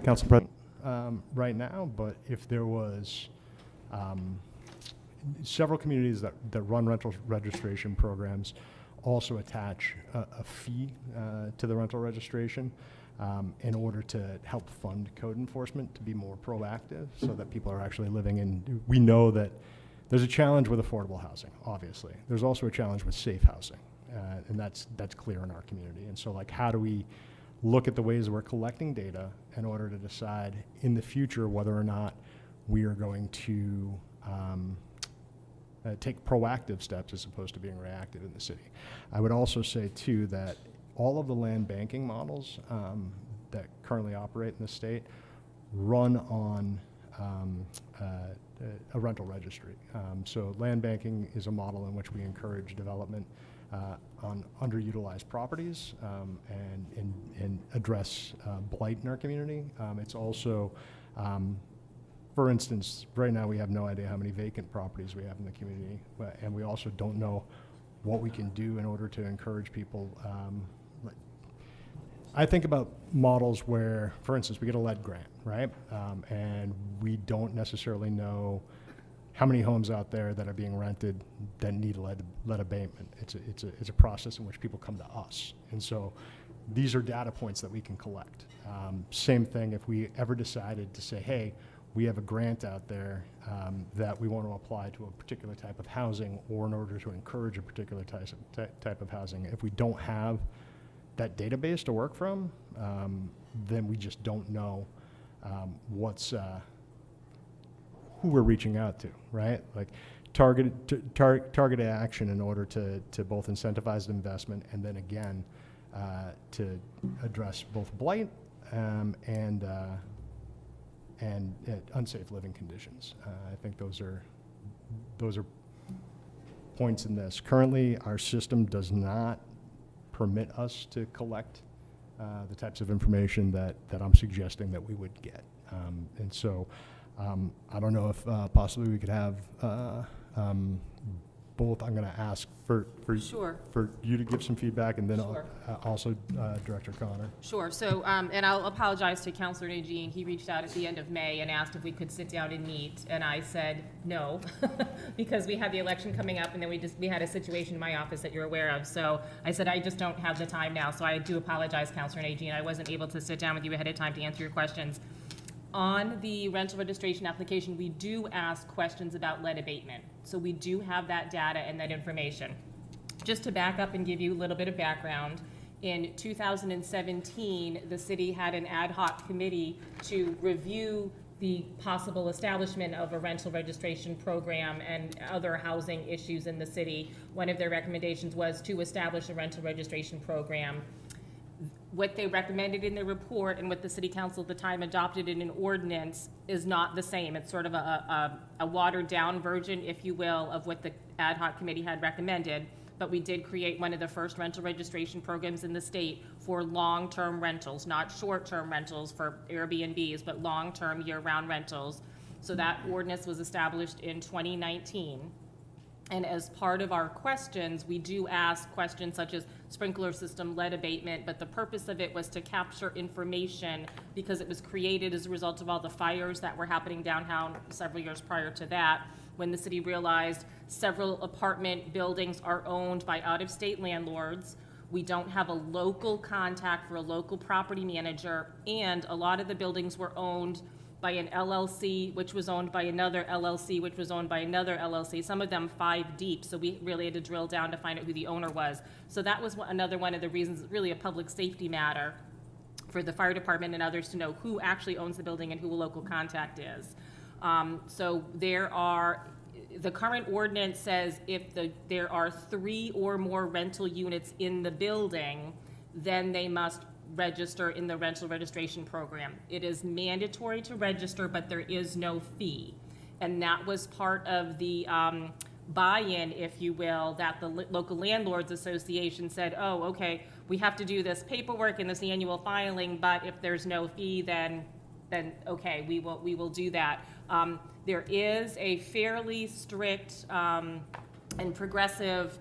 Council President, right now, but if there was several communities that run rental registration programs also attach a fee to the rental registration in order to help fund code enforcement to be more proactive so that people are actually living in. We know that there's a challenge with affordable housing, obviously. There's also a challenge with safe housing, and that's clear in our community. And so, like, how do we look at the ways we're collecting data in order to decide in the future whether or not we are going to take proactive steps as opposed to being reactive in the city. I would also say, too, that all of the land banking models that currently operate in the state run on a rental registry. So land banking is a model in which we encourage development on underutilized properties and address blight in our community. It's also, for instance, right now we have no idea how many vacant properties we have in the community, and we also don't know what we can do in order to encourage people. I think about models where, for instance, we get a lead grant, right? And we don't necessarily know how many homes out there that are being rented that need lead abatement. It's a process in which people come to us. And so these are data points that we can collect. Same thing if we ever decided to say, hey, we have a grant out there that we want to apply to a particular type of housing or in order to encourage a particular type of housing. If we don't have that database to work from, then we just don't know who we're reaching out to, right? Like targeted action in order to both incentivize investment and then again to address both blight and unsafe living conditions. I think those are points in this. Currently, our system does not permit us to collect the types of information that I'm suggesting that we would get. And so I don't know if possibly we could have both. I'm going to ask for Sure. for you to give some feedback, and then Sure. also Director Connor. Sure. So, and I'll apologize to Councilor Nagine. He reached out at the end of May and asked if we could sit down and meet, and I said no, because we had the election coming up, and then we had a situation in my office that you're aware of. So I said I just don't have the time now. So I do apologize, Councilor Nagine. I wasn't able to sit down with you ahead of time to answer your questions. On the rental registration application, we do ask questions about lead abatement. So we do have that data and that information. Just to back up and give you a little bit of background, in 2017, the city had an ad hoc committee to review the possible establishment of a rental registration program and other housing issues in the city. One of their recommendations was to establish a rental registration program. What they recommended in the report and what the city council at the time adopted in an ordinance is not the same. It's sort of a watered down version, if you will, of what the ad hoc committee had recommended. But we did create one of the first rental registration programs in the state for long-term rentals, not short-term rentals for Airbnbs, but long-term year-round rentals. So that ordinance was established in 2019. And as part of our questions, we do ask questions such as sprinkler system, lead abatement, but the purpose of it was to capture information because it was created as a result of all the fires that were happening downtown several years prior to that, when the city realized several apartment buildings are owned by out-of-state landlords. We don't have a local contact for a local property manager, and a lot of the buildings were owned by an LLC, which was owned by another LLC, which was owned by another LLC, some of them 5 deep, so we really had to drill down to find out who the owner was. So that was another one of the reasons, really a public safety matter for the fire department and others to know who actually owns the building and who a local contact is. So the current ordinance says if there are 3 or more rental units in the building, then they must register in the rental registration program. It is mandatory to register, but there is no fee. And that was part of the buy-in, if you will, that the local landlords association said, oh, okay, we have to do this paperwork and this annual filing, but if there's no fee, then okay, we will do that. There is a fairly strict and progressive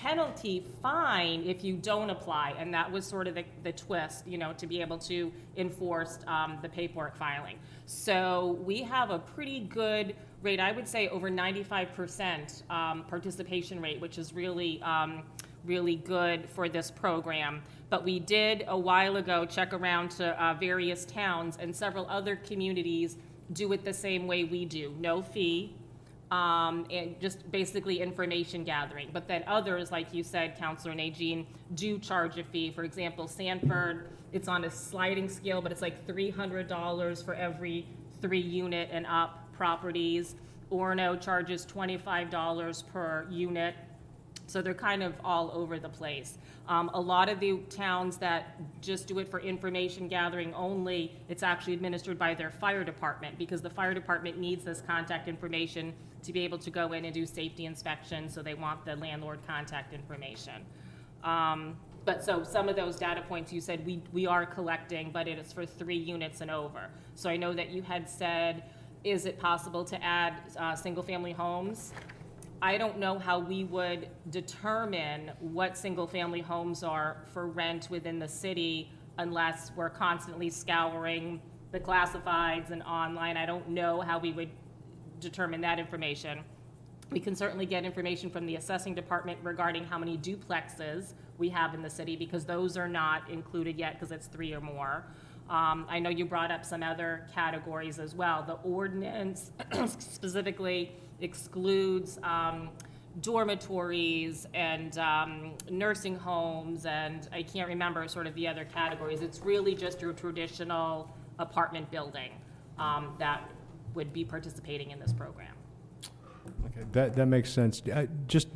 penalty fine if you don't apply, and that was sort of the twist, you know, to be able to enforce the paperwork filing. So we have a pretty good rate, I would say over 95% participation rate, which is really, really good for this program. But we did a while ago check around to various towns, and several other communities do it the same way we do, no fee, and just basically information gathering. But then others, like you said, Councilor Nagine, do charge a fee. For example, Sanford, it's on a sliding scale, but it's like $300 for every 3 unit and up properties. Orono charges $25 per unit. So they're kind of all over the place. A lot of the towns that just do it for information gathering only, it's actually administered by their fire department, because the fire department needs this contact information to be able to go in and do safety inspections, so they want the landlord contact information. But so some of those data points you said we are collecting, but it is for 3 units and over. So I know that you had said, is it possible to add single-family homes? I don't know how we would determine what single-family homes are for rent within the city unless we're constantly scouring the classifieds and online. I don't know how we would determine that information. We can certainly get information from the assessing department regarding how many duplexes we have in the city, because those are not included yet because it's 3 or more. I know you brought up some other categories as well. The ordinance specifically excludes dormitories and nursing homes, and I can't remember sort of the other categories. It's really just your traditional apartment building that would be participating in this program. Okay, that makes sense. Just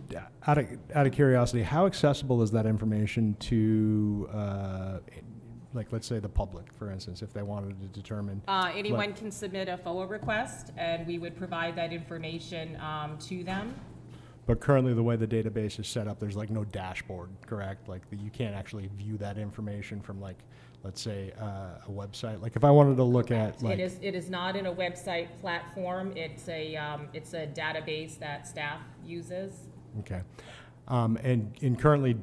out of curiosity, how accessible is that information to, like, let's say the public, for instance, if they wanted to determine? Anyone can submit a FOA request, and we would provide that information to them. But currently, the way the database is set up, there's like no dashboard, correct? Like, you can't actually view that information from, like, let's say a website. Like, if I wanted to look at, like, It is not in a website platform. It's a database that staff uses. okay. And currently,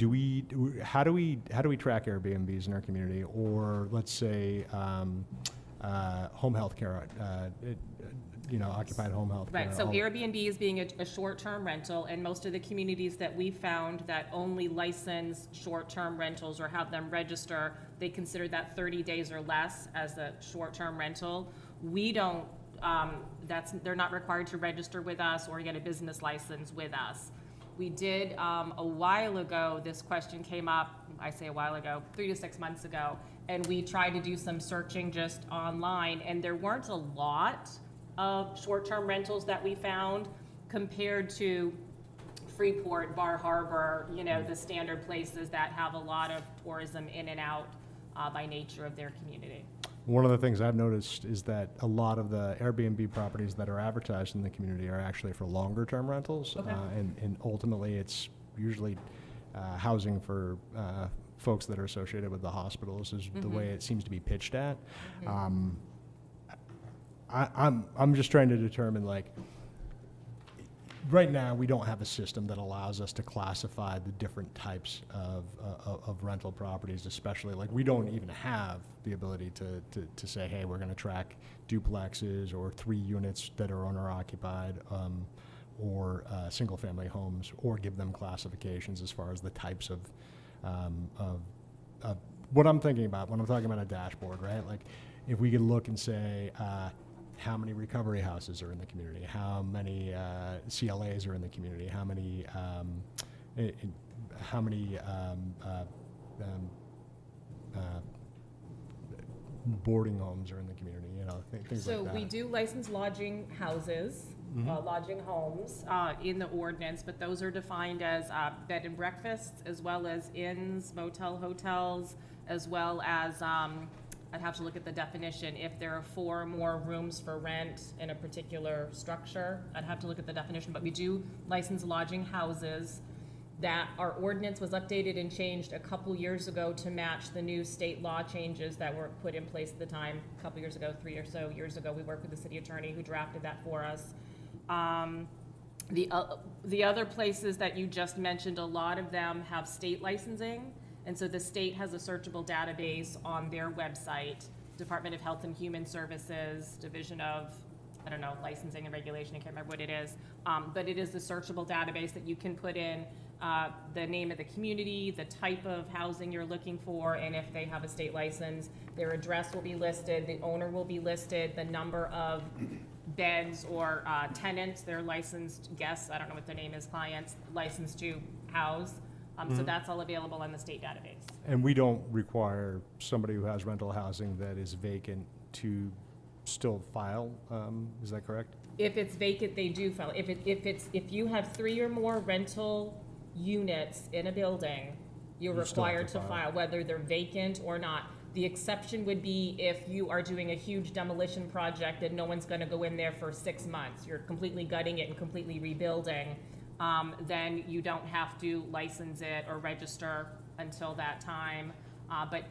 how do we track Airbnbs in our community, or let's say home health care, occupied home health care? Right, so Airbnb is being a short-term rental, and most of the communities that we found that only license short-term rentals or have them register, they consider that 30 days or less as a short-term rental. We don't, they're not required to register with us or get a business license with us. We did, a while ago, this question came up, I say a while ago, 3 to 6 months ago, and we tried to do some searching just online, and there weren't a lot of short-term rentals that we found compared to Freeport, Bar Harbor, the standard places that have a lot of tourism in and out by nature of their community. One of the things I've noticed is that a lot of the Airbnb properties that are advertised in the community are actually for longer-term rentals. Okay. And ultimately, it's usually housing for folks that are associated with the hospitals is the way it seems to be pitched at. I'm just trying to determine, like, right now we don't have a system that allows us to classify the different types of rental properties, especially, like, we don't even have the ability to say, hey, we're going to track duplexes or 3 units that are owner occupied, or single family homes, or give them classifications as far as the types of what I'm thinking about when I'm talking about a dashboard, right? Like, if we could look and say, how many recovery houses are in the community? How many CLAs are in the community? How many boarding homes are in the community? Things like that. So we do license lodging houses, lodging homes in the ordinance, but those are defined as bed and breakfasts, as well as inns, motel, hotels, as well as I'd have to look at the definition. If there are 4 or more rooms for rent in a particular structure, I'd have to look at the definition, but we do license lodging houses. That our ordinance was updated and changed a couple years ago to match the new state law changes that were put in place at the time, a couple years ago, 3 or so years ago. We worked with the city attorney who drafted that for us. The other places that you just mentioned, a lot of them have state licensing, and so the state has a searchable database on their website, Department of Health and Human Services, Division of, I don't know, licensing and regulation, I can't remember what it is, but it is the searchable database that you can put in the name of the community, the type of housing you're looking for, and if they have a state license, their address will be listed, the owner will be listed, the number of beds or tenants, their licensed guests, I don't know what their name is, clients, licensed to house. So that's all available on the state database. And we don't require somebody who has rental housing that is vacant to still file, is that correct? If it's vacant, they do file. If you have 3 or more rental units in a building, you're You still have required to to file. file, whether they're vacant or not. The exception would be if you are doing a huge demolition project and no one's gonna go in there for 6 months. You're completely gutting it and completely rebuilding. Then you don't have to license it or register until that time. But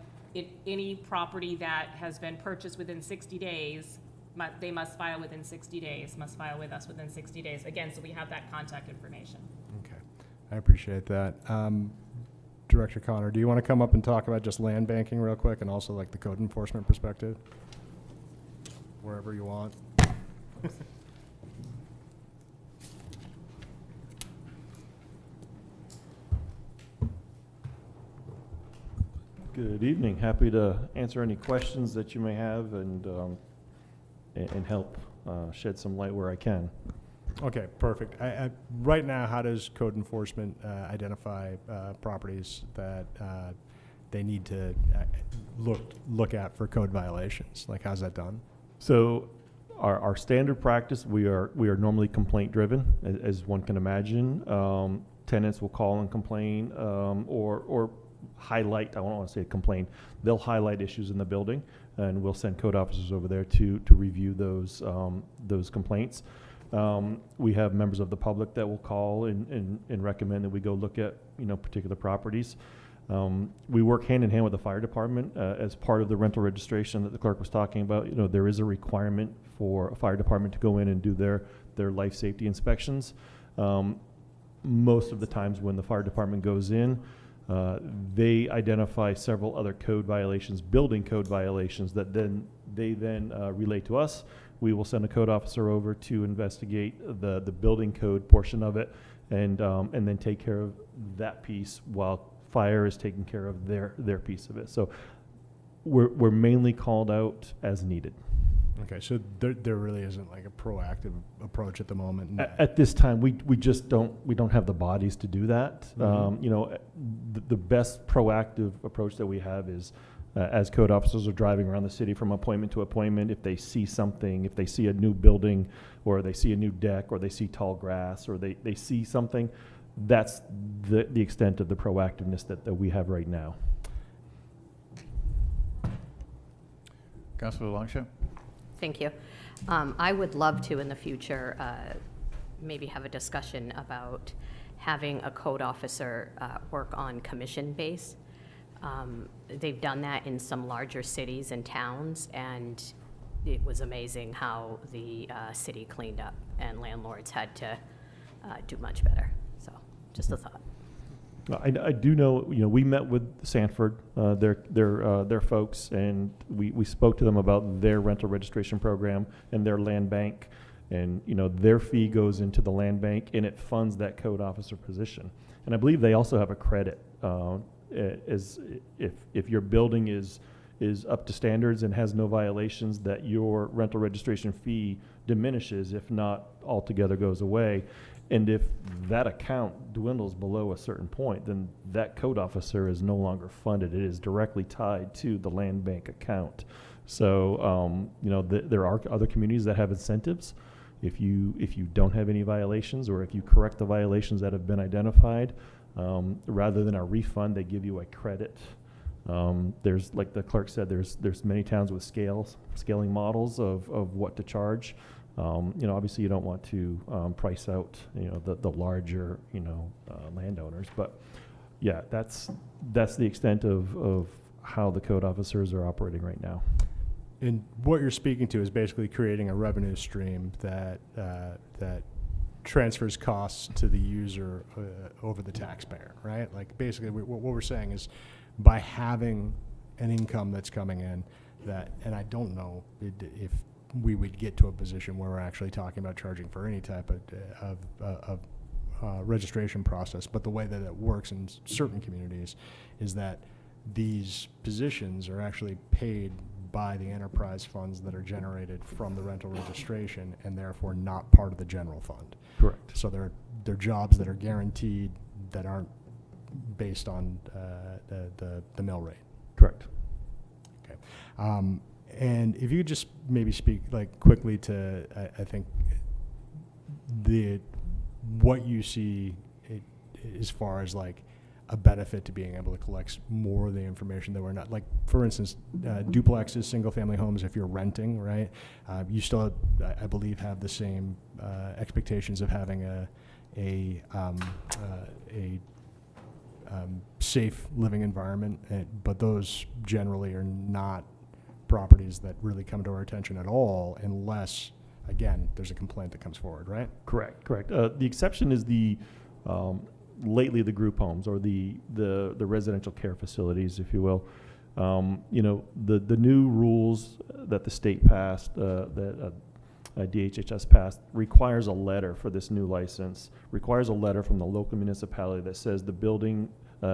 any property that has been purchased within 60 days, they must file within 60 days, must file with us within 60 days. Again, so we have that contact information. Okay, I appreciate that. Director Connor, do you want to come up and talk about just land banking real quick and also like the code enforcement perspective? Wherever you want. Good evening. Happy to answer any questions that you may have and help shed some light where I can. Okay, perfect. Right now, how does code enforcement identify properties that they need to look at for code violations? Like, how's that done? So our standard practice, we are normally complaint driven, as one can imagine. Tenants will call and complain or highlight, I don't want to say complain, they'll highlight issues in the building, and we'll send code officers over there to review those complaints. We have members of the public that will call and recommend that we go look at, particular properties. We work hand in hand with the fire department as part of the rental registration that the clerk was talking about. There is a requirement for a fire department to go in and do their life safety inspections. Most of the times when the fire department goes in, they identify several other code violations, building code violations that they relate to us. We will send a code officer over to investigate the building code portion of it, and then take care of that piece while fire is taking care of their piece of it. So we're mainly called out as needed. Okay, so there really isn't like a proactive approach at the moment. At this time, we just don't have the bodies to do that. The best proactive approach that we have is as code officers are driving around the city from appointment to appointment, if they see something, if they see a new building, or they see a new deck, or they see tall grass, or they see something, that's the extent of the proactiveness that we have right now. Councilor Longshore? Thank you. I would love to, in the future, maybe have a discussion about having a code officer work on commission base. They've done that in some larger cities and towns, and it was amazing how the city cleaned up, and landlords had to do much better. So, just a thought. I do know, we met with Sanford, their folks, and we spoke to them about their rental registration program and their land bank. And, their fee goes into the land bank, and it funds that code officer position. And I believe they also have a credit, as if your building is up to standards and has no violations, that your rental registration fee diminishes, if not altogether goes away. And if that account dwindles below a certain point, then that code officer is no longer funded. It is directly tied to the land bank account. So, there are other communities that have incentives. If you don't have any violations, or if you correct the violations that have been identified, rather than a refund, they give you a credit. There's, like the clerk said, there's many towns with scaling models of what to charge. Obviously you don't want to price out, the larger, landowners. But yeah, that's the extent of how the code officers are operating right now. And what you're speaking to is basically creating a revenue stream that transfers costs to the user over the taxpayer, right? Like basically what we're saying is by having an income that's coming in that, and I don't know if we would get to a position where we're actually talking about charging for any type of registration process, but the way that it works in certain communities is that these positions are actually paid by the enterprise funds that are generated from the rental registration and therefore not part of the general fund. Correct. So they're jobs that are guaranteed that aren't based on the mill rate. Correct. Okay. And if you could just maybe speak like quickly to, I think, what you see as far as like a benefit to being able to collect more of the information that we're not, like, for instance, duplexes, single-family homes, if you're renting, right? You still, I believe, have the same expectations of having a safe living environment, but those generally are not properties that really come to our attention at all unless, again, there's a complaint that comes forward, right? Correct. The exception is lately the group homes or the residential care facilities, if you will. The new rules that the state passed, that DHHS passed, requires a letter for this new license, requires a letter from the local municipality that says the building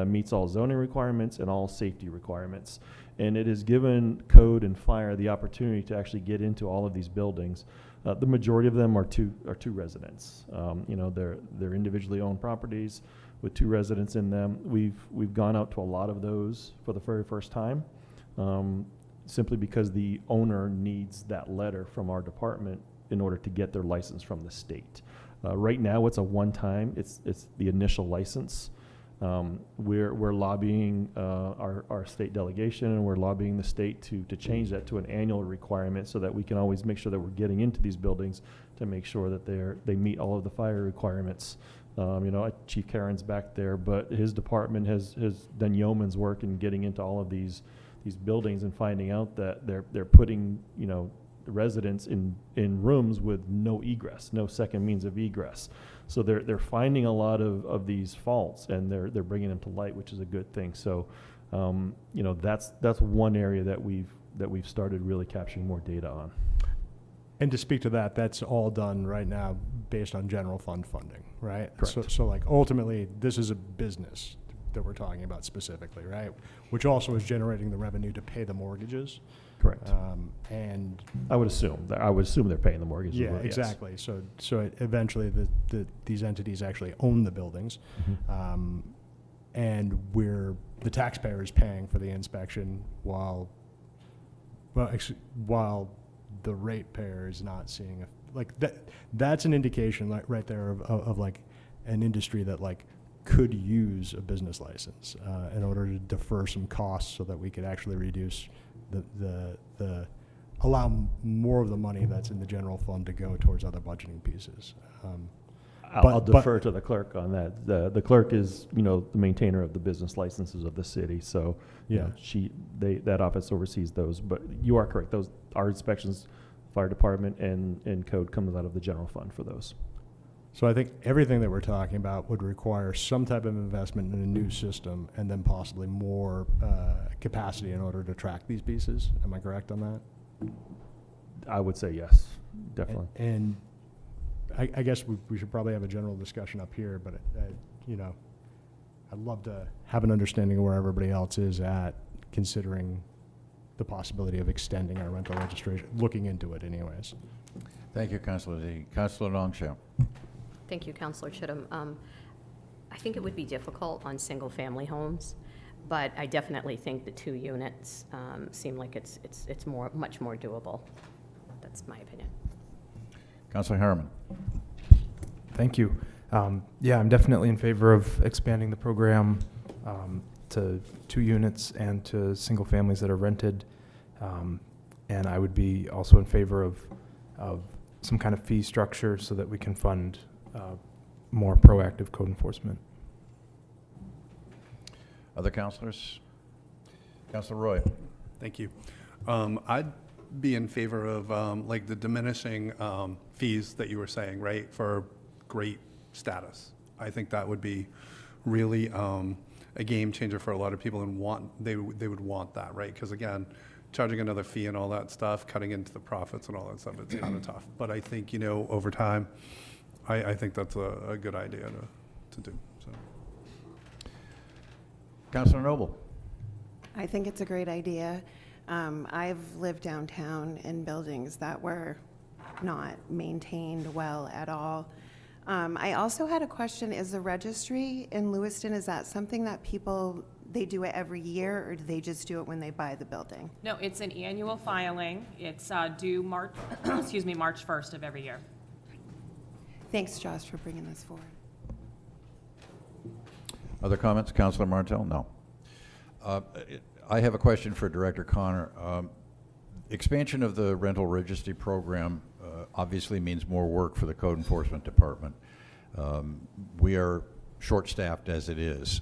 meets all zoning requirements and all safety requirements. And it has given code and fire the opportunity to actually get into all of these buildings. The majority of them are two residents. They're individually owned properties with 2 residents in them. We've gone out to a lot of those for the very first time, simply because the owner needs that letter from our department in order to get their license from the state. Right now, it's a one-time. It's the initial license. We're lobbying our state delegation, and we're lobbying the state to change that to an annual requirement so that we can always make sure that we're getting into these buildings to make sure that they meet all of the fire requirements. Chief Karen's back there, but his department has done yeoman's work in getting into all of these buildings and finding out that they're putting residents in rooms with no egress, no second means of egress. So they're finding a lot of these faults, and they're bringing them to light, which is a good thing. So that's one area that we've started really capturing more data on. And to speak to that, that's all done right now based on general fund funding, right? Correct. So like ultimately, this is a business that we're talking about specifically, right? Which also is generating the revenue to pay the mortgages. Correct. And I would assume they're paying the mortgage. yeah, as well, yes. exactly. So eventually these entities actually own the buildings, and the taxpayer is paying for the inspection while the ratepayer is not seeing that's an indication like right there of like an industry that like could use a business license in order to defer some costs so that we could actually reduce the allow more of the money that's in the general fund to go towards other budgeting pieces. I'll defer to the clerk on that. The clerk is, the maintainer of the business licenses of the city. So, Yeah. That office oversees those. But you are correct. Our inspections, fire department and code comes out of the general fund for those. So I think everything that we're talking about would require some type of investment in a new system and then possibly more capacity in order to track these pieces. Am I correct on that? I would say yes, definitely. And I guess we should probably have a general discussion up here, but I'd love to have an understanding of where everybody else is at, considering the possibility of extending our rental registration, looking into it anyways. Thank you, Councilor Z. Councilor Longshore. Thank you, Councilor Chittum. I think it would be difficult on single-family homes, but I definitely think the 2 units seem like it's much more doable. That's my opinion. Councilor Harriman. Thank you. Yeah, I'm definitely in favor of expanding the program to 2 units and to single families that are rented. And I would be also in favor of some kind of fee structure so that we can fund more proactive code enforcement. Other councilors? Councilor Roy. Thank you. I'd be in favor of like the diminishing fees that you were saying, right, for great status. I think that would be really a game changer for a lot of people, and they would want that, right? Because again, charging another fee and all that stuff, cutting into the profits and all that stuff, it's kind of tough. But I think, over time, I think that's a good idea to do. So. Councilor Noble. I think it's a great idea. I've lived downtown in buildings that were not maintained well at all. I also had a question, is the registry in Lewiston, is that something that they do it every year, or do they just do it when they buy the building? No, it's an annual filing. It's due March 1st of every year. Thanks, Josh, for bringing this forward. Other comments? Councilor Martell? No. I have a question for Director Connor. Expansion of the rental registry program obviously means more work for the Code Enforcement Department. We are short-staffed as it is.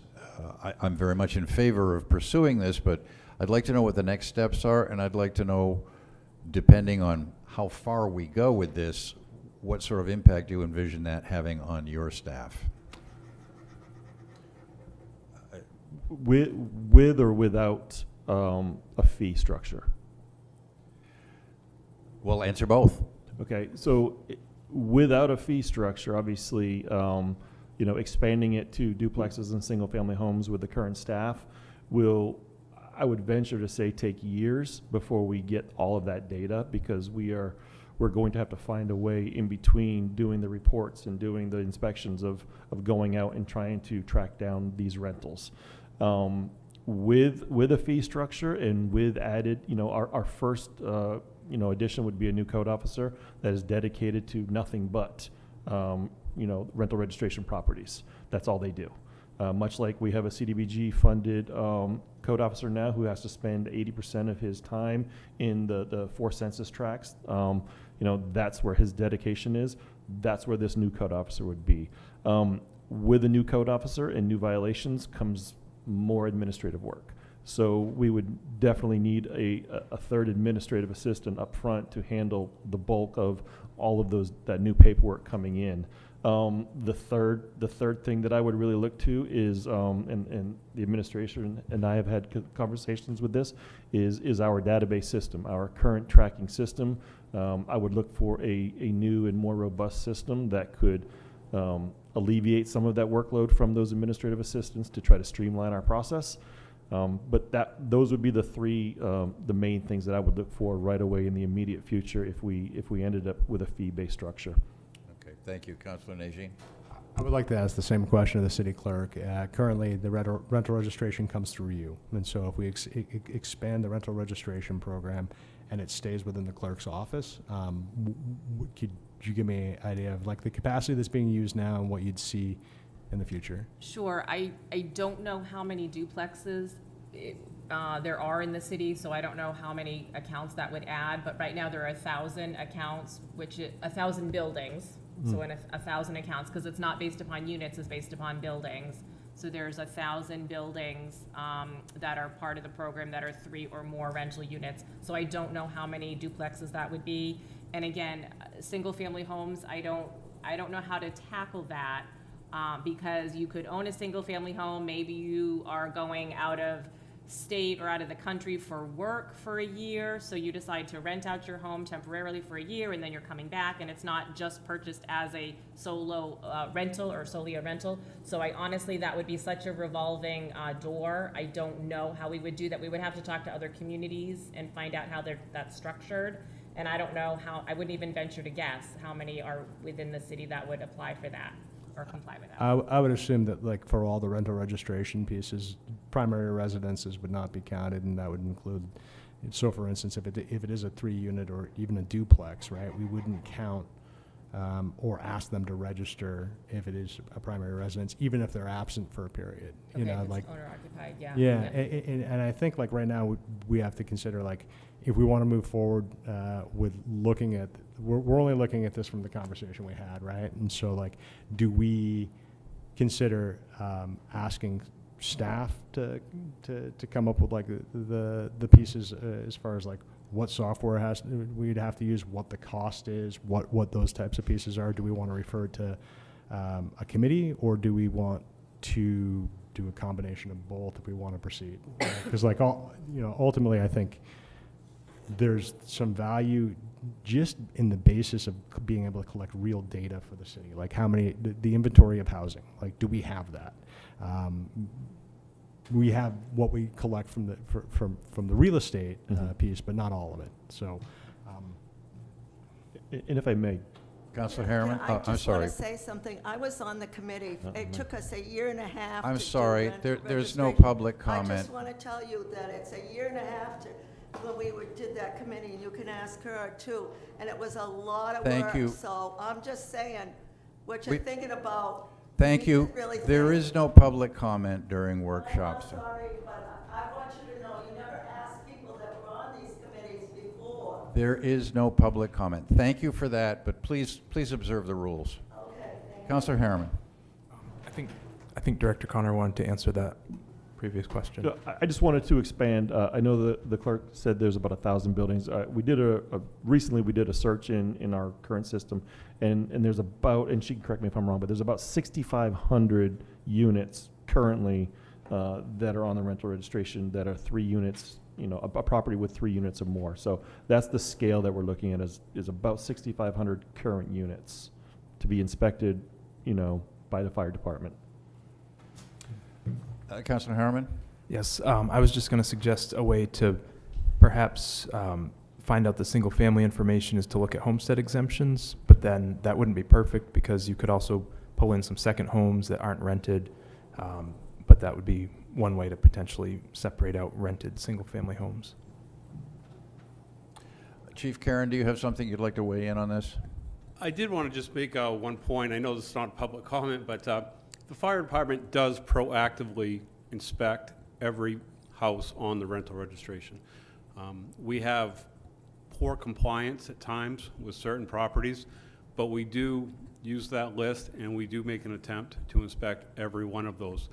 I'm very much in favor of pursuing this, but I'd like to know what the next steps are, and I'd like to know, depending on how far we go with this, what sort of impact you envision that having on your staff. With or without a fee structure? Well, answer both. Okay, so without a fee structure, obviously, expanding it to duplexes and single-family homes with the current staff will, I would venture to say, take years before we get all of that data, because we're going to have to find a way in between doing the reports and doing the inspections of going out and trying to track down these rentals. With a fee structure and with added, our first addition would be a new code officer that is dedicated to nothing but rental registration properties. That's all they do. Much like we have a CDBG funded code officer now who has to spend 80% of his time in the 4 census tracts. That's where his dedication is. That's where this new code officer would be. With a new code officer and new violations comes more administrative work. So we would definitely need a third administrative assistant up front to handle the bulk of all of that new paperwork coming in. The third thing that I would really look to is, and the administration and I have had conversations with this, is our database system, our current tracking system. I would look for a new and more robust system that could alleviate some of that workload from those administrative assistants to try to streamline our process. But those would be the main things that I would look for right away in the immediate future if we ended up with a fee-based structure. Okay, thank you. Councilor Nagine. I would like to ask the same question to the city clerk. Currently, the rental registration comes through you. And so if we expand the rental registration program and it stays within the clerk's office, could you give me an idea of like the capacity that's being used now and what you'd see in the future? Sure. I don't know how many duplexes there are in the city, so I don't know how many accounts that would add, but right now there are 1,000 accounts, which is 1,000 buildings, so in 1,000 accounts, because it's not based upon units, it's based upon buildings. So there's 1,000 buildings that are part of the program that are 3 or more rental units. So I don't know how many duplexes that would be. And again, single-family homes, I don't know how to tackle that. Because you could own a single-family home, maybe you are going out of state or out of the country for work for a year, so you decide to rent out your home temporarily for a year, and then you're coming back, and it's not just purchased as a solo rental or solely a rental. So that would be such a revolving door. I don't know how we would do that. We would have to talk to other communities and find out how that's structured. And I don't know I wouldn't even venture to guess how many are within the city that would apply for that or comply with that. I would assume that like for all the rental registration pieces, primary residences would not be counted, and that would include, so for instance, if it is a 3-unit or even a duplex, right, we wouldn't count or ask them to register if it is a primary residence, even if they're absent for a period. Okay, if it's owner occupied, yeah. Yeah, and I think like right now we have to consider like if we want to move forward with looking at, we're only looking at this from the conversation we had, right? And so like, do we consider asking staff to come up with like the pieces as far as like what software we'd have to use, what the cost is, what those types of pieces are? Do we want to refer to a committee, or do we want to do a combination of both if we want to proceed? Because ultimately, I think there's some value just in the basis of being able to collect real data for the city, like how many, the inventory of housing, like do we have that? We have what we collect from the real estate piece, but not all of it. So, And if I may, Councilor Harriman? I I'm just want sorry. to say something. I was on the committee. It took us a year and a half. I'm to do sorry, rental there's no registration. public I comment. just want to tell you that it's a year and a half when we did that committee, and you can ask her too. And it was a lot of work. Thank you. So I'm just saying, what you're We- thinking about. Thank you you. need to really There think. is no public comment during workshops. I'm sorry, but I want you to know, you never asked people that were on these committees before. There is no public comment. Thank you for that, but please observe the rules. Okay, thank you. Councilor Harriman? I think Director Connor wanted to answer that previous question. so I just wanted to expand. I know the clerk said there's about 1,000 buildings. We did recently we did a search in our current system, and there's about, and she can correct me if I'm wrong, but there's about 6,500 units currently that are on the rental registration that are 3 units, a property with 3 units or more. So that's the scale that we're looking at is about 6,500 current units to be inspected, by the fire department. Councilor Harriman? Yes, I was just going to suggest a way to perhaps find out the single-family information is to look at homestead exemptions, but then that wouldn't be perfect because you could also pull in some second homes that aren't rented, but that would be one way to potentially separate out rented single-family homes. Chief Karen, do you have something you'd like to weigh in on this? I did want to just make one point. I know this is not public comment, but the fire department does proactively inspect every house on the rental registration. We have poor compliance at times with certain properties, but we do use that list and we do make an attempt to inspect every one of those.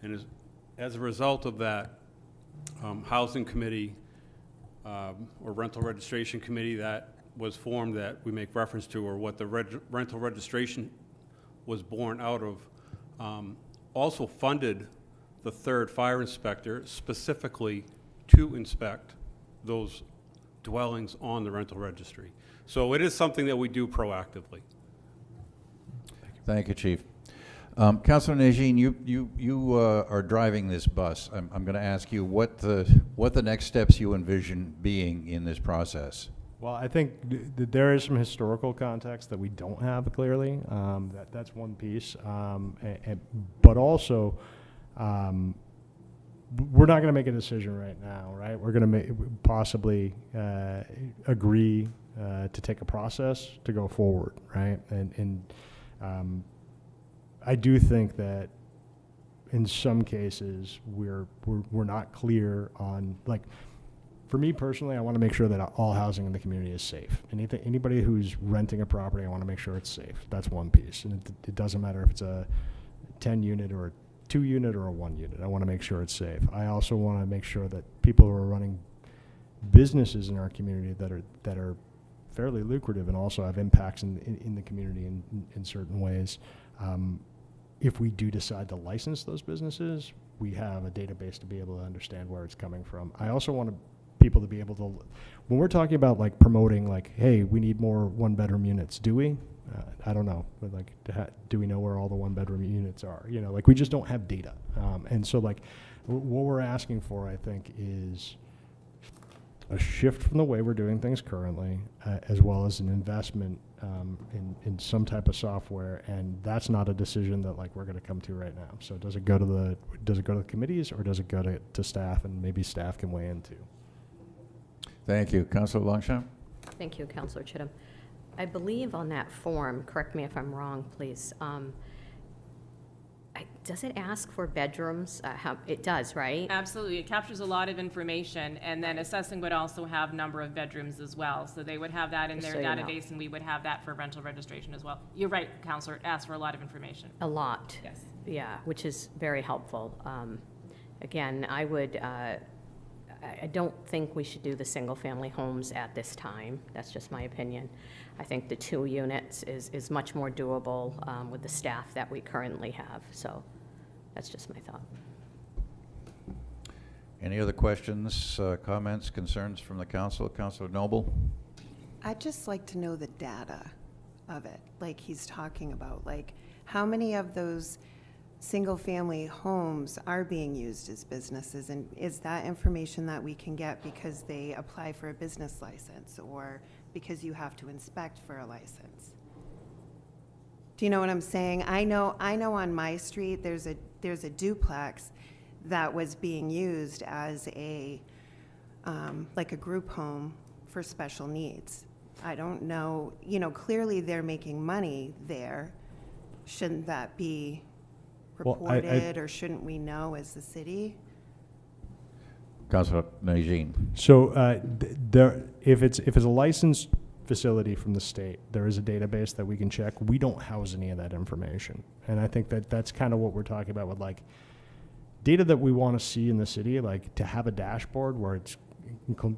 And as a result of that, housing committee or rental registration committee that was formed that we make reference to, or what the rental registration was born out of, also funded the 3rd fire inspector specifically to inspect those dwellings on the rental registry. So it is something that we do proactively. Thank you, Chief. Councilor Nagine, you are driving this bus. I'm going to ask you what the next steps you envision being in this process. Well, I think there is some historical context that we don't have clearly. That's one piece. But also, we're not going to make a decision right now, right? We're going to possibly agree to take a process to go forward, right? And I do think that in some cases we're not clear on, like, for me personally, I want to make sure that all housing in the community is safe. Anybody who's renting a property, I want to make sure it's safe. That's one piece. And it doesn't matter if it's a 10-unit or a 2-unit or a 1-unit. I want to make sure it's safe. I also want to make sure that people who are running businesses in our community that are fairly lucrative and also have impacts in the community in certain ways. If we do decide to license those businesses, we have a database to be able to understand where it's coming from. I also want people to be able to, when we're talking about like promoting, like, hey, we need more 1-bedroom units, do we? I don't know, but like, do we know where all the 1-bedroom units are? Like, we just don't have data. And so like, what we're asking for, I think, is a shift from the way we're doing things currently, as well as an investment in some type of software, and that's not a decision that like we're going to come to right now. So does it go to the committees, or does it go to staff, and maybe staff can weigh in too? Thank you. Councilor Longchamp? Thank you, Councilor Chittum. I believe on that form, correct me if I'm wrong, please, does it ask for bedrooms? It does, right? Absolutely. It captures a lot of information, and then assessing would also have number of bedrooms as well. So they would have that in Just their so you know. database, and we would have that for rental registration as well. You're right, Counselor, it asks for a lot of information. A lot. Yes. Yeah, which is very helpful. Again, I would, I don't think we should do the single-family homes at this time. That's just my opinion. I think the 2 units is much more doable with the staff that we currently have. So that's just my thought. Any other questions, comments, concerns from the council? Councilor Noble? I'd just like to know the data of it, like he's talking about, like how many of those single-family homes are being used as businesses, and is that information that we can get because they apply for a business license or because you have to inspect for a license? Do you know what I'm saying? I know on my street there's a duplex that was being used as a like a group home for special needs. I don't know, clearly they're making money there. Shouldn't that be Well, reported, or shouldn't we know as the city? Councilor Nagine? So if it's a licensed facility from the state, there is a database that we can check. We don't house any of that information. And I think that's kind of what we're talking about with like data that we want to see in the city, like to have a dashboard where it's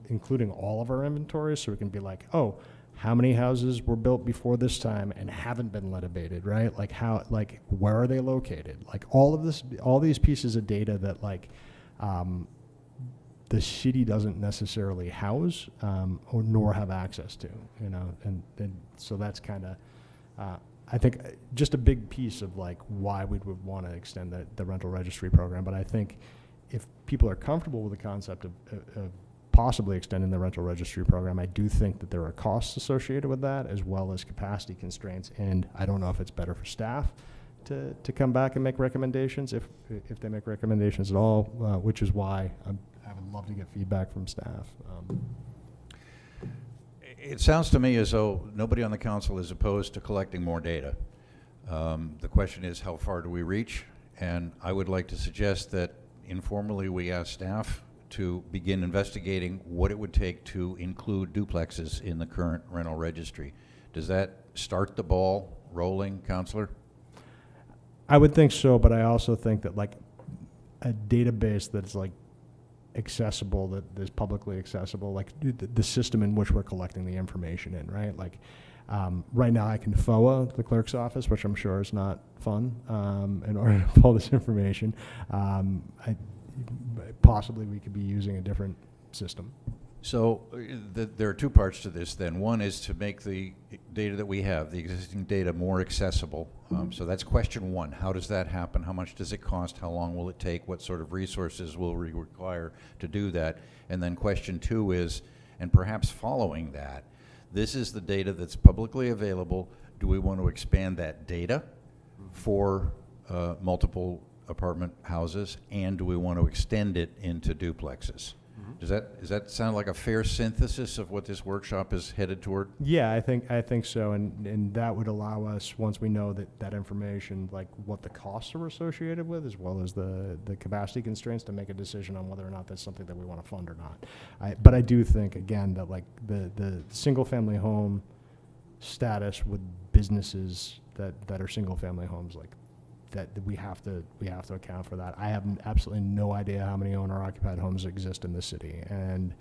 including all of our inventories, so we can be like, oh, how many houses were built before this time and haven't been lead abated, right? Like where are they located? Like all these pieces of data that like the city doesn't necessarily house or nor have access to, and so that's kind of I think just a big piece of like why we would want to extend the rental registry program. But I think if people are comfortable with the concept of possibly extending the rental registry program, I do think that there are costs associated with that as well as capacity constraints. And I don't know if it's better for staff to come back and make recommendations, if they make recommendations at all, which is why I would love to get feedback from staff. It sounds to me as though nobody on the council is opposed to collecting more data. The question is, how far do we reach? And I would like to suggest that informally we ask staff to begin investigating what it would take to include duplexes in the current rental registry. Does that start the ball rolling, Councilor? I would think so, but I also think that like a database that's like accessible, that is publicly accessible, like the system in which we're collecting the information in, right? Like right now I can FOA the clerk's office, which I'm sure is not fun in order to pull this information. Possibly we could be using a different system. So there are 2 parts to this then. One is to make the data that we have, the existing data, more accessible. So that's question 1. How does that happen? How much does it cost? How long will it take? What sort of resources will we require to do that? And then question 2 is, and perhaps following that, this is the data that's publicly available. Do we want to expand that data for multiple apartment houses, and do we want to extend it into duplexes? Does that sound like a fair synthesis of what this workshop is headed toward? Yeah, I think so, and that would allow us, once we know that information, like what the costs are associated with, as well as the capacity constraints, to make a decision on whether or not that's something that we want to fund or not. But I do think, again, that like the single-family home status with businesses that are single-family homes, like that we have to account for that. I have absolutely no idea how many owner-occupied homes exist in the city, and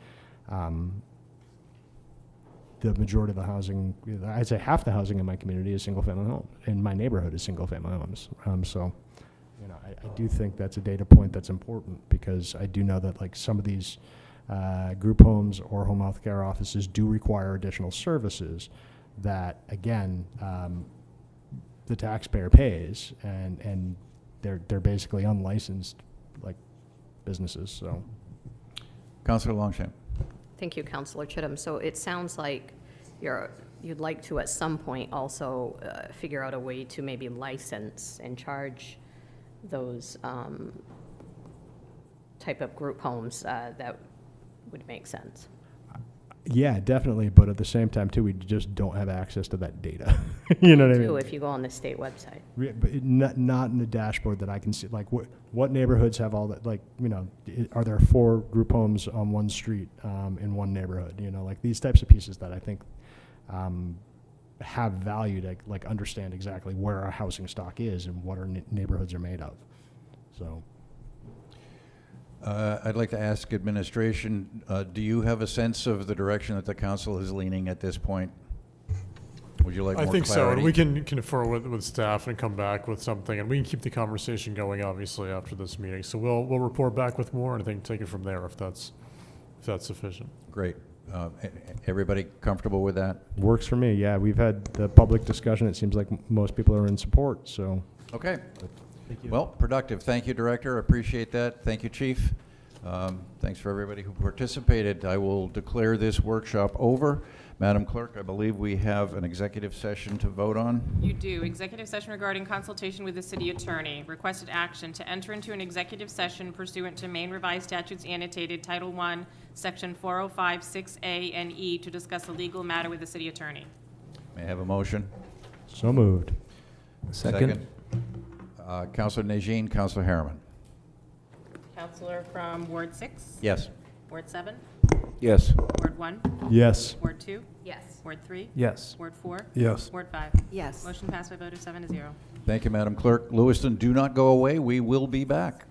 the majority of the housing, I'd say half the housing in my community is single-family homes. In my neighborhood is single-family homes. So, I do think that's a data point that's important, because I do know that like some of these group homes or home health care offices do require additional services that, again, the taxpayer pays, and they're basically unlicensed like businesses. So, Councilor Longchamp. Thank you, Councilor Chittum. So it sounds like you'd like to at some point also figure out a way to maybe license and charge those type of group homes that would make sense. yeah, definitely. But at the same time, too, we just don't have access to that data. You know what I mean? If you go on the state website. But not in the dashboard that I can see. Like, what neighborhoods have all that? Like, are there 4 group homes on one street in one neighborhood? Like these types of pieces that I think have value to like understand exactly where our housing stock is and what our neighborhoods are made of. So, I'd like to ask administration, do you have a sense of the direction that the council is leaning at this point? Would you like more I think so, clarity? and we can confer with staff and come back with something, and we can keep the conversation going, obviously, after this meeting. So we'll report back with more, and I think take it from there if that's sufficient. Great. Everybody comfortable with that? Works for me, yeah. We've had the public discussion. It seems like most people are in support, so. Okay. Thank you. Well, productive. Thank you, Director. Appreciate that. Thank you, Chief. Thanks for everybody who participated. I will declare this workshop over. Madam Clerk, I believe we have an executive session to vote on. You do. Executive session regarding consultation with the city attorney. Requested action to enter into an executive session pursuant to Maine Revised Statutes Annotated Title I, Section 405, 6A and E to discuss a legal matter with the city attorney. May I have a motion? So moved. Second. Councilor Nagine, Councilor Harriman. Counselor from Ward 6? Yes. Ward 7? Yes. Ward 1? Yes. Ward 2? Yes. Ward 3? Yes. Ward 4? Yes. Ward 5? Yes. Motion passed by a vote of 7-0. Thank you, Madam Clerk. Lewiston, do not go away. We will be back.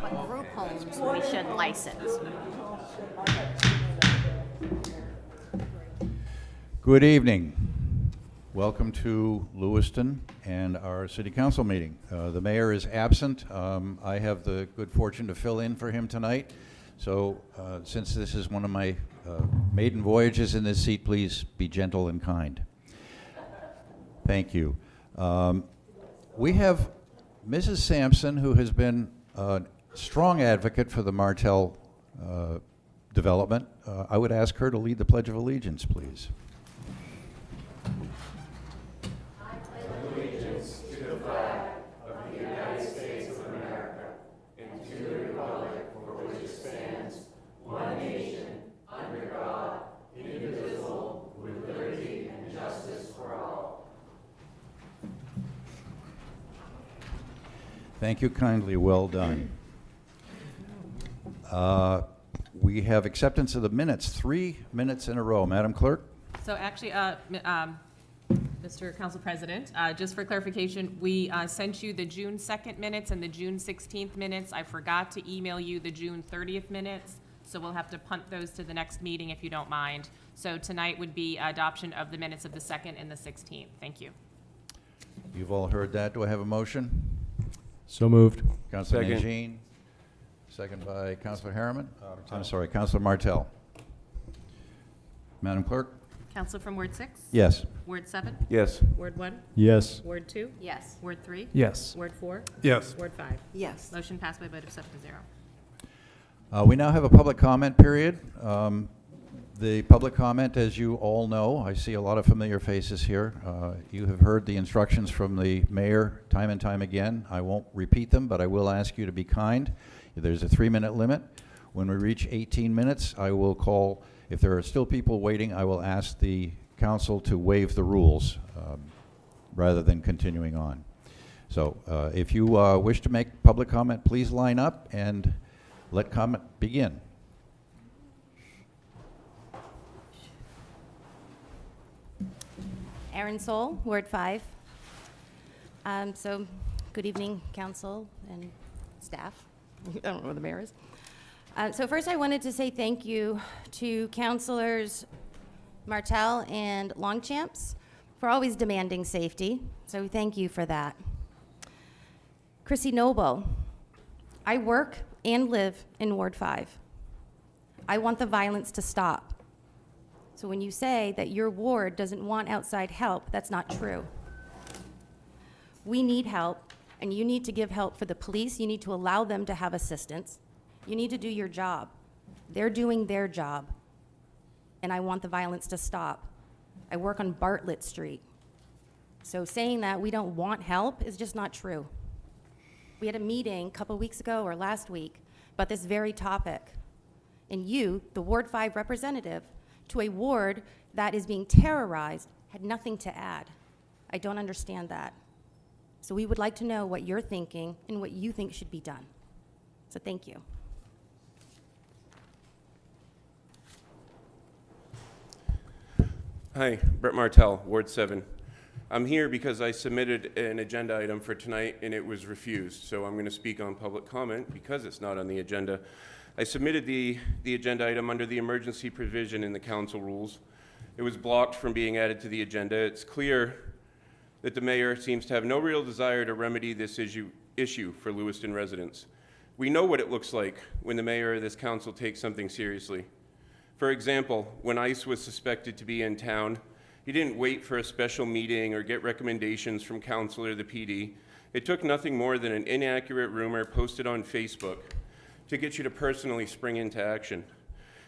But group homes, we should license. Good evening. Welcome to Lewiston and our city council meeting. The mayor is absent. I have the good fortune to fill in for him tonight. So since this is one of my maiden voyages in this seat, please be gentle and kind. Thank you. We have Mrs. Sampson, who has been a strong advocate for the Martell development. I would ask her to lead the Pledge of Allegiance, please. Thank you kindly. Well done. We have acceptance of the minutes, 3 minutes in a row. Madam Clerk? So actually, Mr. Council President, just for clarification, we sent you the June 2nd minutes and the June 16th minutes. I forgot to email you the June 30th minutes, so we'll have to punt those to the next meeting if you don't mind. So tonight would be adoption of the minutes of the 2nd and the 16th. Thank you. You've all heard that. Do I have a motion? So moved. Councilor Second. Nagine, second by Councilor Harriman. I'm sorry, Councilor Martell. Madam Clerk? Council from Ward 6? Yes. Ward 7? Yes. Ward 1? Yes. Ward 2? Yes. Ward 3? Yes. Ward 4? Yes. Ward 5? Yes. Motion passed by a vote of 7-0. We now have a public comment period. The public comment, as you all know, I see a lot of familiar faces here. You have heard the instructions from the mayor time and time again. I won't repeat them, but I will ask you to be kind. There's a 3-minute limit. When we reach 18 minutes, I will call, if there are still people waiting, I will ask the council to waive the rules rather than continuing on. So if you wish to make public comment, please line up and let comment begin. Erin Soul, Ward 5. So, good evening, council and staff. I don't know where the mayor is. So first I wanted to say thank you to Councilors Martell and Longchamps for always demanding safety. So thank you for that. Chrissy Noble, I work and live in Ward 5. I want the violence to stop. So when you say that your ward doesn't want outside help, that's not true. We need help, and you need to give help for the police. You need to allow them to have assistance. You need to do your job. They're doing their job, and I want the violence to stop. I work on Bartlett Street. So saying that we don't want help is just not true. We had a meeting a couple weeks ago or last week about this very topic, and you, the Ward 5 representative, to a ward that is being terrorized, had nothing to add. I don't understand that. So we would like to know what you're thinking and what you think should be done. So thank you. Hi, Brett Martell, Ward 7. I'm here because I submitted an agenda item for tonight and it was refused. So I'm going to speak on public comment because it's not on the agenda. I submitted the agenda item under the emergency provision in the council rules. It was blocked from being added to the agenda. It's clear that the mayor seems to have no real desire to remedy this issue for Lewiston residents. We know what it looks like when the mayor of this council takes something seriously. For example, when ICE was suspected to be in town, he didn't wait for a special meeting or get recommendations from council or the PD. It took nothing more than an inaccurate rumor posted on Facebook to get you to personally spring into action.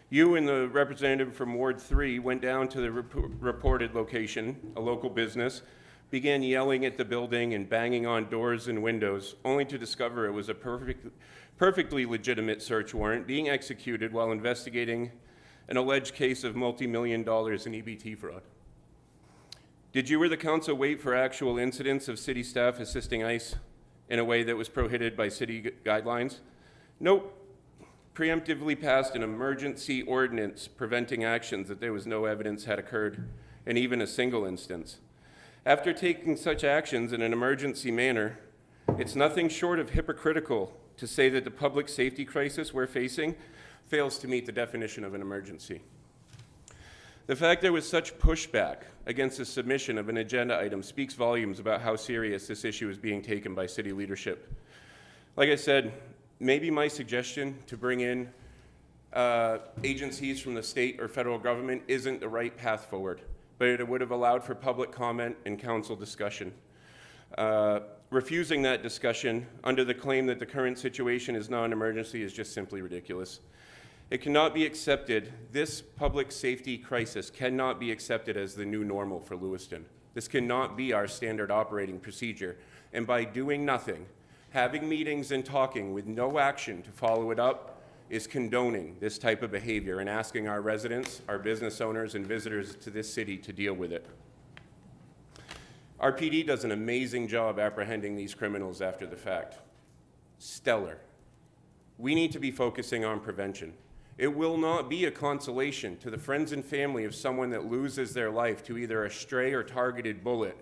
You and the representative from Ward 3 went down to the reported location, a local business, began yelling at the building and banging on doors and windows, only to discover it was a perfectly legitimate search warrant being executed while investigating an alleged case of multi-million dollars in EBT fraud. Did you or the council wait for actual incidents of city staff assisting ICE in a way that was prohibited by city guidelines? Nope. Preemptively passed an emergency ordinance preventing actions that there was no evidence had occurred in even a single instance. After taking such actions in an emergency manner, it's nothing short of hypocritical to say that the public safety crisis we're facing fails to meet the definition of an emergency. The fact there was such pushback against the submission of an agenda item speaks volumes about how serious this issue is being taken by city leadership. Like I said, maybe my suggestion to bring in agencies from the state or federal government isn't the right path forward, but it would have allowed for public comment and council discussion. Refusing that discussion under the claim that the current situation is not an emergency is just simply ridiculous. It cannot be accepted. This public safety crisis cannot be accepted as the new normal for Lewiston. This cannot be our standard operating procedure. And by doing nothing, having meetings and talking with no action to follow it up, is condoning this type of behavior and asking our residents, our business owners, and visitors to this city to deal with it. Our PD does an amazing job apprehending these criminals after the fact. Stellar. We need to be focusing on prevention. It will not be a consolation to the friends and family of someone that loses their life to either a stray or targeted bullet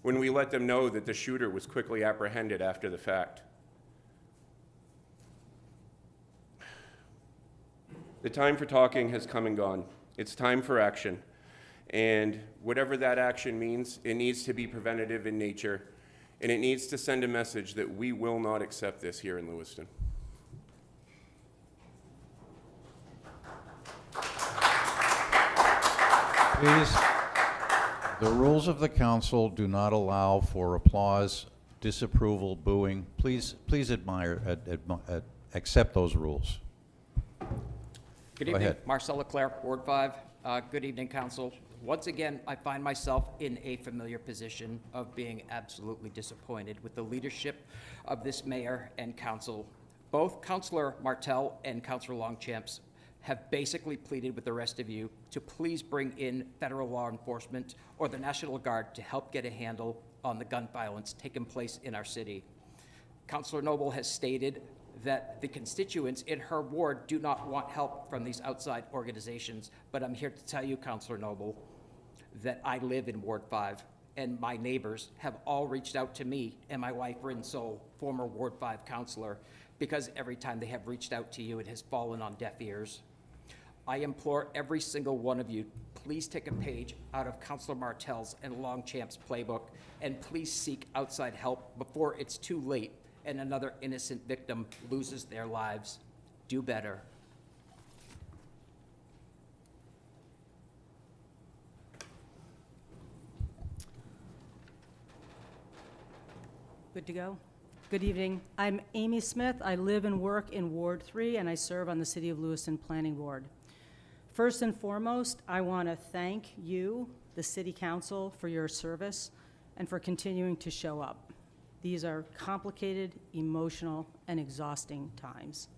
when we let them know that the shooter was quickly apprehended after the fact. The time for talking has come and gone. It's time for action. And whatever that action means, it needs to be preventative in nature, and it needs to send a message that we will not accept this here in Lewiston. Please, the rules of the council do not allow for applause, disapproval, booing. Please accept those rules. Good Go evening, ahead. Marcel Leclerc, Ward 5. Good evening, Council. Once again, I find myself in a familiar position of being absolutely disappointed with the leadership of this mayor and council. Both Councilor Martel and Councilor Longchamps have basically pleaded with the rest of you to please bring in federal law enforcement or the National Guard to help get a handle on the gun violence taking place in our city. Councilor Noble has stated that the constituents in her ward do not want help from these outside organizations, but I'm here to tell you, Councilor Noble, that I live in Ward 5, and my neighbors have all reached out to me and my wife, Rin Sol, former Ward 5 councilor, because every time they have reached out to you, it has fallen on deaf ears. I implore every single one of you, please take a page out of Councilor Martel's and Longchamp's playbook, and please seek outside help before it's too late and another innocent victim loses their lives. Do better. Good to go? Good evening. I'm Amy Smith. I live and work in Ward 3, and I serve on the City of Lewiston Planning Board. First and foremost, I want to thank you, the City Council, for your service and for continuing to show up. These are complicated, emotional, and exhausting times.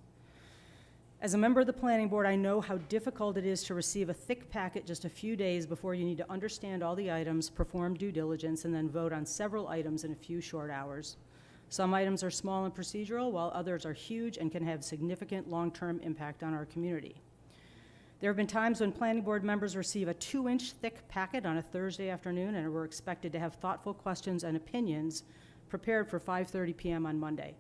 As a member of the Planning Board, I know how difficult it is to receive a thick packet just a few days before you need to understand all the items, perform due diligence, and then vote on several items in a few short hours. Some items are small and procedural, while others are huge and can have significant long-term impact on our community. There have been times when Planning Board members receive a 2-inch thick packet on a Thursday afternoon and were expected to have thoughtful questions and opinions prepared for 5:30 p.m. on Monday.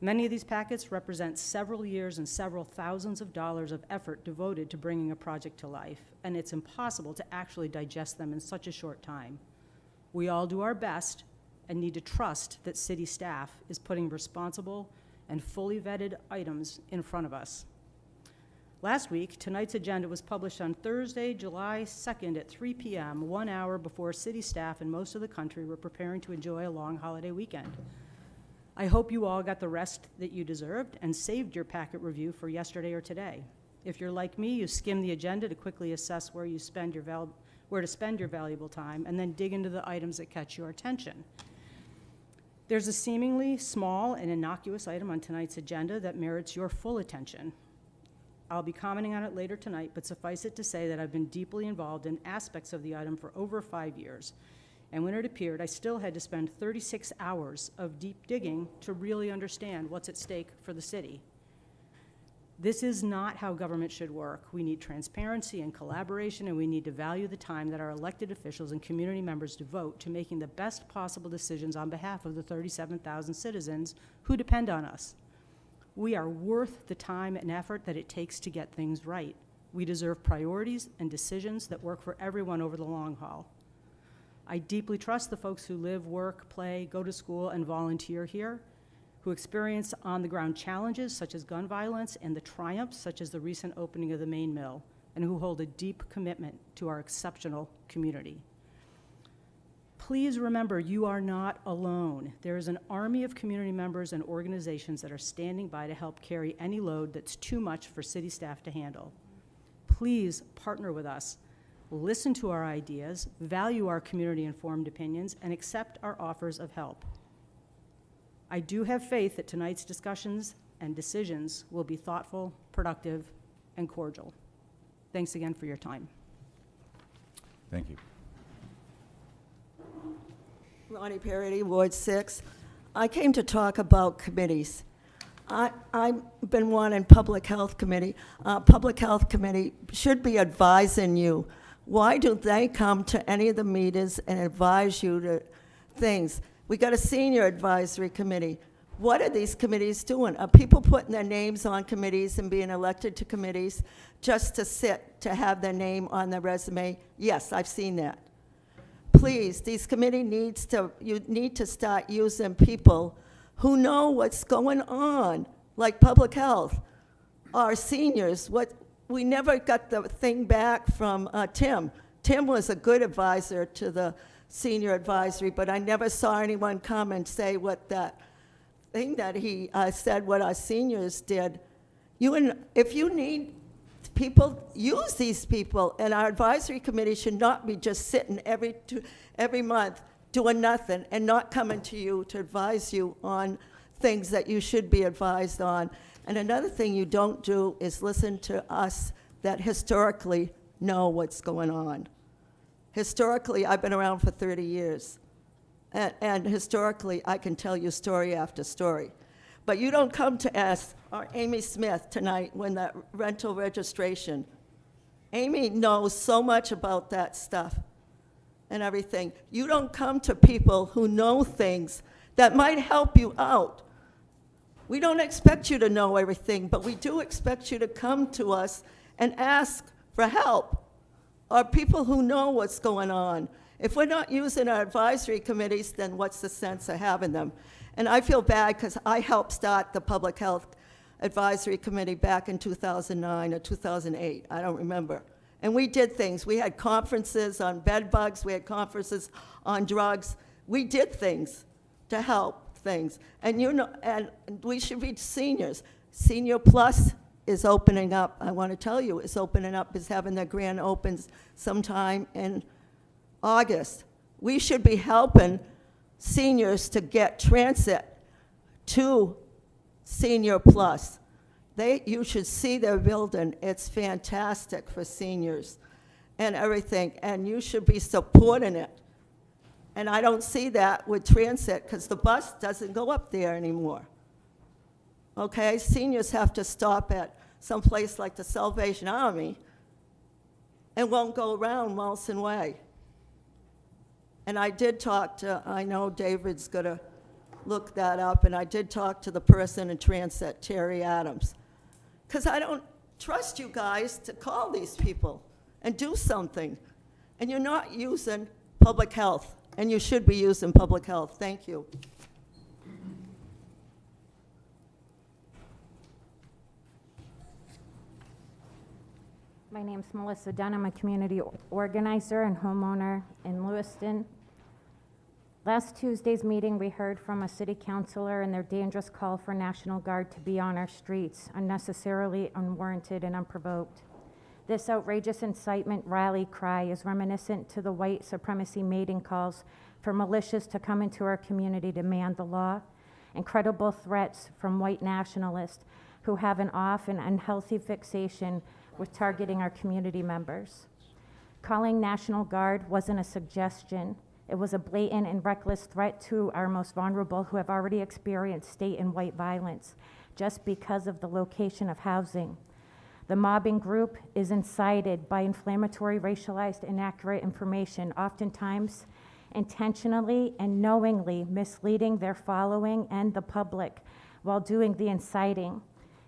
Many of these packets represent several years and several thousands of dollars of effort devoted to bringing a project to life, and it's impossible to actually digest them in such a short time. We all do our best and need to trust that city staff is putting responsible and fully vetted items in front of us. Last week, tonight's agenda was published on Thursday, July 2nd at 3 p.m., 1 hour before city staff and most of the country were preparing to enjoy a long holiday weekend. I hope you all got the rest that you deserved and saved your packet review for yesterday or today. If you're like me, you skim the agenda to quickly assess where to spend your valuable time and then dig into the items that catch your attention. There's a seemingly small and innocuous item on tonight's agenda that merits your full attention. I'll be commenting on it later tonight, but suffice it to say that I've been deeply involved in aspects of the item for over 5 years. And when it appeared, I still had to spend 36 hours of deep digging to really understand what's at stake for the city. This is not how government should work. We need transparency and collaboration, and we need to value the time that our elected officials and community members devote to making the best possible decisions on behalf of the 37,000 citizens who depend on us. We are worth the time and effort that it takes to get things right. We deserve priorities and decisions that work for everyone over the long haul. I deeply trust the folks who live, work, play, go to school, and volunteer here, who experience on-the-ground challenges such as gun violence and the triumphs such as the recent opening of the main mill, and who hold a deep commitment to our exceptional community. Please remember, you are not alone. There is an army of community members and organizations that are standing by to help carry any load that's too much for city staff to handle. Please partner with us. Listen to our ideas, value our community-informed opinions, and accept our offers of help. I do have faith that tonight's discussions and decisions will be thoughtful, productive, and cordial. Thanks again for your time. Thank you. Ronnie Parity, Ward 6. I came to talk about committees. I've been wanting Public Health Committee. Public Health Committee should be advising you. Why do they come to any of the meetings and advise you to things? We got a senior advisory committee. What are these committees doing? Are people putting their names on committees and being elected to committees just to sit, to have their name on their resume? Yes, I've seen that. Please, these committee you need to start using people who know what's going on, like public health, our seniors. We never got the thing back from Tim. Tim was a good advisor to the senior advisory, but I never saw anyone come and say what that thing that he said, what our seniors did. If you need people, use these people, and our advisory committee should not be just sitting every month doing nothing and not coming to you to advise you on things that you should be advised on. And another thing you don't do is listen to us that historically know what's going on. Historically, I've been around for 30 years. And historically, I can tell you story after story. But you don't come to us, or Amy Smith tonight, when that rental registration. Amy knows so much about that stuff and everything. You don't come to people who know things that might help you out. We don't expect you to know everything, but we do expect you to come to us and ask for help, or people who know what's going on. If we're not using our advisory committees, then what's the sense of having them? And I feel bad because I helped start the Public Health Advisory Committee back in 2009 or 2008, I don't remember. And we did things. We had conferences on bed bugs, we had conferences on drugs. We did things to help things. And and we should be seniors. Senior Plus is opening up, I want to tell you, is opening up, is having their grand opens sometime in August. We should be helping seniors to get transit to Senior Plus. You should see their building. It's fantastic for seniors and everything, and you should be supporting it. And I don't see that with transit because the bus doesn't go up there anymore. Okay, seniors have to stop at some place like the Salvation Army and won't go around Wilson Way. And I did talk to, I know David's gonna look that up, and I did talk to the person in transit, Terry Adams, because I don't trust you guys to call these people and do something. And you're not using public health, and you should be using public health. Thank you. My name's Melissa Dunn. I'm a community organizer and homeowner in Lewiston. Last Tuesday's meeting, we heard from a city councilor and their dangerous call for National Guard to be on our streets, unnecessarily, unwarranted, and unprovoked. This outrageous incitement rally cry is reminiscent to the white supremacy mating calls for militias to come into our community to demand the law, and credible threats from white nationalists who have an off and unhealthy fixation with targeting our community members. Calling National Guard wasn't a suggestion. It was a blatant and reckless threat to our most vulnerable who have already experienced state and white violence just because of the location of housing. The mobbing group is incited by inflammatory, racialized, inaccurate information, oftentimes intentionally and knowingly misleading their following and the public while doing the inciting.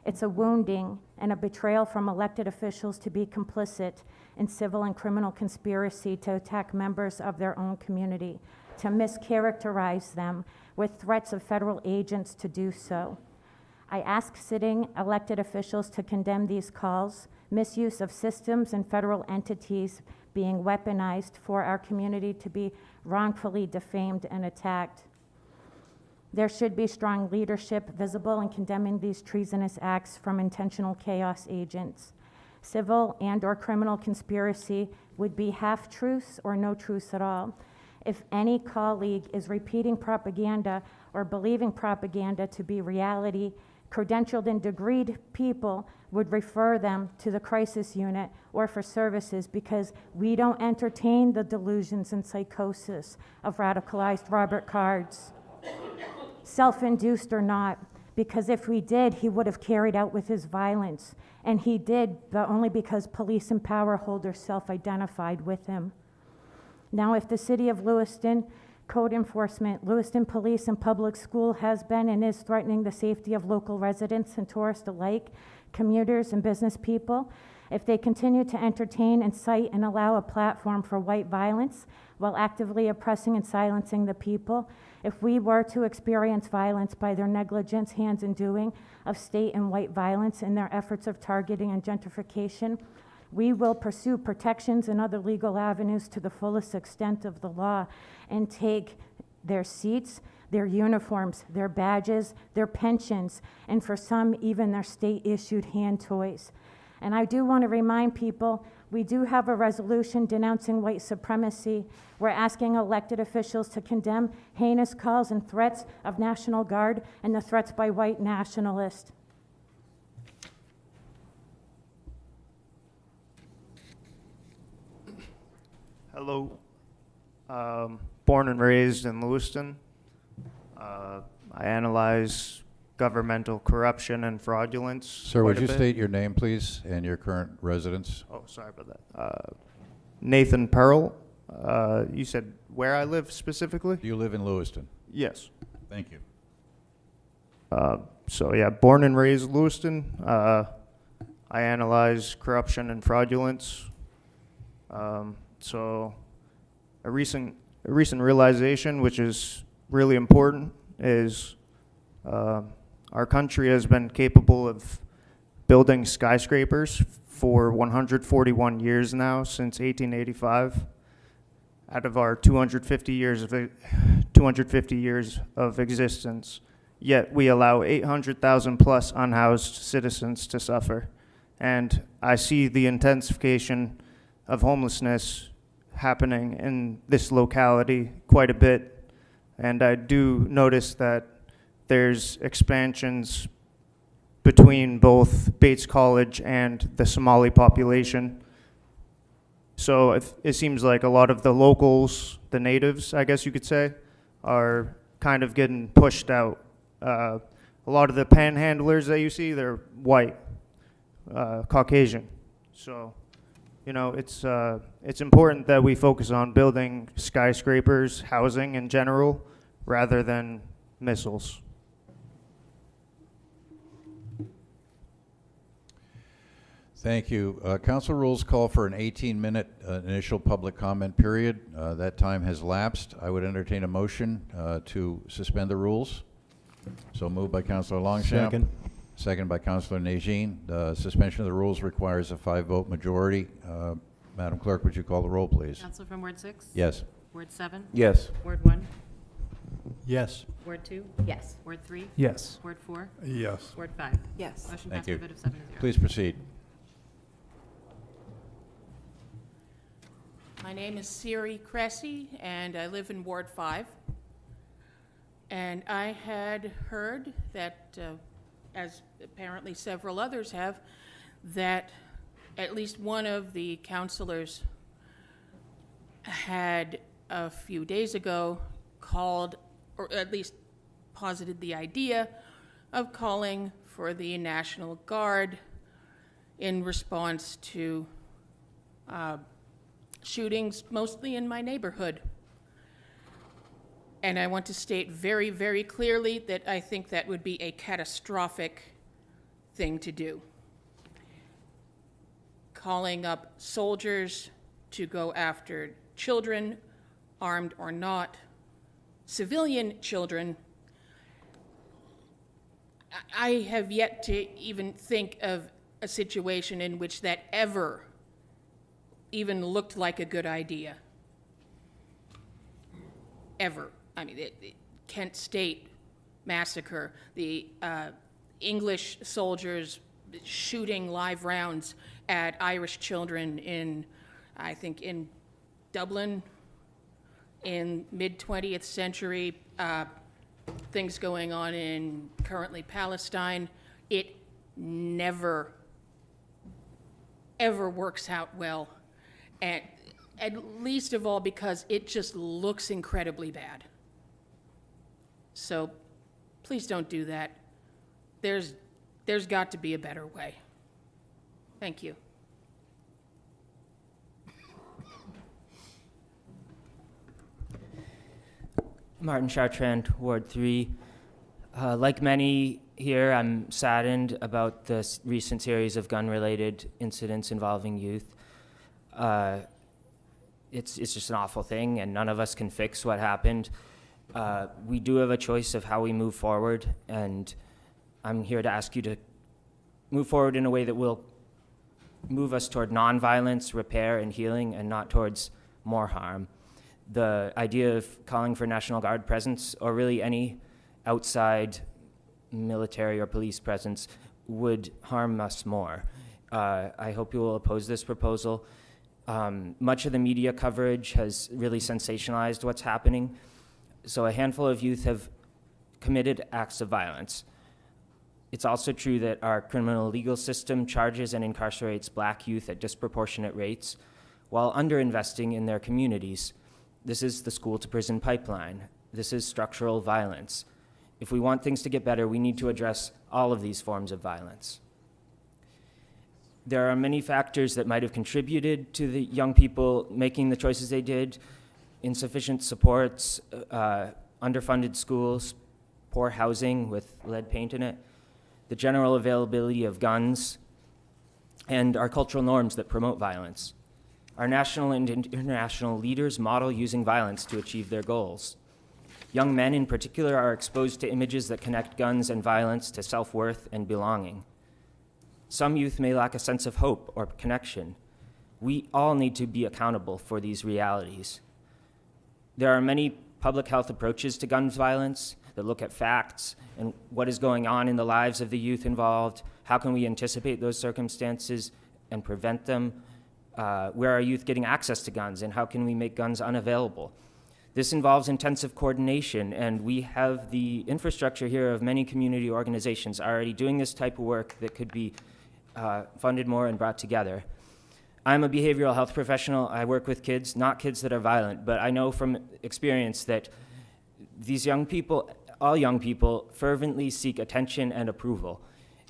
It's a wounding and a betrayal from elected officials to be complicit in civil and criminal conspiracy to attack members of their own community, to mischaracterize them with threats of federal agents to do so. I ask sitting elected officials to condemn these calls, misuse of systems and federal entities being weaponized for our community to be wrongfully defamed and attacked. There should be strong leadership visible in condemning these treasonous acts from intentional chaos agents. Civil and/or criminal conspiracy would be half-truths or no truths at all. If any colleague is repeating propaganda or believing propaganda to be reality, credentialed and degreed people would refer them to the crisis unit or for services, because we don't entertain the delusions and psychosis of radicalized Robert Cards, self-induced or not, because if we did, he would have carried out with his violence, and he did, but only because police and power holders self-identified with him. Now, if the city of Lewiston code enforcement, Lewiston Police and Public School has been and is threatening the safety of local residents and tourists alike, commuters and business people, if they continue to entertain, incite, and allow a platform for white violence while actively oppressing and silencing the people, if we were to experience violence by their negligence, hands, and doing of state and white violence in their efforts of targeting and gentrification, we will pursue protections and other legal avenues to the fullest extent of the law and take their seats, their uniforms, their badges, their pensions, and for some, even their state-issued hand toys. And I do want to remind people, we do have a resolution denouncing white supremacy. We're asking elected officials to condemn heinous calls and threats of National Guard and the threats by white nationalists. Hello. Born and raised in Lewiston. I analyze governmental corruption and fraudulence. Sir, quite would a you bit. state your name, please, and your current residence? Oh, sorry about that. Nathan Pearl. You said where I live specifically? Do you live in Lewiston? Yes. Thank you. So yeah, born and raised Lewiston. I analyze corruption and fraudulence. So a recent realization, which is really important, is our country has been capable of building skyscrapers for 141 years now, since 1885. Out of our 250 years of existence, yet we allow 800,000 plus unhoused citizens to suffer. And I see the intensification of homelessness happening in this locality quite a bit. And I do notice that there's expansions between both Bates College and the Somali population. So it seems like a lot of the locals, the natives, I guess you could say, are kind of getting pushed out. A lot of the panhandlers that you see, they're white, Caucasian. So, you know, it's important that we focus on building skyscrapers, housing in general, rather than missiles. Thank you. Council rules call for an 18-minute initial public comment period. That time has lapsed. I would entertain a motion to suspend the rules. So moved by Councilor Longchamp. Second. Second by Councilor Nagine. The suspension of the rules requires a 5-vote majority. Madam Clerk, would you call the roll, please? Councilor from Ward 6? Yes. Ward 7? Yes. Ward 1? Yes. Ward 2? Yes. Ward 3? Yes. Ward 4? Yes. Ward 5? Yes. Motion Thank passed by you. a vote of 7 to 0. Please proceed. My name is Siri Cressy, and I live in Ward 5. And I had heard that, as apparently several others have, that at least one of the councilors had a few days ago called, or at least posited the idea of calling for the National Guard in response to shootings, mostly in my neighborhood. And I want to state very, very clearly that I think that would be a catastrophic thing to do. Calling up soldiers to go after children, armed or not, civilian children. I have yet to even think of a situation in which that ever even looked like a good idea. Ever. I mean, the Kent State massacre, the English soldiers shooting live rounds at Irish children in, I think, in Dublin in mid-20th century, things going on in currently Palestine. It never, ever works out well, and at least of all because it just looks incredibly bad. So please don't do that. There's got to be a better way. Thank you. Martin Chartrand, Ward 3. Like many here, I'm saddened about the recent series of gun-related incidents involving youth. It's just an awful thing, and none of us can fix what happened. We do have a choice of how we move forward, and I'm here to ask you to move forward in a way that will move us toward nonviolence, repair, and healing, and not towards more harm. The idea of calling for National Guard presence, or really any outside military or police presence, would harm us more. I hope you will oppose this proposal. Much of the media coverage has really sensationalized what's happening. So a handful of youth have committed acts of violence. It's also true that our criminal legal system charges and incarcerates black youth at disproportionate rates while underinvesting in their communities. This is the school-to-prison pipeline. This is structural violence. If we want things to get better, we need to address all of these forms of violence. There are many factors that might have contributed to the young people making the choices they did: insufficient supports, underfunded schools, poor housing with lead paint in it, the general availability of guns, and our cultural norms that promote violence. Our national and international leaders model using violence to achieve their goals. Young men in particular are exposed to images that connect guns and violence to self-worth and belonging. Some youth may lack a sense of hope or connection. We all need to be accountable for these realities. There are many public health approaches to gun violence that look at facts and what is going on in the lives of the youth involved. How can we anticipate those circumstances and prevent them? Where are youth getting access to guns, and how can we make guns unavailable? This involves intensive coordination, and we have the infrastructure here of many community organizations already doing this type of work that could be funded more and brought together. I'm a behavioral health professional. I work with kids, not kids that are violent, but I know from experience that these young people, all young people, fervently seek attention and approval.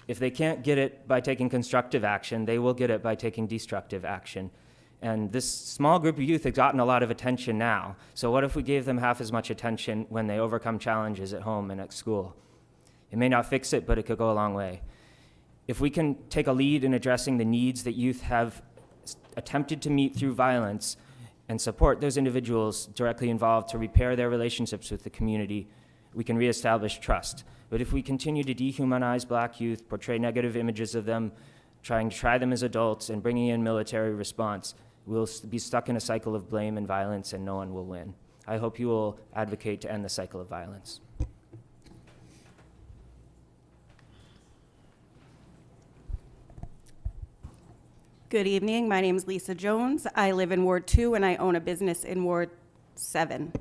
If they can't get it by taking constructive action, they will get it by taking destructive action. And this small group of youth has gotten a lot of attention now. So what if we gave them half as much attention when they overcome challenges at home and at school? It may not fix it, but it could go a long way. If we can take a lead in addressing the needs that youth have attempted to meet through violence and support those individuals directly involved to repair their relationships with the community, we can reestablish trust. But if we continue to dehumanize black youth, portray negative images of them, trying to try them as adults, and bringing in military response, we'll be stuck in a cycle of blame and violence, and no one will win. I hope you will advocate to end the cycle of violence. Good evening. My name is Lisa Jones. I live in Ward 2, and I own a business in Ward 7.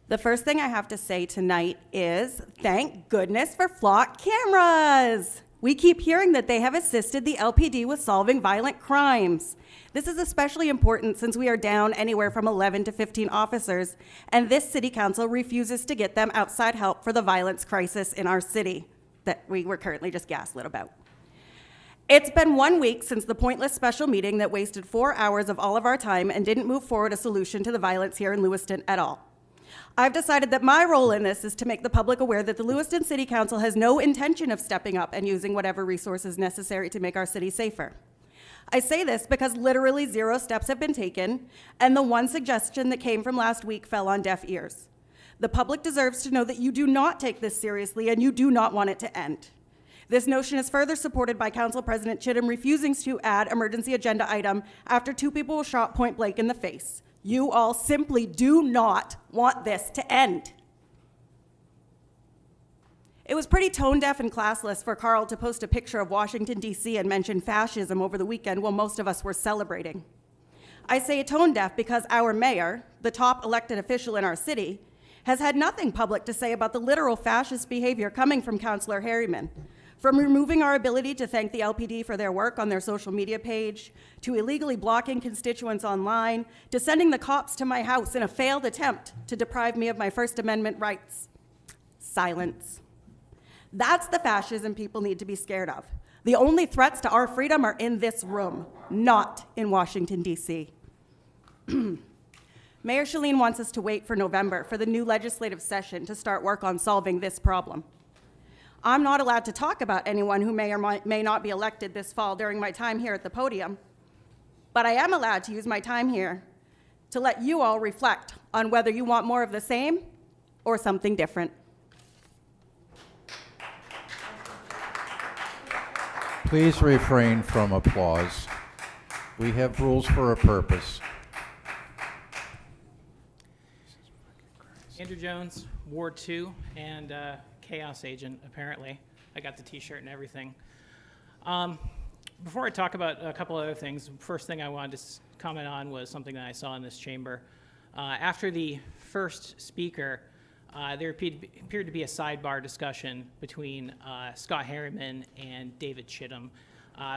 The first thing I have to say tonight is thank goodness for flock cameras. We keep hearing that they have assisted the LPD with solving violent crimes. This is especially important since we are down anywhere from 11 to 15 officers, and this city council refuses to get them outside help for the violence crisis in our city that we were currently just gaslit about. It's been 1 week since the pointless special meeting that wasted 4 hours of all of our time and didn't move forward a solution to the violence here in Lewiston at all. I've decided that my role in this is to make the public aware that the Lewiston City Council has no intention of stepping up and using whatever resources necessary to make our city safer. I say this because literally 0 steps have been taken, and the one suggestion that came from last week fell on deaf ears. The public deserves to know that you do not take this seriously and you do not want it to end. This notion is further supported by Council President Chittum refusing to add emergency agenda item after 2 people were shot point blank in the face. You all simply do not want this to end. It was pretty tone-deaf and classless for Carl to post a picture of Washington, D.C. and mention fascism over the weekend while most of us were celebrating. I say tone-deaf because our mayor, the top elected official in our city, has had nothing public to say about the literal fascist behavior coming from Councilor Harriman. From removing our ability to thank the LPD for their work on their social media page, to illegally blocking constituents online, to sending the cops to my house in a failed attempt to deprive me of my First Amendment rights. Silence. That's the fascism people need to be scared of. The only threats to our freedom are in this room, not in Washington, D.C. Mayor Shaleen wants us to wait for November for the new legislative session to start work on solving this problem. I'm not allowed to talk about anyone who may or may not be elected this fall during my time here at the podium, but I am allowed to use my time here to let you all reflect on whether you want more of the same or something different. Please refrain from applause. We have rules for a purpose. Andrew Jones, Ward 2, and Chaos Agent, apparently. I got the t-shirt and everything. Before I talk about a couple other things, first thing I wanted to comment on was something that I saw in this chamber. After the first speaker, there appeared to be a sidebar discussion between Scott Harriman and David Chittum.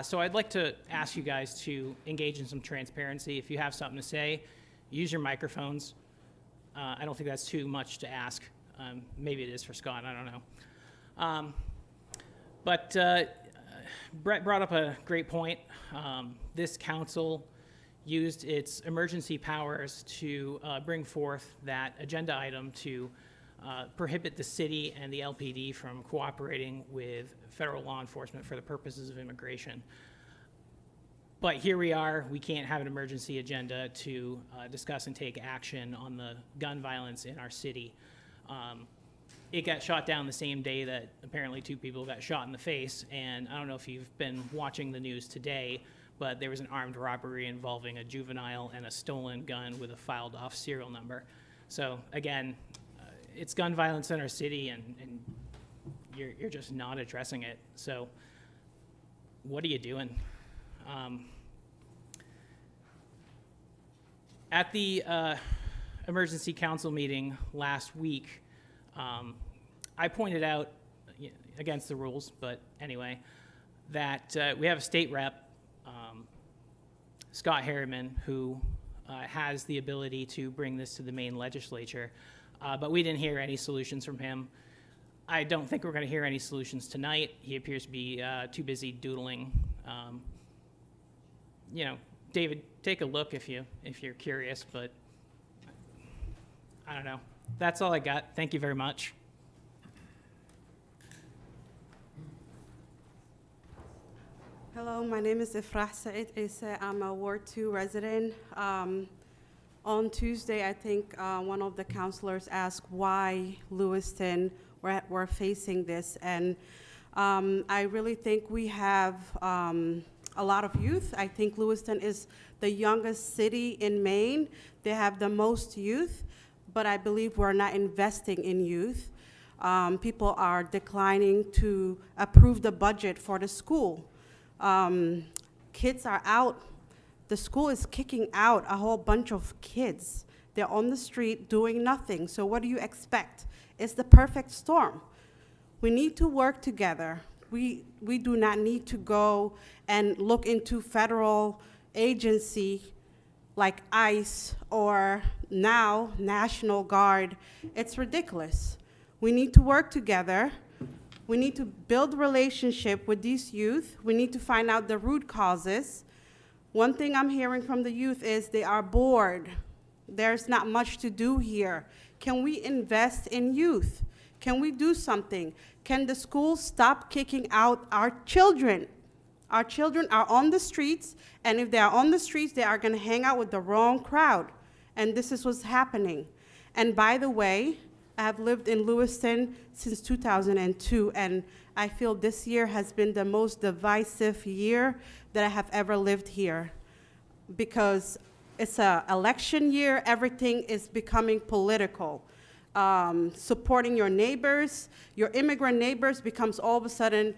So I'd like to ask you guys to engage in some transparency. If you have something to say, use your microphones. I don't think that's too much to ask. Maybe it is for Scott, I don't know. But Brett brought up a great point. This council used its emergency powers to bring forth that agenda item to prohibit the city and the LPD from cooperating with federal law enforcement for the purposes of immigration. But here we are, we can't have an emergency agenda to discuss and take action on the gun violence in our city. It got shot down the same day that apparently 2 people got shot in the face, and I don't know if you've been watching the news today, but there was an armed robbery involving a juvenile and a stolen gun with a filed off serial number. So again, it's gun violence in our city, and you're just not addressing it. So what are you doing? At the emergency council meeting last week, I pointed out, against the rules, but anyway, that we have a state rep, Scott Harriman, who has the ability to bring this to the Maine legislature, but we didn't hear any solutions from him. I don't think we're going to hear any solutions tonight. He appears to be too busy doodling. You know, David, take a look if you're curious, but I don't know. That's all I got. Thank you very much. Hello, my name is Ifrah Said Issa. I'm a Ward 2 resident. On Tuesday, I think one of the councilors asked why Lewiston we're facing this, and I really think we have a lot of youth. I think Lewiston is the youngest city in Maine. They have the most youth, but I believe we're not investing in youth. People are declining to approve the budget for the school. Kids are out. The school is kicking out a whole bunch of kids. They're on the street doing nothing. So what do you expect? It's the perfect storm. We need to work together. We do not need to go and look into federal agency like ICE or now National Guard. It's ridiculous. We need to work together. We need to build relationship with these youth. We need to find out the root causes. One thing I'm hearing from the youth is they are bored. There's not much to do here. Can we invest in youth? Can we do something? Can the schools stop kicking out our children? Our children are on the streets, and if they are on the streets, they are going to hang out with the wrong crowd. And this is what's happening. And by the way, I have lived in Lewiston since 2002, and I feel this year has been the most divisive year that I have ever lived here, because it's an election year. Everything is becoming political. Supporting your neighbors, your immigrant neighbors, becomes all of a sudden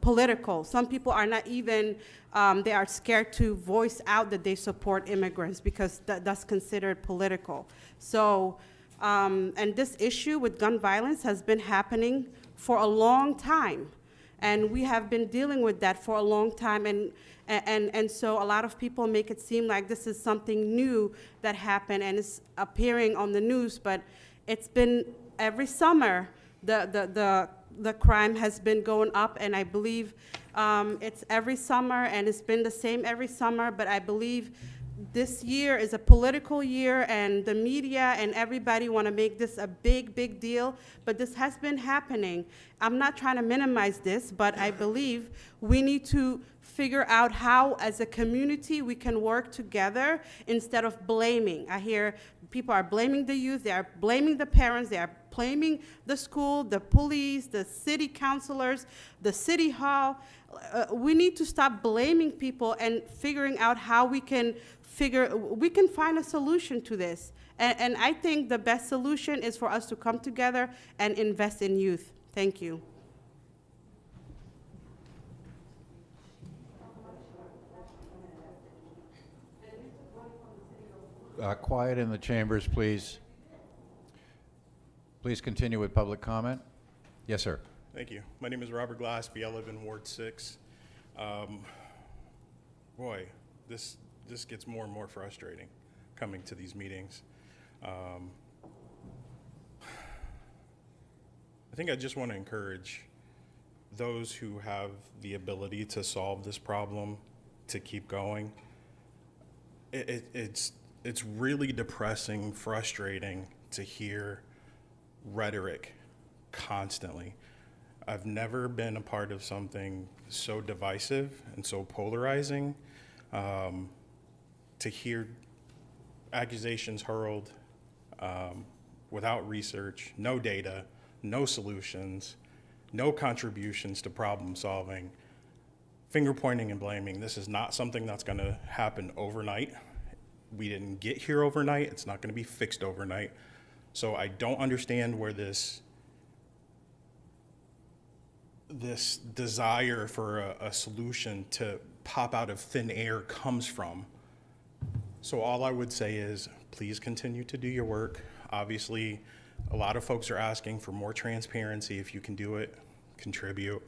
political. Some people are not even, they are scared to voice out that they support immigrants because that's considered political. So, and this issue with gun violence has been happening for a long time. And we have been dealing with that for a long time. And so a lot of people make it seem like this is something new that happened and is appearing on the news, but it's been every summer, the crime has been going up, and I believe it's every summer, and it's been the same every summer, but I believe this year is a political year, and the media and everybody want to make this a big, big deal, but this has been happening. I'm not trying to minimize this, but I believe we need to figure out how, as a community, we can work together instead of blaming. I hear people are blaming the youth, they are blaming the parents, they are blaming the school, the police, the city councilors, the city hall. We need to stop blaming people and figuring out how we can find a solution to this. And I think the best solution is for us to come together and invest in youth. Thank you. Quiet in the chambers, please. Please continue with public comment. Yes, sir. Thank you. My name is Robert Glassby. I live in Ward 6. Boy, this gets more and more frustrating coming to these meetings. I think I just want to encourage those who have the ability to solve this problem to keep going. It's really depressing, frustrating to hear rhetoric constantly. I've never been a part of something so divisive and so polarizing. To hear accusations hurled without research, no data, no solutions, no contributions to problem solving, finger pointing and blaming. This is not something that's going to happen overnight. We didn't get here overnight. It's not going to be fixed overnight. So I don't understand where this desire for a solution to pop out of thin air comes from. So all I would say is, please continue to do your work. Obviously, a lot of folks are asking for more transparency. If you can do it, contribute.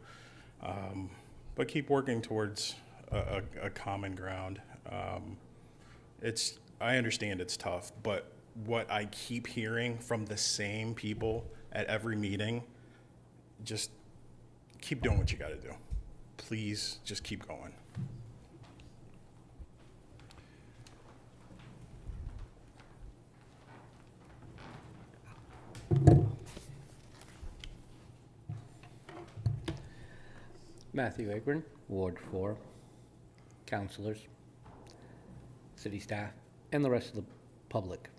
But keep working towards a common ground. I understand it's tough, but what I keep hearing from the same people at every meeting, just keep doing what you got to do. Please just keep going. Matthew Agron, Ward 4, councilors, city staff, and the rest of the public.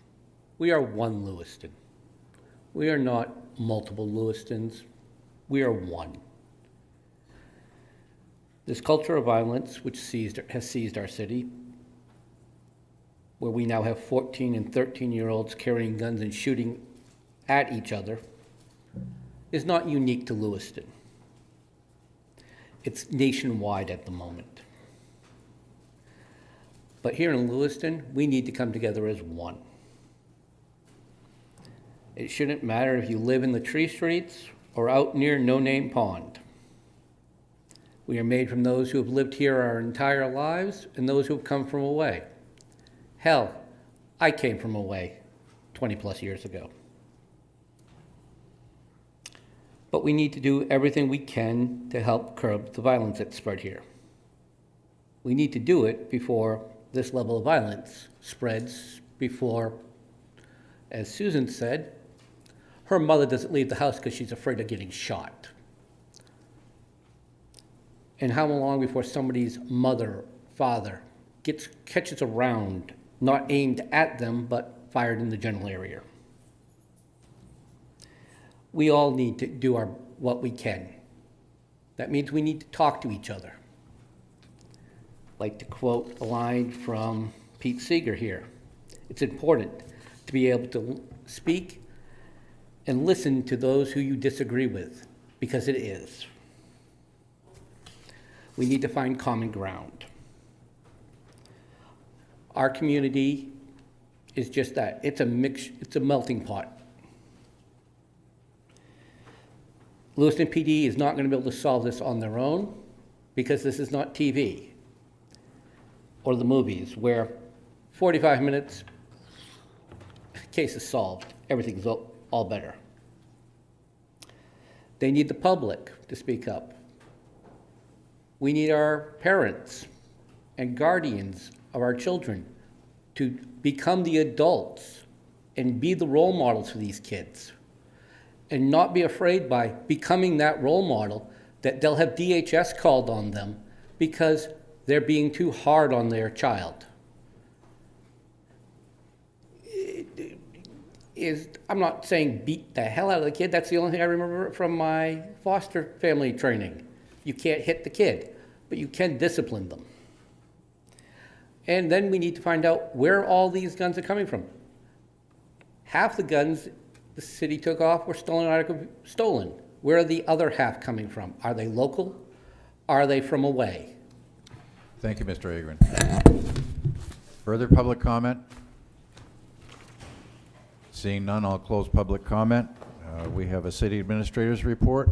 We are one Lewiston. We are not multiple Lewistons. We are one. This culture of violence, which has seized our city, where we now have 14 and 13-year-olds carrying guns and shooting at each other, is not unique to Lewiston. It's nationwide at the moment. But here in Lewiston, we need to come together as one. It shouldn't matter if you live in the tree streets or out near No Name Pond. We are made from those who have lived here our entire lives and those who have come from away. Hell, I came from away 20 plus years ago. But we need to do everything we can to help curb the violence that's spread here. We need to do it before this level of violence spreads, before As Susan said, her mother doesn't leave the house because she's afraid of getting shot. And how long before somebody's mother, father, catches a round, not aimed at them, but fired in the general area? We all need to do what we can. That means we need to talk to each other. I'd like to quote a line from Pete Seeger here. It's important to be able to speak and listen to those who you disagree with, because it is. We need to find common ground. Our community is just that. It's a melting pot. Lewiston PD is not going to be able to solve this on their own, because this is not TV or the movies where 45 minutes, case is solved, everything's all better. They need the public to speak up. We need our parents and guardians of our children to become the adults and be the role models for these kids, and not be afraid by becoming that role model that they'll have DHS called on them because they're being too hard on their child. I'm not saying beat the hell out of the kid. That's the only thing I remember from my foster family training. You can't hit the kid, but you can discipline them. And then we need to find out where all these guns are coming from. Half the guns the city took off were stolen. Where are the other half coming from? Are they local? Are they from away? Thank you, Mr. Agron. Further public comment? Seeing none, I'll close public comment. We have a city administrator's report.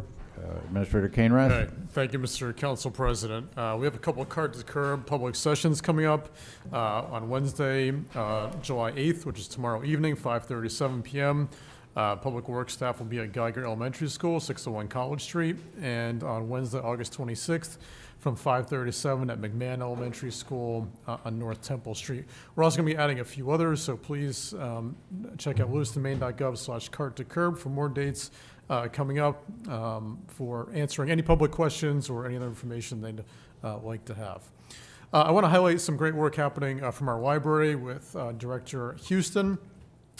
Administrator Cainrath. Okay. Thank you, Mr. Council President. We have a couple of cart to curb public sessions coming up on Wednesday, July 8th, which is tomorrow evening, 5:30 to 7 p.m. Public Works staff will be at Geiger Elementary School, 601 College Street, and on Wednesday, August 26th, from 5:30 to 7 at McMahon Elementary School on North Temple Street. We're also going to be adding a few others, so please check out lewistonmaine.gov/cart to curb for more dates coming up for answering any public questions or any other information they'd like to have. I want to highlight some great work happening from our library with Director Houston.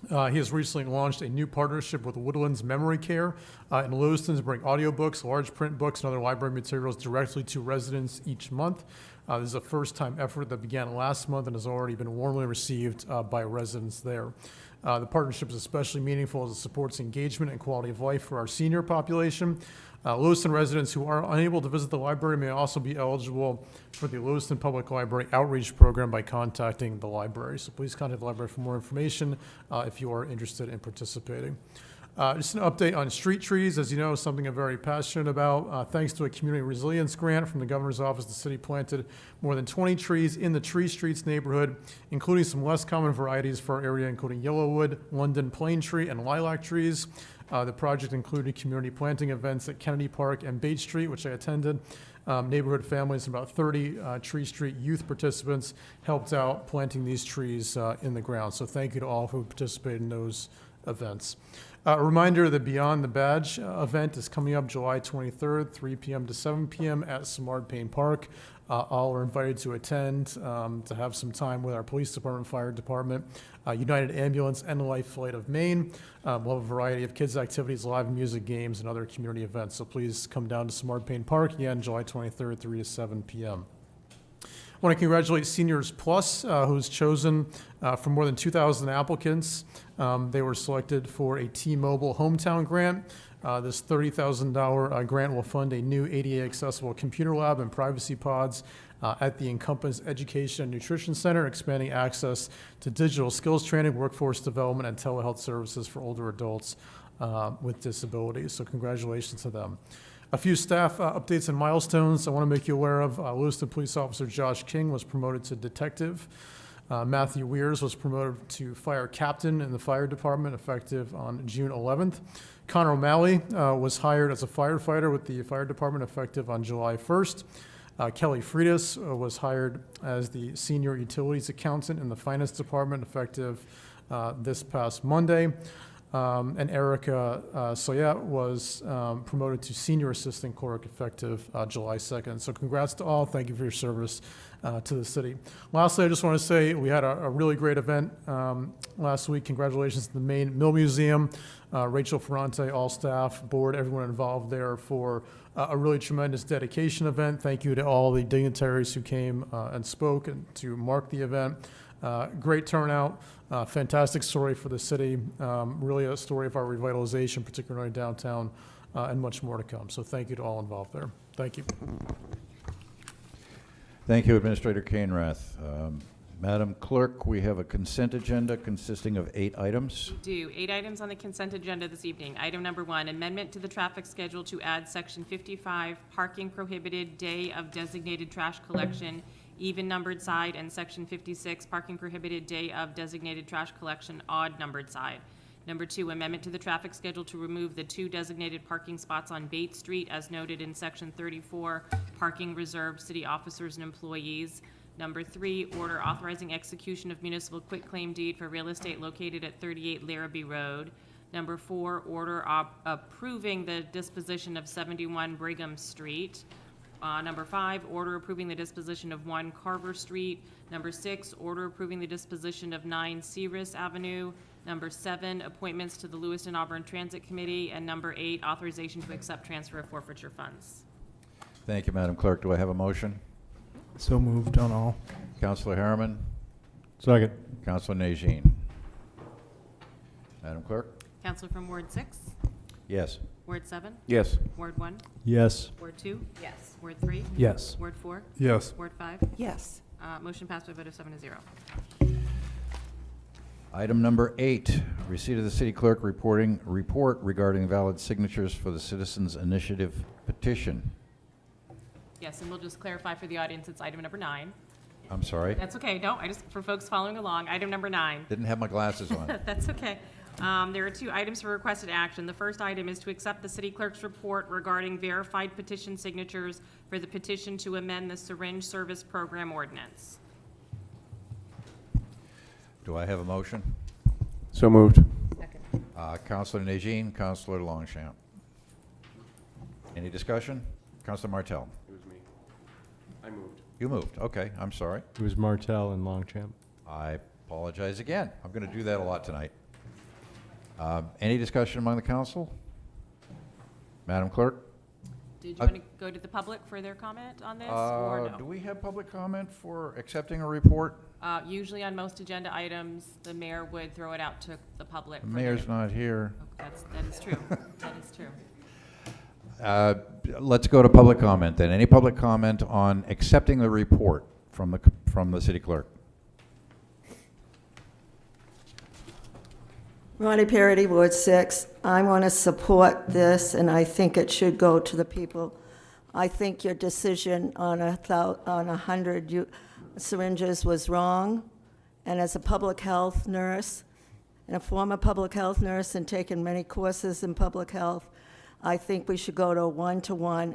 He has recently launched a new partnership with Woodlands Memory Care in Lewiston to bring audiobooks, large print books, and other library materials directly to residents each month. This is a first-time effort that began last month and has already been warmly received by residents there. The partnership is especially meaningful as it supports engagement and quality of life for our senior population. Lewiston residents who are unable to visit the library may also be eligible for the Lewiston Public Library Outreach Program by contacting the library. So please contact the library for more information if you are interested in participating. Just an update on street trees. As you know, something I'm very passionate about. Thanks to a community resilience grant from the governor's office, the city planted more than 20 trees in the Tree Streets neighborhood, including some less common varieties for our area, including Yellowwood, London plane tree, and lilac trees. The project included community planting events at Kennedy Park and Bates Street, which I attended. Neighborhood families and about 30 Tree Street youth participants helped out planting these trees in the ground. So thank you to all who participated in those events. A reminder that Beyond the Badge event is coming up July 23rd, 3 p.m. to 7 p.m. at Simard Payne Park. All are invited to attend to have some time with our police department, fire department, United Ambulance, and Life Flight of Maine. We'll have a variety of kids' activities, live music, games, and other community events. So please come down to Simard Payne Park again, July 23rd, 3 to 7 p.m. I want to congratulate Seniors Plus, who's chosen from more than 2,000 applicants. They were selected for a T-Mobile Hometown Grant. This $30,000 grant will fund a new ADA accessible computer lab and privacy pods at the Encompass Education and Nutrition Center, expanding access to digital skills training, workforce development, and telehealth services for older adults with disabilities. So congratulations to them. A few staff updates and milestones I want to make you aware of. Lewiston Police Officer Josh King was promoted to detective. Matthew Weirs was promoted to fire captain in the fire department effective on June 11th. Connor O'Malley was hired as a firefighter with the fire department effective on July 1st. Kelly Freitas was hired as the senior utilities accountant in the finance department effective this past Monday. And Erica Soyet was promoted to senior assistant clerk effective July 2nd. So congrats to all. Thank you for your service to the city. Lastly, I just want to say we had a really great event last week. Congratulations to the Maine Mill Museum, Rachel Ferrante, all staff, board, everyone involved there for a really tremendous dedication event. Thank you to all the dignitaries who came and spoke and to mark the event. Great turnout, fantastic story for the city, really a story of our revitalization, particularly downtown, and much more to come. So thank you to all involved there. Thank you. Thank you, Administrator Kainrath. Madam Clerk, we have a consent agenda consisting of 8 items. We do. 8 items on the consent agenda this evening. Item number 1, amendment to the traffic schedule to add section 55, parking prohibited, day of designated trash collection, even numbered side, and section 56, parking prohibited, day of designated trash collection, odd numbered side. Number 2, amendment to the traffic schedule to remove the 2 designated parking spots on Bates Street as noted in section 34, parking reserved city officers and employees. Number 3, order authorizing execution of municipal quitclaim deed for real estate located at 38 Larrabee Road. Number 4, order approving the disposition of 71 Brigham Street. Number 5, order approving the disposition of 1 Carver Street. Number 6, order approving the disposition of 9 Ceres Avenue. Number 7, appointments to the Lewiston Auburn Transit Committee. And number 8, authorization to accept transfer of forfeiture funds. Thank you, Madam Clerk. Do I have a motion? So moved on all. Councilor Harriman? Second. Councilor Nagine? Madam Clerk? Counselor from Ward 6? Yes. Ward 7? Yes. Ward 1? Yes. Ward 2? Yes. Ward 3? Yes. Ward 4? Yes. Ward 5? Yes. Motion passed by a vote of 7-0. Item number 8, receipt of the city clerk report regarding valid signatures for the Citizens Initiative petition. Yes, and we'll just clarify for the audience, it's item number 9. I'm sorry. That's okay. No, for folks following along, item number 9. Didn't have my glasses on. That's okay. There are 2 items for requested action. The first item is to accept the city clerk's report regarding verified petition signatures for the petition to amend the syringe service program ordinance. Do I have a motion? So moved. Second. Councilor Nagine, Councilor Longchamp. Any discussion? Councilor Martell. It was me. I moved. You moved. Okay, I'm sorry. It was Martell and Longchamp. I apologize again. I'm going to do that a lot tonight. Any discussion among the council? Madam Clerk? Did you want to go to the public for their comment on this, or Do no? we have public comment for accepting a report? Usually on most agenda items, the mayor would throw it out to the public. The for mayor's their- not here. That is true. That is true. Let's go to public comment then. Any public comment on accepting the report from the city clerk? Ronnie Parity, Ward 6. I want to support this, and I think it should go to the people. I think your decision on 100 syringes was wrong, and as a public health nurse, and a former public health nurse and taken many courses in public health, I think we should go to a 1-to-1,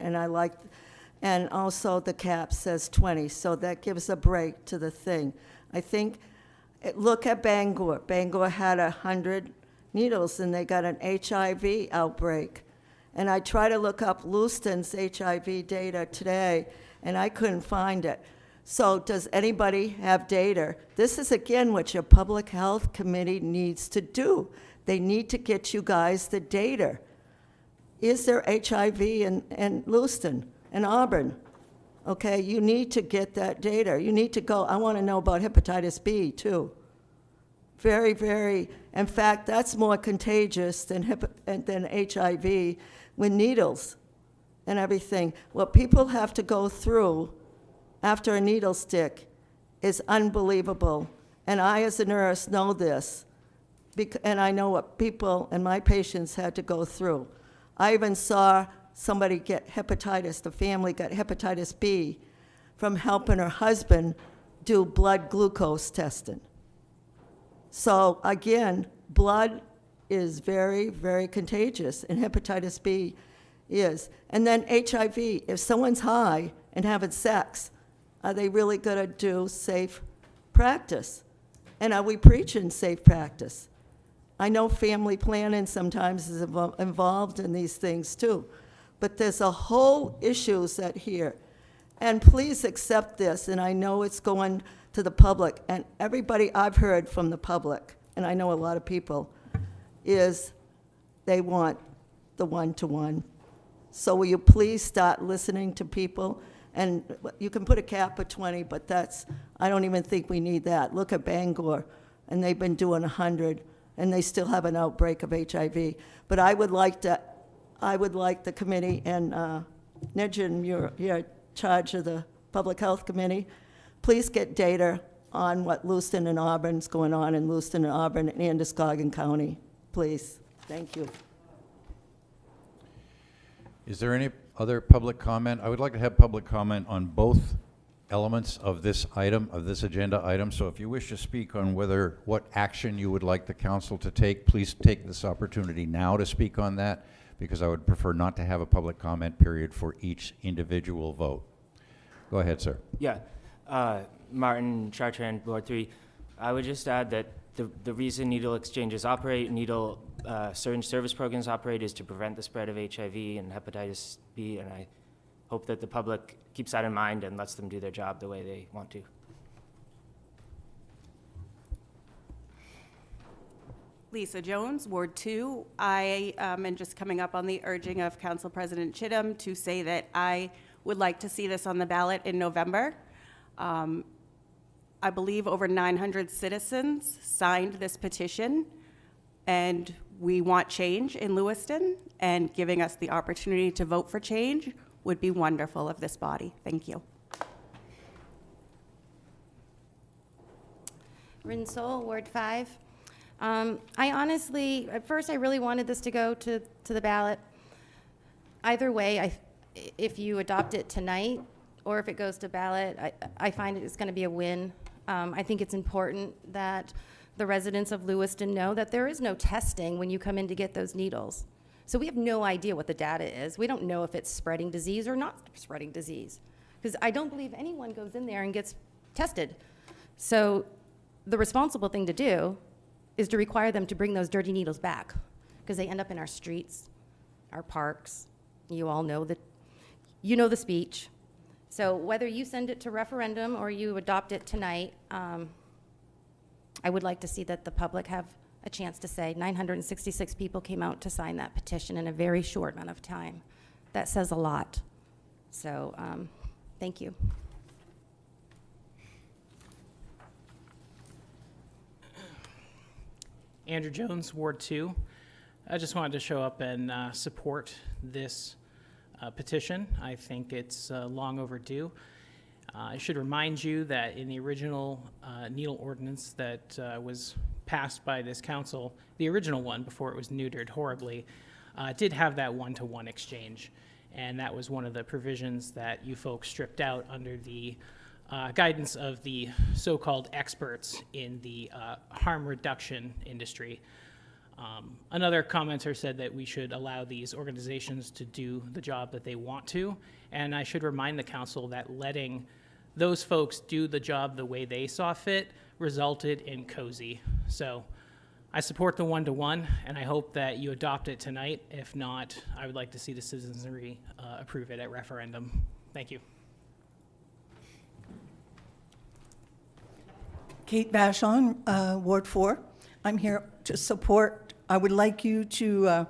and also the cap says 20, so that gives a break to the thing. I think, look at Bangor. Bangor had 100 needles, and they got an HIV outbreak. And I tried to look up Lewiston's HIV data today, and I couldn't find it. So does anybody have data? This is, again, what your public health committee needs to do. They need to get you guys the data. Is there HIV in Lewiston and Auburn? Okay, you need to get that data. You need to go. I want to know about hepatitis B, too. Very, very, in fact, that's more contagious than HIV with needles and everything. What people have to go through after a needle stick is unbelievable. And I, as a nurse, know this, and I know what people and my patients had to go through. I even saw somebody get hepatitis, the family got hepatitis B from helping her husband do blood glucose testing. So again, blood is very, very contagious, and hepatitis B is. And then HIV, if someone's high and having sex, are they really going to do safe practice? And are we preaching safe practice? I know family planning sometimes is involved in these things too, but there's a whole issues that here. And please accept this, and I know it's going to the public, and everybody I've heard from the public, and I know a lot of people, is they want the one-to-one. So will you please start listening to people? And you can put a cap of 20, but I don't even think we need that. Look at Bangor, and they've been doing 100, and they still have an outbreak of HIV. But I would like the committee, and Nagine, you're in charge of the Public Health Committee, please get data on what Lewiston and Auburn's going on in Lewiston and Auburn and Androscoggin County, please. Thank you. Is there any other public comment? I would like to have public comment on both elements of this item, of this agenda item. So if you wish to speak on what action you would like the council to take, please take this opportunity now to speak on that, because I would prefer not to have a public comment period for each individual vote. Go ahead, sir. Yeah. Martin Chartrand, Ward 3. I would just add that the reason needle exchanges operate, needle syringe service programs operate, is to prevent the spread of HIV and hepatitis B, and I hope that the public keeps that in mind and lets them do their job the way they want to. Lisa Jones, Ward 2. I am just coming up on the urging of Council President Chittum to say that I would like to see this on the ballot in November. I believe over 900 citizens signed this petition, and we want change in Lewiston, and giving us the opportunity to vote for change would be wonderful of this body. Thank you. Rinsol, Ward 5. I honestly, at first I really wanted this to go to the ballot. Either way, if you adopt it tonight or if it goes to ballot, I find it's going to be a win. I think it's important that the residents of Lewiston know that there is no testing when you come in to get those needles. So we have no idea what the data is. We don't know if it's spreading disease or not spreading disease, because I don't believe anyone goes in there and gets tested. So the responsible thing to do is to require them to bring those dirty needles back, because they end up in our streets, our parks. You all know that, you know the speech. So whether you send it to referendum or you adopt it tonight, I would like to see that the public have a chance to say 966 people came out to sign that petition in a very short amount of time. That says a lot. So thank you. Andrew Jones, Ward 2. I just wanted to show up and support this petition. I think it's long overdue. I should remind you that in the original needle ordinance that was passed by this council, the original one before it was neutered horribly, did have that one-to-one exchange. And that was one of the provisions that you folks stripped out under the guidance of the so-called experts in the harm reduction industry. Another commenter said that we should allow these organizations to do the job that they want to, and I should remind the council that letting those folks do the job the way they saw fit resulted in cozy. So I support the one-to-one, and I hope that you adopt it tonight. If not, I would like to see the citizenry approve it at referendum. Thank you. Kate Vashon, Ward 4. I'm here to support. I would like you to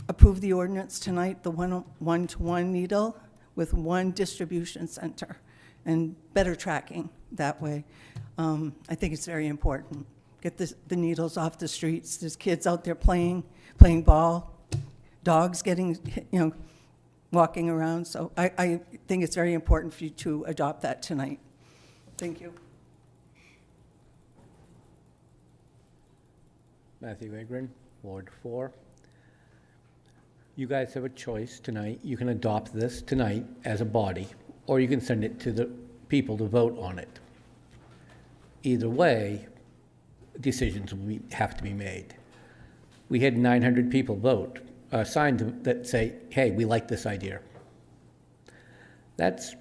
approve the ordinance tonight, the one-to-one needle with one distribution center and better tracking that way. I think it's very important. Get the needles off the streets. There's kids out there playing ball, dogs getting, walking around. So I think it's very important for you to adopt that tonight. Thank you. Matthew Agrin, Ward 4. You guys have a choice tonight. You can adopt this tonight as a body, or you can send it to the people to vote on it. Either way, decisions will have to be made. We had 900 people vote, signed that say, hey, we like this idea. That's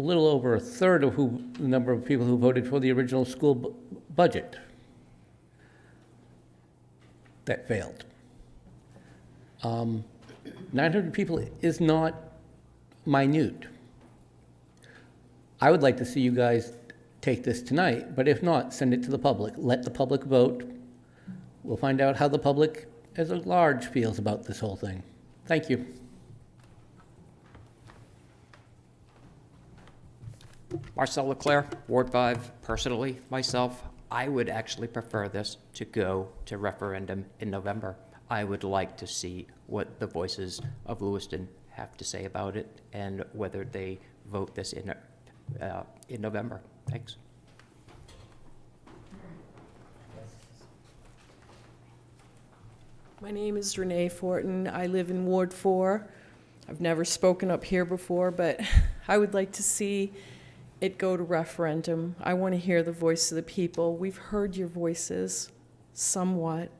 a little over a third of the number of people who voted for the original school budget. That failed. 900 people is not minute. I would like to see you guys take this tonight, but if not, send it to the public. Let the public vote. We'll find out how the public as a large feels about this whole thing. Thank you. Marcel Leclerc, Ward 5. Personally, myself, I would actually prefer this to go to referendum in November. I would like to see what the voices of Lewiston have to say about it and whether they vote this in November. Thanks. My name is Renee Fortin. I live in Ward 4. I've never spoken up here before, but I would like to see it go to referendum. I want to hear the voice of the people. We've heard your voices somewhat,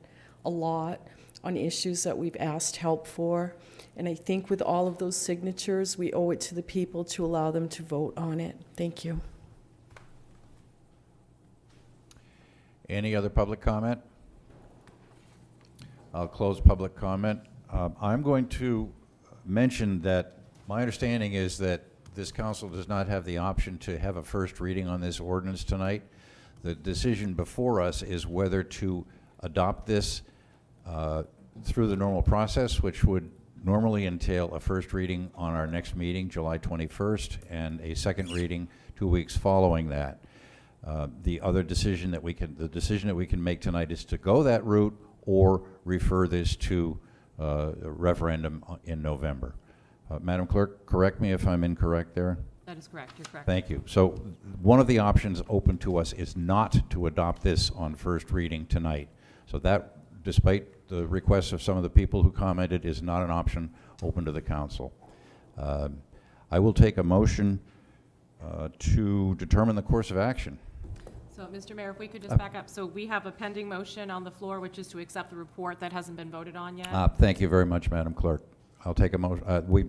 a lot, on issues that we've asked help for. And I think with all of those signatures, we owe it to the people to allow them to vote on it. Thank you. Any other public comment? I'll close public comment. I'm going to mention that my understanding is that this council does not have the option to have a first reading on this ordinance tonight. The decision before us is whether to adopt this through the normal process, which would normally entail a first reading on our next meeting, July 21st, and a second reading 2 weeks following that. The decision that we can make tonight is to go that route or refer this to a referendum in November. Madam Clerk, correct me if I'm incorrect there. That is correct. You're correct. Thank you. So one of the options open to us is not to adopt this on first reading tonight. So that, despite the requests of some of the people who commented, is not an option open to the council. I will take a motion to determine the course of action. So, Mr. Mayor, if we could just back up. So we have a pending motion on the floor, which is to accept the report that hasn't been voted on yet. Thank you very much, Madam Clerk. I'll take a motion.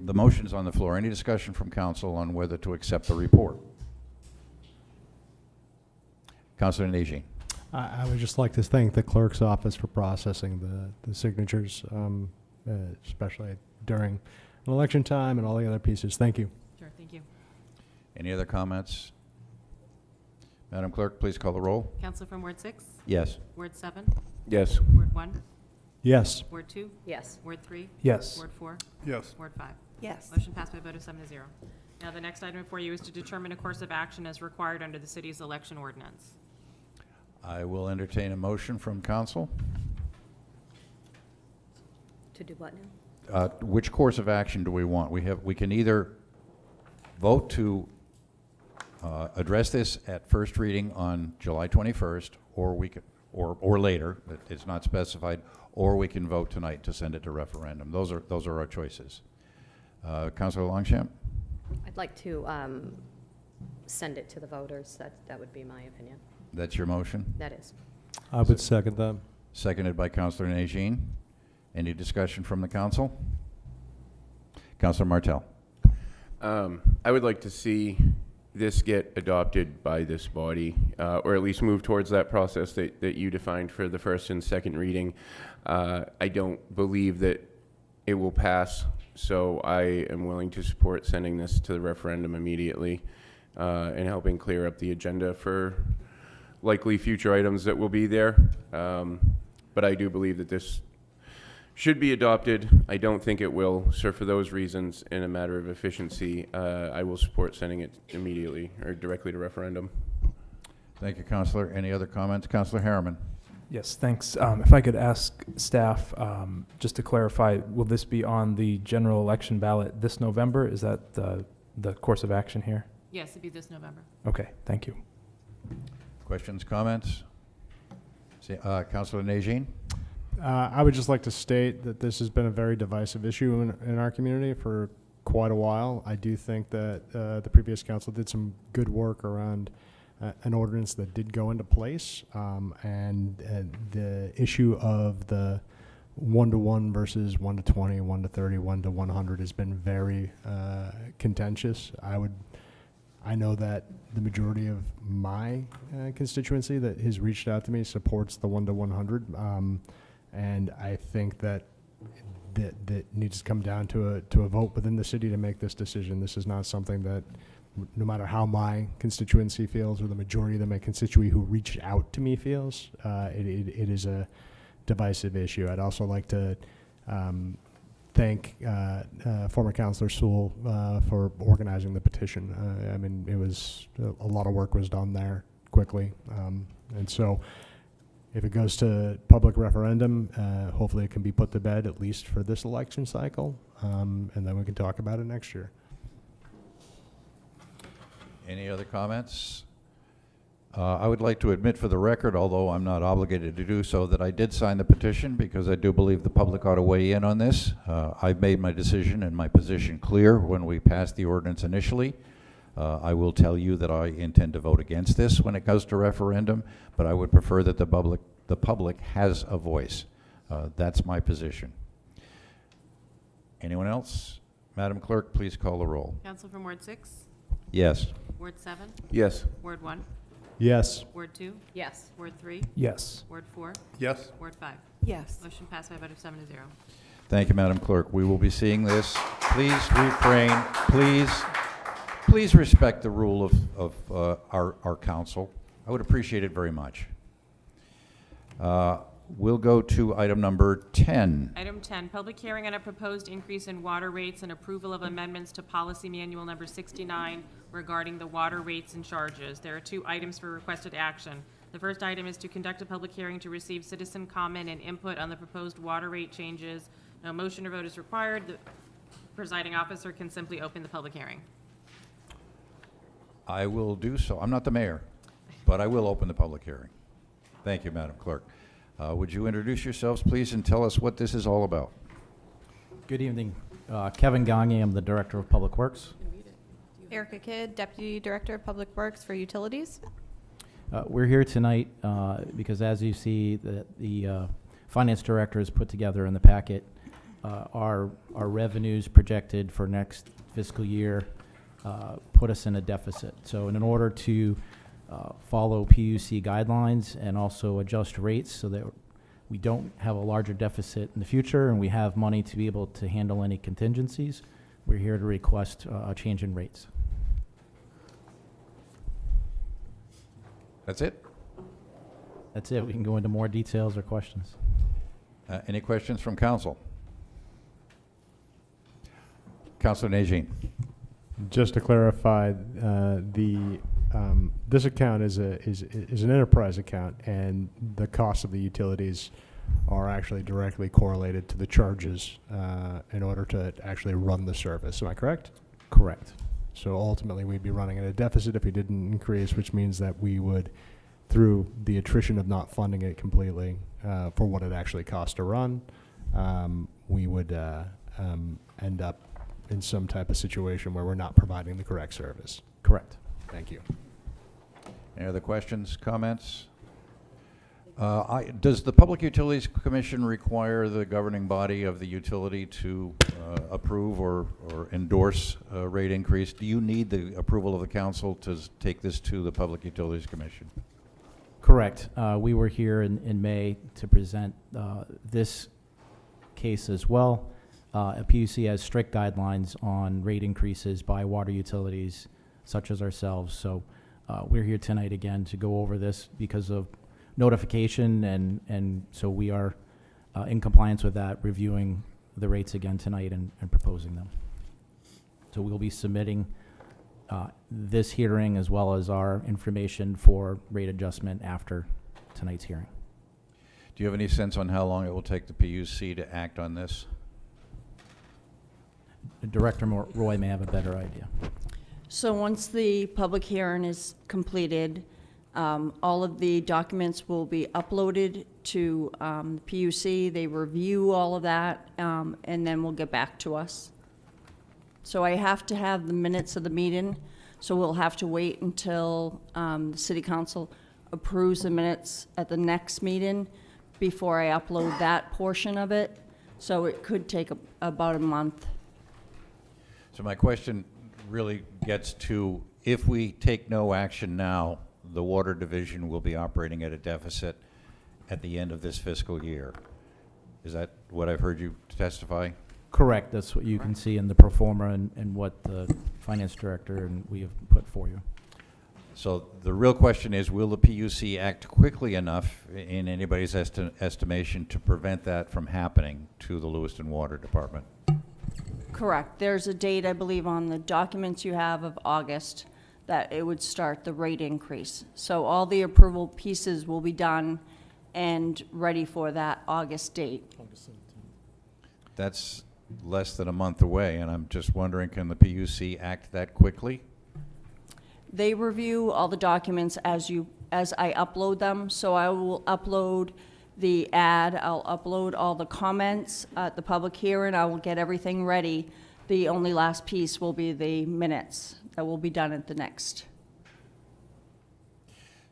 The motion's on the floor. Any discussion from council on whether to accept the report? Councilor Nagine. I would just like to thank the clerk's office for processing the signatures, especially during an election time and all the other pieces. Thank you. Sure, thank you. Any other comments? Madam Clerk, please call the roll. Councilor from Ward 6? Yes. Ward 7? Yes. Ward 1? Yes. Ward 2? Yes. Ward 3? Yes. Ward 4? Yes. Ward 5? Yes. Motion passed by a vote of 7-0. Now, the next item for you is to determine a course of action as required under the city's election ordinance. I will entertain a motion from council. To do what now? Which course of action do we want? We can either vote to address this at first reading on July 21st, or we could, or later. It's not specified. Or we can vote tonight to send it to referendum. Those are our choices. Councilor Longchamp. I'd like to send it to the voters. That would be my opinion. That's your motion. That is. I would second that. Seconded by Councilor Nagine. Any discussion from the council? Councilor Martell. I would like to see this get adopted by this body, or at least move towards that process that you defined for the first and second reading. I don't believe that it will pass, so I am willing to support sending this to the referendum immediately and helping clear up the agenda for likely future items that will be there. But I do believe that this should be adopted. I don't think it will. So for those reasons, in a matter of efficiency, I will support sending it immediately or directly to referendum. Thank you, Councilor. Any other comments? Councilor Harriman. Yes, thanks. If I could ask staff, just to clarify, will this be on the general election ballot this November? Is that the course of action here? Yes, it'd be this November. Okay, thank you. Questions, comments? Councilor Nagine. I would just like to state that this has been a very divisive issue in our community for quite a while. I do think that the previous council did some good work around an ordinance that did go into place, and the issue of the 1-to-1 versus 1-to-20, 1-to-30, 1-to-100 has been very contentious. I know that the majority of my constituency that has reached out to me supports the 1 to 100, and I think that needs to come down to a vote within the city to make this decision. This is not something that, no matter how my constituency feels or the majority of my constituency who reached out to me feels, it is a divisive issue. I'd also like to thank former Councilor Sewell for organizing the petition. I mean, it was a lot of work was done there quickly, and so if it goes to public referendum, hopefully it can be put to bed at least for this election cycle, and then we can talk about it next year. Any other comments? I would like to admit for the record, although I'm not obligated to do so, that I did sign the petition because I do believe the public ought to weigh in on this. I've made my decision and my position clear when we passed the ordinance initially. I will tell you that I intend to vote against this when it goes to referendum, but I would prefer that the public has a voice. That's my position. Anyone else? Madam Clerk, please call the roll. Council from Ward 6? Yes. Ward 7? Yes. Ward 1? Yes. Ward 2? Yes. Ward 3? Yes. Ward 4? Yes. Ward 5? Yes. Motion passed by a vote of 7 to 0. Thank you, Madam Clerk. We will be seeing this. Please refrain. Please respect the rule of our council. I would appreciate it very much. We'll go to item number 10. Item 10, public hearing on a proposed increase in water rates and approval of amendments to policy manual number 69 regarding the water rates and charges. There are 2 items for requested action. The first item is to conduct a public hearing to receive citizen comment and input on the proposed water rate changes. No motion or vote is required. The presiding officer can simply open the public hearing. I will do so. I'm not the mayor, but I will open the public hearing. Thank you, Madam Clerk. Would you introduce yourselves, please, and tell us what this is all about? Good evening. Kevin Gangi, I'm the Director of Public Works. Erica Kidd, Deputy Director of Public Works for Utilities. We're here tonight because, as you see, the Finance Director has put together in the packet our revenues projected for next fiscal year put us in a deficit. So in order to follow PUC guidelines and also adjust rates so that we don't have a larger deficit in the future and we have money to be able to handle any contingencies, we're here to request a change in rates. That's it? That's it. We can go into more details or questions. Any questions from council? Councilor Nagine. Just to clarify, this account is an enterprise account, and the cost of the utilities are actually directly correlated to the charges in order to actually run the service. Am I correct? Correct. So ultimately, we'd be running at a deficit if we didn't increase, which means that we would, through the attrition of not funding it completely for what it actually costs to run, we would end up in some type of situation where we're not providing the correct service. Correct. Thank you. Any other questions, comments? Does the Public Utilities Commission require the governing body of the utility to approve or endorse a rate increase? Do you need the approval of the council to take this to the Public Utilities Commission? Correct. We were here in May to present this case as well. A PUC has strict guidelines on rate increases by water utilities such as ourselves. So we're here tonight again to go over this because of notification, and so we are in compliance with that, reviewing the rates again tonight and proposing them. So we'll be submitting this hearing as well as our information for rate adjustment after tonight's hearing. Do you have any sense on how long it will take the PUC to act on this? Director Roy may have a better idea. So once the public hearing is completed, all of the documents will be uploaded to PUC. They review all of that, and then will get back to us. So I have to have the minutes of the meeting, so we'll have to wait until the City Council approves the minutes at the next meeting before I upload that portion of it. So it could take about a month. So my question really gets to if we take no action now, the Water Division will be operating at a deficit at the end of this fiscal year. Is that what I've heard you testify? Correct. That's what you can see in the pro forma and what the finance director and we have put for you. So the real question is, will the PUC act quickly enough, in anybody's estimation, to prevent that from happening to the Lewiston Water Department? Correct. There's a date, I believe, on the documents you have of August that it would start the rate increase. So all the approval pieces will be done and ready for that August date. That's less than a month away, and I'm just wondering, can the PUC act that quickly? They review all the documents as I upload them, so I will upload the ad, I'll upload all the comments at the public hearing, I will get everything ready. The only last piece will be the minutes that will be done at the next.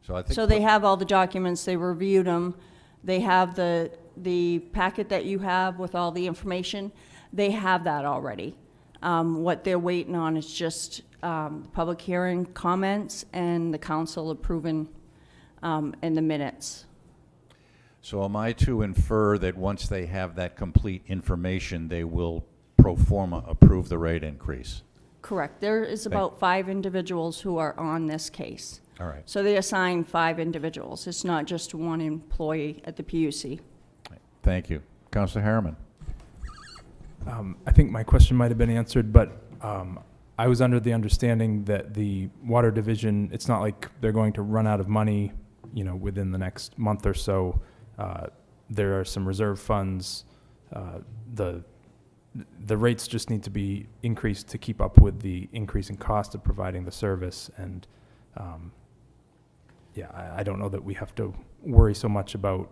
So I think So they have all the documents, they reviewed them, they have the packet that you have with all the information, they have that already. What they're waiting on is just public hearing comments and the council approving in the minutes. So am I to infer that once they have that complete information, they will pro forma approve the rate increase? Correct. There is about 5 individuals who are on this case. All right. So they assign 5 individuals. It's not just one employee at the PUC. Thank you. Councilor Harriman. I think my question might have been answered, but I was under the understanding that the Water Division, it's not like they're going to run out of money, you know, within the next month or so. There are some reserve funds. The rates just need to be increased to keep up with the increasing cost of providing the service. And yeah, I don't know that we have to worry so much about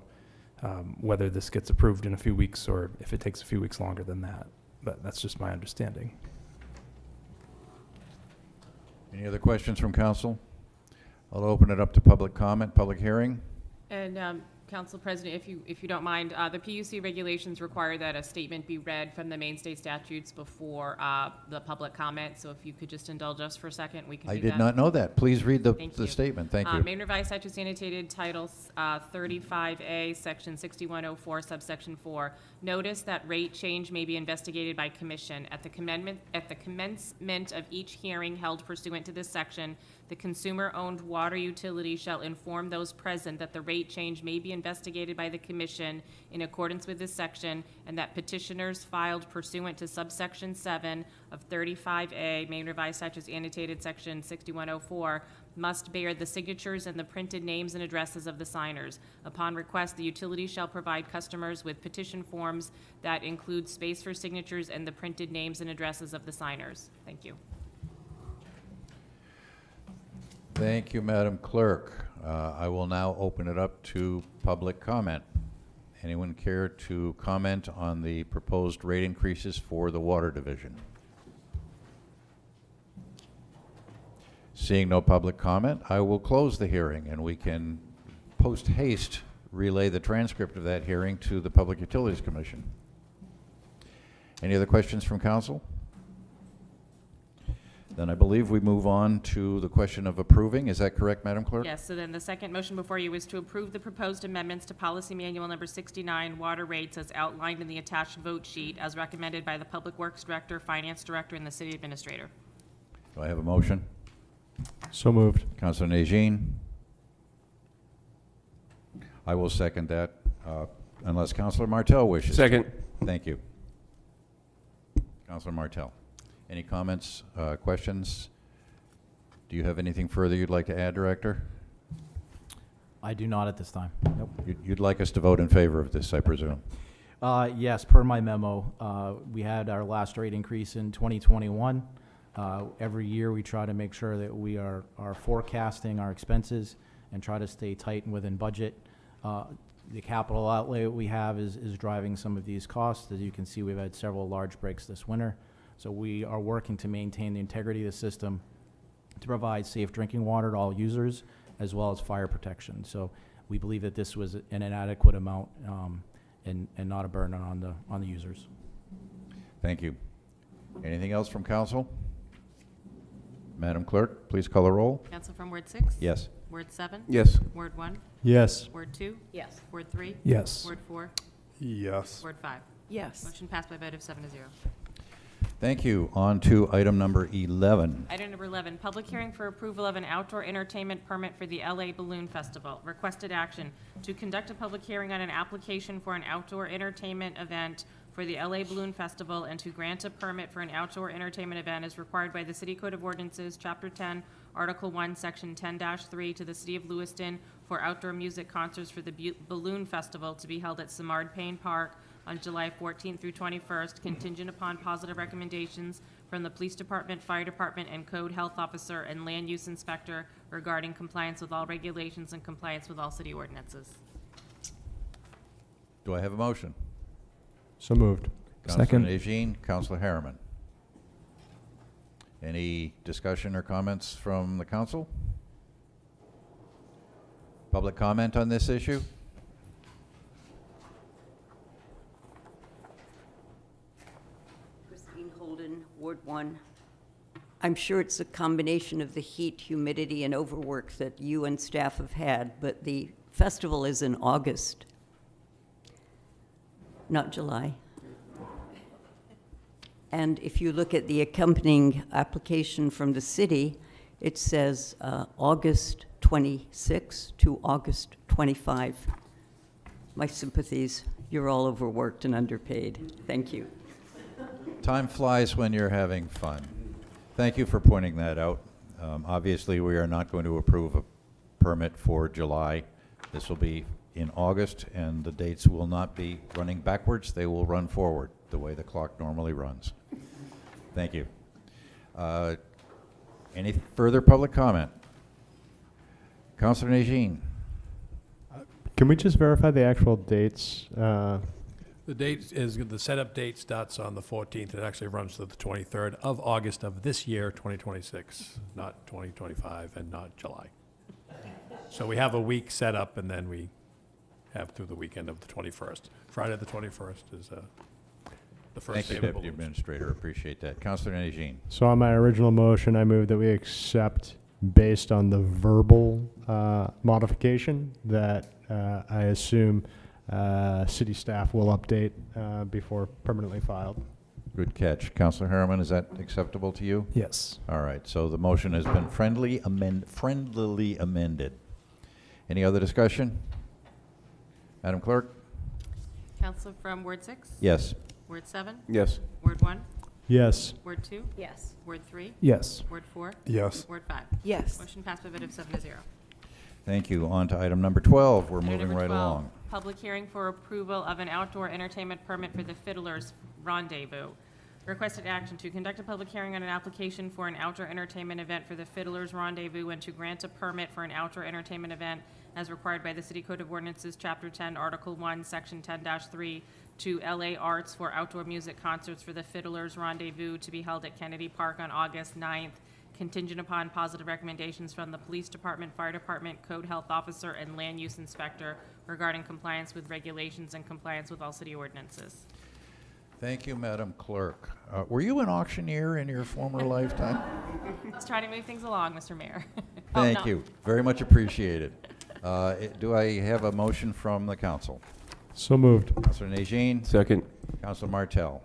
whether this gets approved in a few weeks or if it takes a few weeks longer than that. But that's just my understanding. Any other questions from council? I'll open it up to public comment, public hearing. And Council President, if you don't mind, the PUC regulations require that a statement be read from the main state statutes before the public comment. So if you could just indulge us for a second, we can do I that. did not know that. Please read the Thank you. statement. Thank you. Maine Revised Statutes Annotated Title 35A, Section 6104, subsection 4. Notice that rate change may be investigated by commission. At the commencement of each hearing held pursuant to this section, the consumer-owned water utility shall inform those present that the rate change may be investigated by the commission in accordance with this section, and that petitioners filed pursuant to subsection 7 of 35A, Maine Revised Statutes Annotated Section 6104, must bear the signatures and the printed names and addresses of the signers. Upon request, the utility shall provide customers with petition forms that include space for signatures and the printed names and addresses of the signers. Thank you. Thank you, Madam Clerk. I will now open it up to public comment. Anyone care to comment on the proposed rate increases for the Water Division? Seeing no public comment, I will close the hearing, and we can post haste relay the transcript of that hearing to the Public Utilities Commission. Any other questions from council? Then I believe we move on to the question of approving. Is that correct, Madam Clerk? Yes, so then the second motion before you is to approve the proposed amendments to Policy Manual Number 69, Water Rates, as outlined in the attached vote sheet, as recommended by the Public Works Director, Finance Director, and the City Administrator. Do I have a motion? So moved. Councilor Nagine? I will second that, unless Councilor Martell wishes. Second. Thank you. Councilor Martell. Any comments, questions? Do you have anything further you'd like to add, Director? I do not at this time. Nope. You'd like us to vote in favor of this, I presume? Yes, per my memo, we had our last rate increase in 2021. Every year we try to make sure that we are forecasting our expenses and try to stay tight and within budget. The capital outlay that we have is driving some of these costs. As you can see, we've had several large breaks this winter. So we are working to maintain the integrity of the system to provide safe drinking water to all users, as well as fire protection. So we believe that this was an inadequate amount and not a burden on the users. Thank you. Anything else from council? Madam Clerk, please call the roll. Council from Ward 6? Yes. Ward 7? Yes. Ward 1? Yes. Ward 2? Yes. Ward 3? Yes. Ward 4? Yes. Ward 5? Yes. Motion passed by a vote of 7 to 0. Thank you. On to item number 11. Item number 11, public hearing for approval of an outdoor entertainment permit for the LA Balloon Festival. Requested action to conduct a public hearing on an application for an outdoor entertainment event for the LA Balloon Festival and to grant a permit for an outdoor entertainment event as required by the City Code of Ordinances, Chapter 10, Article 1, Section 10-3 to the City of Lewiston for outdoor music concerts for the Balloon Festival to be held at Simard Payne Park on July 14th through 21st, contingent upon positive recommendations from the Police Department, Fire Department, and Code Health Officer and Land Use Inspector regarding compliance with all regulations and compliance with all city ordinances. Do I have a motion? So moved. Councilor Second. Nagine, Councilor Harriman. Any discussion or comments from the council? Public comment on this issue? Christine Holden, Ward 1. I'm sure it's a combination of the heat, humidity, and overwork that you and staff have had, but the festival is in August, not July. And if you look at the accompanying application from the city, it says August 26 to August 25. My sympathies. You're all overworked and underpaid. Thank you. Time flies when you're having fun. Thank you for pointing that out. Obviously, we are not going to approve a permit for July. This will be in August, and the dates will not be running backwards. They will run forward, the way the clock normally runs. Thank you. Any further public comment? Councilor Nagine. Can we just verify the actual dates? The date is, the setup date starts on the 14th. It actually runs to the 23rd of August of this year, 2026, not 2025 and not July. So we have a week set up, and then we have through the weekend of the 21st. Friday the 21st is the first Thank day you, of the Deputy balloons. Administrator. Appreciate that. Councilor Nagine. So on my original motion, I move that we accept based on the verbal modification that I assume city staff will update before permanently filed. Good catch. Councilor Harriman, is that acceptable to you? Yes. All right, so the motion has been friendlily amended. Any other discussion? Madam Clerk? Council from Ward 6? Yes. Ward 7? Yes. Ward 1? Yes. Ward 2? Yes. Ward 3? Yes. Ward 4? Yes. Ward 5? Yes. Motion passed by a vote of 7 to 0. Thank you. On to item number 12. We're Item moving number right 12, along. Public hearing for approval of an outdoor entertainment permit for the Fiddler's Rendezvous. Requested action to conduct a public hearing on an application for an outdoor entertainment event for the Fiddler's Rendezvous and to grant a permit for an outdoor entertainment event as required by the City Code of Ordinances, Chapter 10, Article 1, Section 10-3 to LA Arts for outdoor music concerts for the Fiddler's Rendezvous to be held at Kennedy Park on August 9th, contingent upon positive recommendations from the Police Department, Fire Department, Code Health Officer, and Land Use Inspector regarding compliance with regulations and compliance with all city ordinances. Thank you, Madam Clerk. Were you an auctioneer in your former lifetime? Let's try to move things along, Mr. Mayor. Thank you. Very much appreciated. Do I have a motion from the council? So moved. Councilor Nagine. Second. Councilor Martell.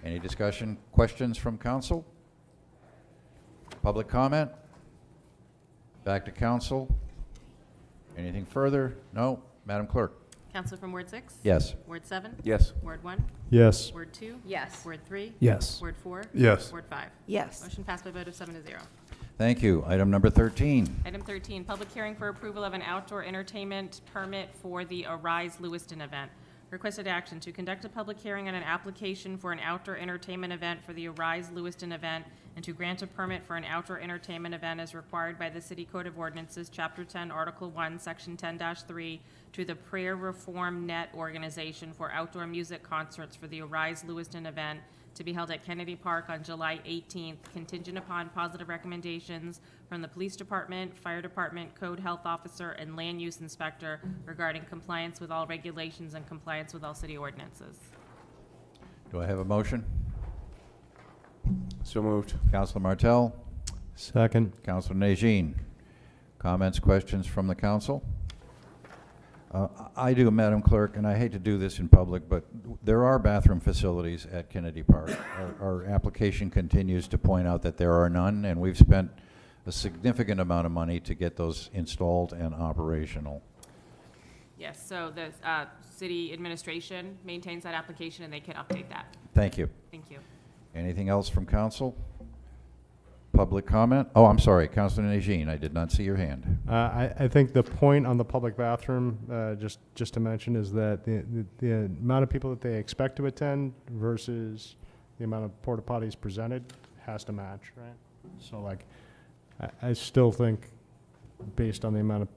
Any discussion, questions from council? Public comment? Back to council. Anything further? No? Madam Clerk? Council from Ward 6? Yes. Ward 7? Yes. Ward 1? Yes. Ward 2? Yes. Ward 3? Yes. Ward 4? Yes. Ward 5? Yes. Motion passed by a vote of 7 to 0. Thank you. Item number 13. Item 13, public hearing for approval of an outdoor entertainment permit for the Arise Lewiston event. Requested action to conduct a public hearing on an application for an outdoor entertainment event for the Arise Lewiston event and to grant a permit for an outdoor entertainment event as required by the City Code of Ordinances, Chapter 10, Article 1, Section 10-3 to the Prayer Reform Net Organization for outdoor music concerts for the Arise Lewiston event to be held at Kennedy Park on July 18th, contingent upon positive recommendations from the Police Department, Fire Department, Code Health Officer, and Land Use Inspector regarding compliance with all regulations and compliance with all city ordinances. Do I have a motion? So moved. Councilor Martell, Second. Councilor Nagine. Comments, questions from the council? I do, Madam Clerk, and I hate to do this in public, but there are bathroom facilities at Kennedy Park. Our application continues to point out that there are none, and we've spent a significant amount of money to get those installed and operational. Yes, so the city administration maintains that application and they can update that. Thank you. Thank you. Anything else from council? Public comment? Oh, I'm sorry, Councilor Nagine, I did not see your hand. I think the point on the public bathroom, just to mention, is that the amount of people that they expect to attend versus the amount of porta potties presented has to match, right? So like, I still think, based on the amount of,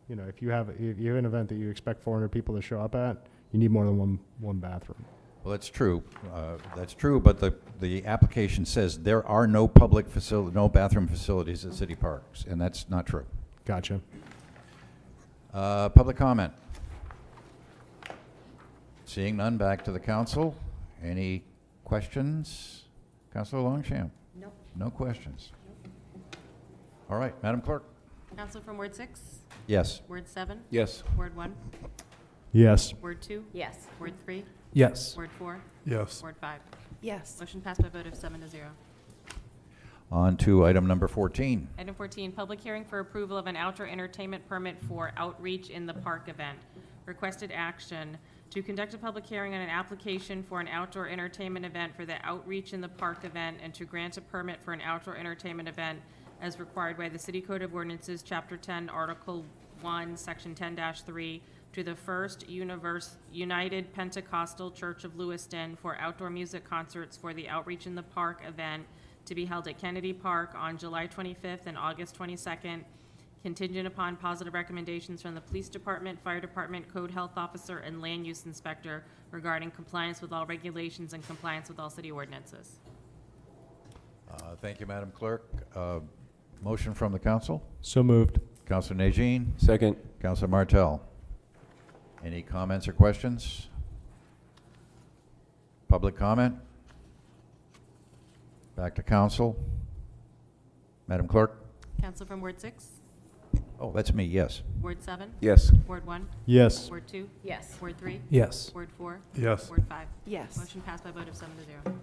you know, if you have an event that you expect 400 people to show up at, you need more than one bathroom. Well, that's true. That's true, but the application says there are no public facility, no bathroom facilities at city parks, and that's not true. Gotcha. Public comment? Seeing none, back to the council. Any questions? Councilor Longchamp? No. No questions. All right, Madam Clerk? Counselor from Ward 6? Yes. Ward 7? Yes. Ward 1? Yes. Word 2? Yes. Word 3? Yes. Word 4? Yes. Word 5? Yes. Motion passed by a vote of 7-0. On to item number 14. Item 14, public hearing for approval of an outdoor entertainment permit for Outreach in the Park event. Requested action to conduct a public hearing on an application for an outdoor entertainment event for the Outreach in the Park event and to grant a permit for an outdoor entertainment event as required by the City Code of Ordinances, Chapter 10, Article 1, Section 10-3, to the First United Pentecostal Church of Lewiston for outdoor music concerts for the Outreach in the Park event to be held at Kennedy Park on July 25th and August 22nd, contingent upon positive recommendations from the Police Department, Fire Department, Code Health Officer, and Land Use Inspector regarding compliance with all regulations and compliance with all city ordinances. Thank you, Madam Clerk. Motion from the council? So moved. Councilor Nagine? Second. Councilor Martell? Any comments or questions? Public comment? Back to council. Madam Clerk? Counsel from Ward 6? Oh, that's me, yes. Ward 7? Yes. Ward 1? Yes. Ward 2? Yes. Word 3? Yes. Word 4? Yes. Word 5? Yes. Motion passed by a vote of 7-0.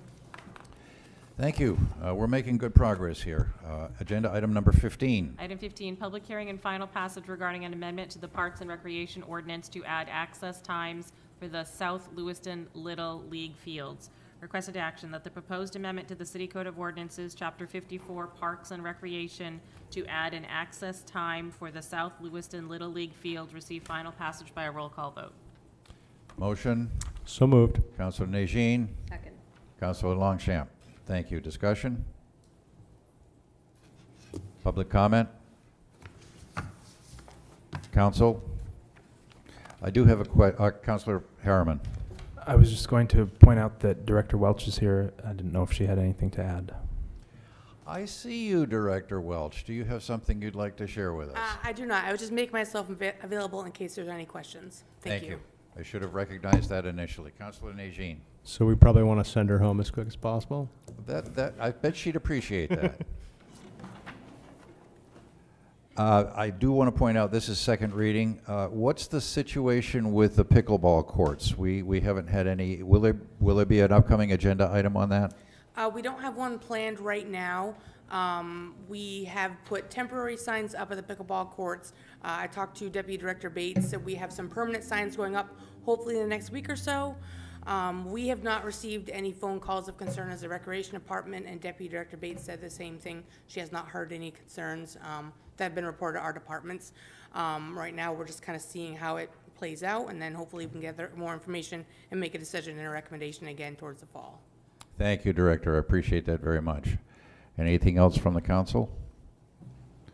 Thank you. We're making good progress here. Agenda item number 15. Item 15, public hearing and final passage regarding an amendment to the Parks and Recreation Ordinance to add access times for the South Lewiston Little League fields. Requested action that the proposed amendment to the City Code of Ordinances, Chapter 54, Parks and Recreation, to add an access time for the South Lewiston Little League field receive final passage by a roll call vote. Motion? So moved. Councilor Nagine? Second. Councilor Longchamp? Thank you. Discussion? Public comment? Council? I do have a Councilor Harriman. I was just going to point out that Director Welch is here. I didn't know if she had anything to add. I see you, Director Welch. Do you have something you'd like to share with us? I do not. I would just make myself available in case there's any questions. Thank you. I should have recognized that initially. Councilor Nagine. So we probably want to send her home as quick as possible. I bet she'd appreciate that. I do want to point out, this is second reading. What's the situation with the pickleball courts? We haven't had any, will there be an upcoming agenda item on that? We don't have one planned right now. We have put temporary signs up at the pickleball courts. I talked to Deputy Director Bates, said we have some permanent signs going up hopefully in the next week or so. We have not received any phone calls of concern as a Recreation Department, and Deputy Director Bates said the same thing. She has not heard any concerns that have been reported to our departments. Right now, we're just kind of seeing how it plays out, and then hopefully we can gather more information and make a decision and a recommendation again towards the fall. Thank you, Director. I appreciate that very much. Anything else from the council?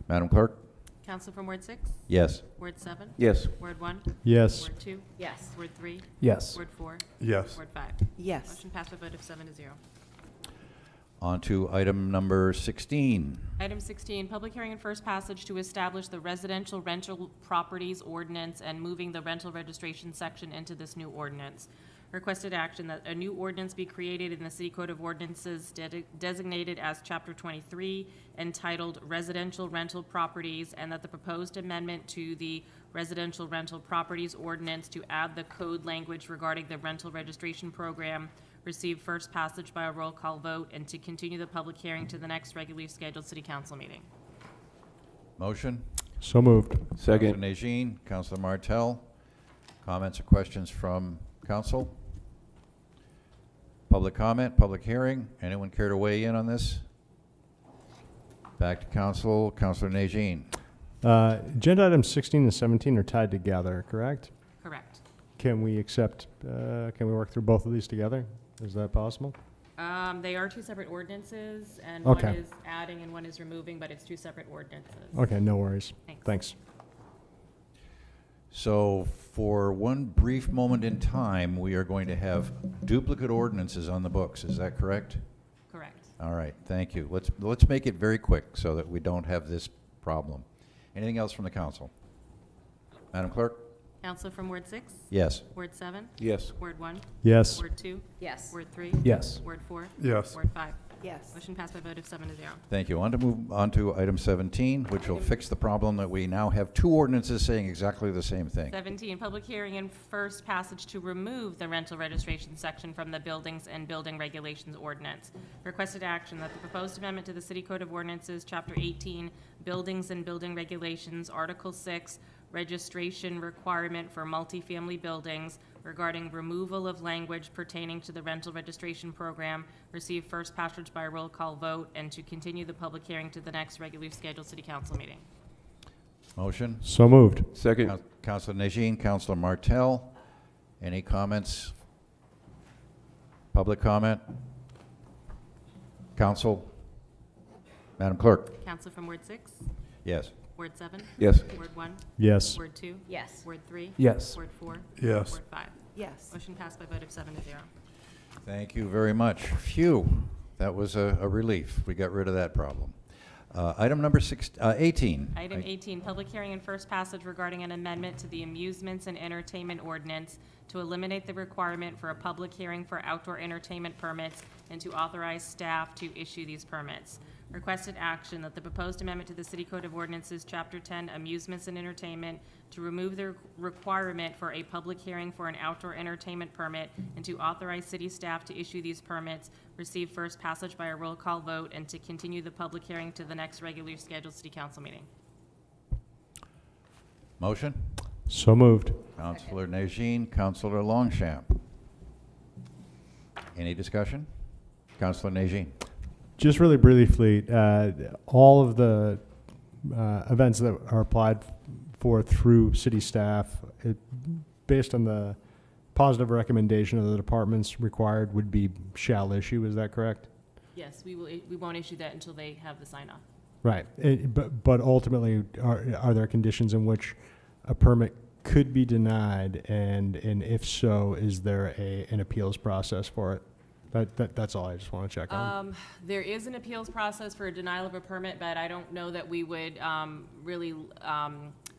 Madam Clerk? Counsel from Ward 6? Yes. Word 7? Yes. Word 1? Yes. Word 2? Yes. Word 3? Yes. Word 4? Yes. Word 5? Yes. Motion passed by a vote of 7-0. On to item number 16. Item 16, public hearing and first passage to establish the residential rental properties ordinance and moving the rental registration section into this new ordinance. Requested action that a new ordinance be created in the City Code of Ordinances designated as Chapter 23, entitled Residential Rental Properties, and that the proposed amendment to the Residential Rental Properties Ordinance to add the code language regarding the rental registration program receive first passage by a roll call vote, and to continue the public hearing to the next regularly scheduled City Council meeting. Motion? So moved. Councilor Nagine, Councilor Martell. Comments or questions from council? Public comment, public hearing. Anyone care to weigh in on this? Back to council. Councilor Nagine. Agenda items 16 and 17 are tied together, correct? Correct. Can we work through both of these together? Is that possible? They are two separate ordinances, and one Okay. is adding and one is removing, but it's two separate ordinances. Okay, no worries. Thanks. Thanks. So for one brief moment in time, we are going to have duplicate ordinances on the books. Is that correct? Correct. All right, thank you. Let's make it very quick so that we don't have this problem. Anything else from the council? Madam Clerk? Counselor from Ward 6? Yes. Ward 7? Yes. Ward 1? Yes. Ward 2? Yes. Ward 3? Yes. Ward 4? Yes. Ward 5? Yes. Motion passed by a vote of 7-0. Thank you. On to move on to item 17, which will fix the problem that we now have two ordinances saying exactly the same thing. 17, public hearing and first passage to remove the rental registration section from the Buildings and Building Regulations Ordinance. Requested action that the proposed amendment to the City Code of Ordinances, Chapter 18, Buildings and Building Regulations, Article 6, registration requirement for multifamily buildings regarding removal of language pertaining to the rental registration program receive first passage by a roll call vote, and to continue the public hearing to the next regularly scheduled City Council meeting. Motion? So moved. Second. Councilor Nagine, Councilor Martell. Any comments? Public comment? Council? Madam Clerk? Counselor from Ward 6? Yes. Ward 7? Yes. Ward 1? Yes. Ward 2? Yes. Ward 3? Yes. Ward 4? Yes. Ward 5? Yes. Motion passed by a vote of 7-0. Thank you very much. Phew, that was a relief. We got rid of that problem. Item number 18. Item 18, public hearing and first passage regarding an amendment to the Amusements and Entertainment Ordinance to eliminate the requirement for a public hearing for outdoor entertainment permits and to authorize staff to issue these permits. Requested action that the proposed amendment to the City Code of Ordinances, Chapter 10, Amusements and Entertainment, to remove the requirement for a public hearing for an outdoor entertainment permit and to authorize city staff to issue these permits, receive first passage by a roll call vote, and to continue the public hearing to the next regularly scheduled City Council meeting. Motion? So moved. Councilor Nagine, Councilor Longchamp. Any discussion? Councilor Nagine. Just really briefly, all of the events that are applied for through city staff, based on the positive recommendation of the departments required, would be shall issue. Is that correct? Yes, we won't issue that until they have the sign off. Right. But ultimately, are there conditions in which a permit could be denied, and if so, is there an appeals process for it? That's all I just want to check on. There is an appeals process for a denial of a permit, but I don't know that we would really,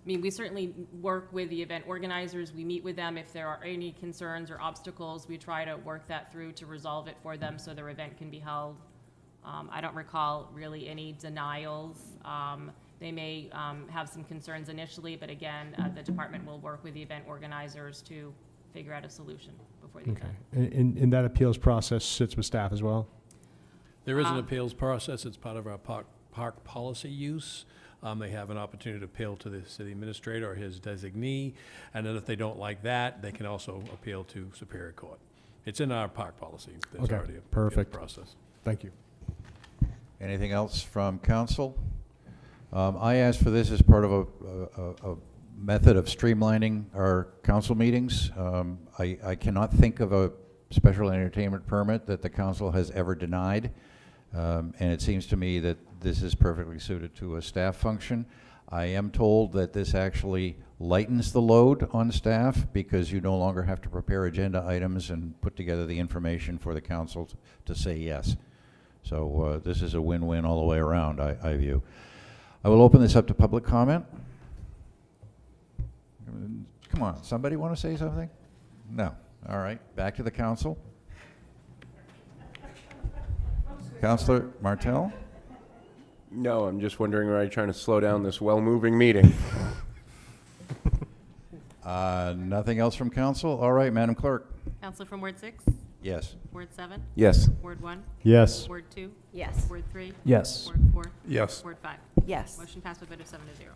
we certainly work with the event organizers. We meet with them. If there are any concerns or obstacles, we try to work that through to resolve it for them so their event can be held. I don't recall really any denials. They may have some concerns initially, but again, the department will work with the event organizers to figure out a solution before the event. And that appeals process sits with staff as well? There is an appeals process. It's part of our park policy use. They have an opportunity to appeal to the city administrator or his designee, and then if they don't like that, they can also appeal to Superior Court. It's in our park policy. There's already a perfect process. Thank you. Anything else from council? I asked for this as part of a method of streamlining our council meetings. I cannot think of a special entertainment permit that the council has ever denied, and it seems to me that this is perfectly suited to a staff function. I am told that this actually lightens the load on staff because you no longer have to prepare agenda items and put together the information for the council to say yes. So this is a win-win all the way around, I view. I will open this up to public comment. Come on, somebody want to say something? No. All right, back to the council. Councilor Martell? No, I'm just wondering, are you trying to slow down this well-moving meeting? Nothing else from council? All right, Madam Clerk. Counselor from Ward 6? Yes. Ward 7? Yes. Ward 1? Yes. Ward 2? Yes. Ward 3? Yes. Ward 4? Yes. Ward 5? Yes. Motion passed by a vote of 7 to 0.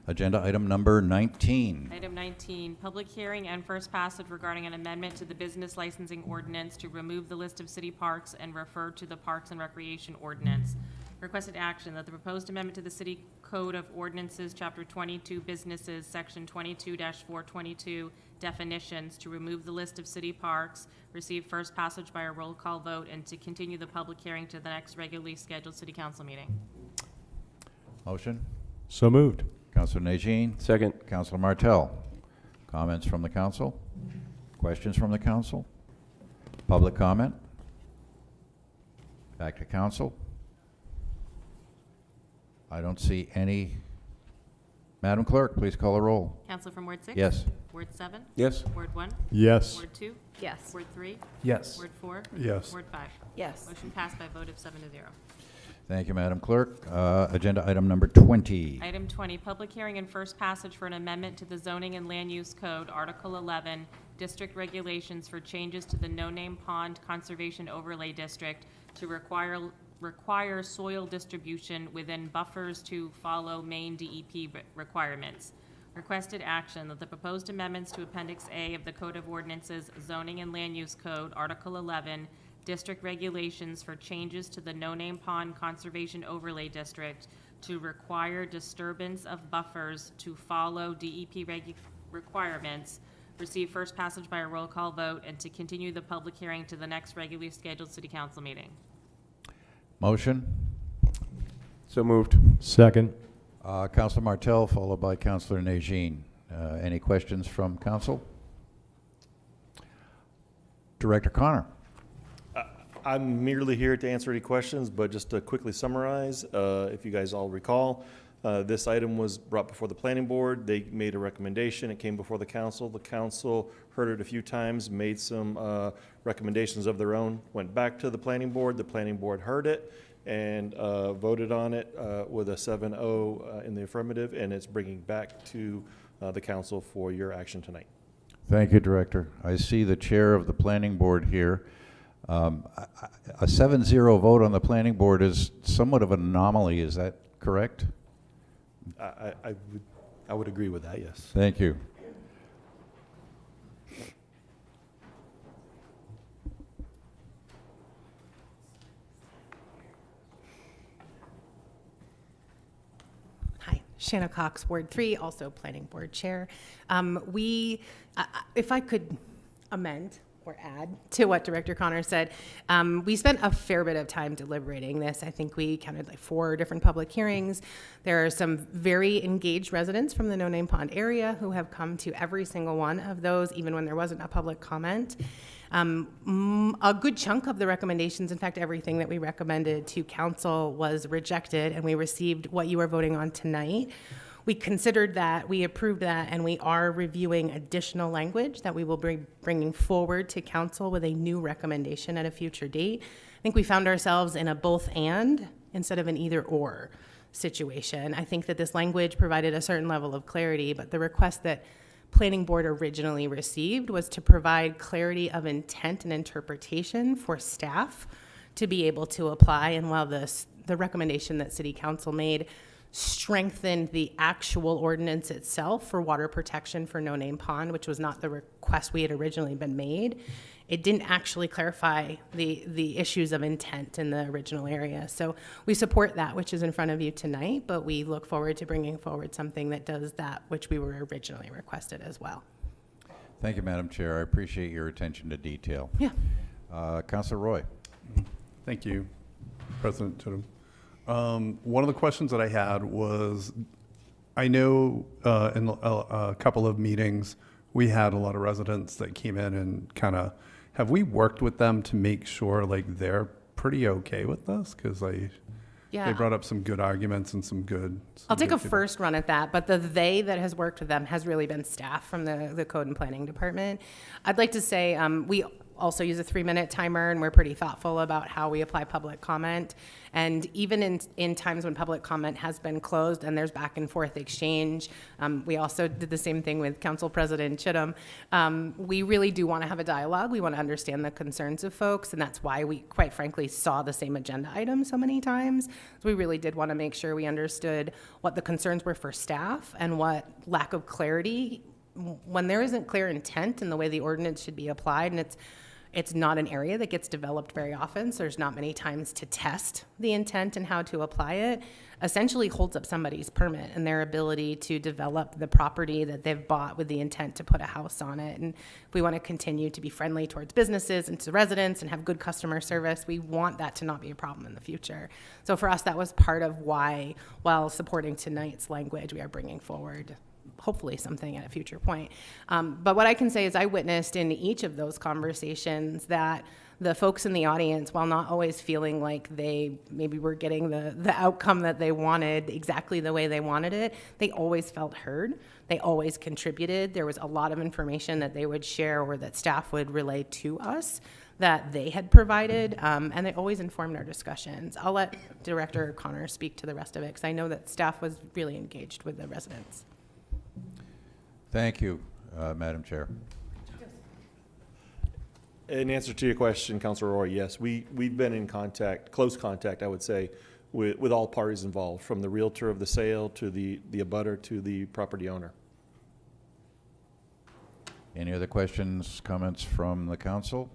Agenda item number 19. Item 19, public hearing and first passage regarding an amendment to the business licensing ordinance to remove the list of city parks and refer to the Parks and Recreation Ordinance. Requested action that the proposed amendment to the City Code of Ordinances, Chapter 22, Businesses, Section 22-422, Definitions, to remove the list of city parks, receive first passage by a roll call vote, and to continue the public hearing to the next regularly scheduled city council meeting. Motion? So moved. Councilor Nagine. Second. Councilor Martell. Comments from the council? Questions from the council? Public comment? Back to council. I don't see any. Madam Clerk, please call a roll. Counselor from Ward 6? Yes. Ward 7? Yes. Ward 1? Yes. Ward 2? Yes. Ward 3? Yes. Ward 4? Yes. Ward 5? Yes. Motion passed by a vote of 7 to 0. Thank you, Madam Clerk. Agenda item number 20. Item 20, public hearing and first passage for an amendment to the Zoning and Land Use Code, Article 11, District Regulations for changes to the No-Name Pond Conservation Overlay District to require soil distribution within buffers to follow main DEP requirements. Requested action that the proposed amendments to Appendix A of the Code of Ordinances, Zoning and Land Use Code, Article 11, District Regulations for changes to the No-Name Pond Conservation Overlay District to require disturbance of buffers to follow DEP requirements, receive first passage by a roll call vote, and to continue the public hearing to the next regularly scheduled city council meeting. Motion? So moved. Second. Councilor Martell, followed by Councilor Nagine. Any questions from council? Director Connor. I'm merely here to answer any questions, but just to quickly summarize, if you guys all recall, this item was brought before the planning board. They made a recommendation. It came before the council. The council heard it a few times, made some recommendations of their own, went back to the planning board. The planning board heard it and voted on it with a 7-0 in the affirmative, and it's bringing back to the council for your action tonight. Thank you, Director. I see the chair of the planning board here. A 7-0 vote on the planning board is somewhat of an anomaly. Is that correct? I would agree with that, yes. Thank you. Hi, Shanna Cox, Ward 3, also Planning Board Chair. If I could amend or add to what Director Connor said, we spent a fair bit of time deliberating this. I think we counted like 4 different public hearings. There are some very engaged residents from the No Name Pond area who have come to every single one of those, even when there wasn't a public comment. A good chunk of the recommendations, in fact, everything that we recommended to council was rejected, and we received what you are voting on tonight. We considered that, we approved that, and we are reviewing additional language that we will be bringing forward to council with a new recommendation at a future date. I think we found ourselves in a both and instead of an either or situation. I think that this language provided a certain level of clarity, but the request that Planning Board originally received was to provide clarity of intent and interpretation for staff to be able to apply. And while the recommendation that City Council made strengthened the actual ordinance itself for water protection for No Name Pond, which was not the request we had originally been made, it didn't actually clarify the issues of intent in the original area. So we support that, which is in front of you tonight, but we look forward to bringing forward something that does that which we were originally requested as well. Thank you, Madam Chair. I appreciate your attention to detail. Yeah. Councilor Roy. Thank you, President Tudum. One of the questions that I had was, I know in a couple of meetings, we had a lot of residents that came in and kind of, have we worked with them to make sure like they're pretty okay with this? Because Yeah. They brought up some good arguments and some good. I'll take a feedback. first run at that, but the they that has worked with them has really been staff from the Code and Planning Department. I'd like to say we also use a 3-minute timer, and we're pretty thoughtful about how we apply public comment. And even in times when public comment has been closed and there's back and forth exchange, we also did the same thing with Council President Chittum. We really do want to have a dialogue. We want to understand the concerns of folks, and that's why we, quite frankly, saw the same agenda item so many times. So we really did want to make sure we understood what the concerns were for staff and what lack of clarity, when there isn't clear intent in the way the ordinance should be applied, and it's not an area that gets developed very often, so there's not many times to test the intent and how to apply it, essentially holds up somebody's permit and their ability to develop the property that they've bought with the intent to put a house on it. And if we want to continue to be friendly towards businesses and to residents and have good customer service, we want that to not be a problem in the future. So for us, that was part of why, while supporting tonight's language, we are bringing forward hopefully something at a future point. But what I can say is I witnessed in each of those conversations that the folks in the audience, while not always feeling like they maybe were getting the outcome that they wanted exactly the way they wanted it, they always felt heard. They always contributed. There was a lot of information that they would share or that staff would relay to us that they had provided, and they always informed our discussions. I'll let Director Connor speak to the rest of it, because I know that staff was really engaged with the residents. Thank you, Madam Chair. In answer to your question, Councilor Roy, yes, we've been in contact, close contact, I would say, with all parties involved, from the realtor of the sale to the abutter to the property owner. Any other questions, comments from the council?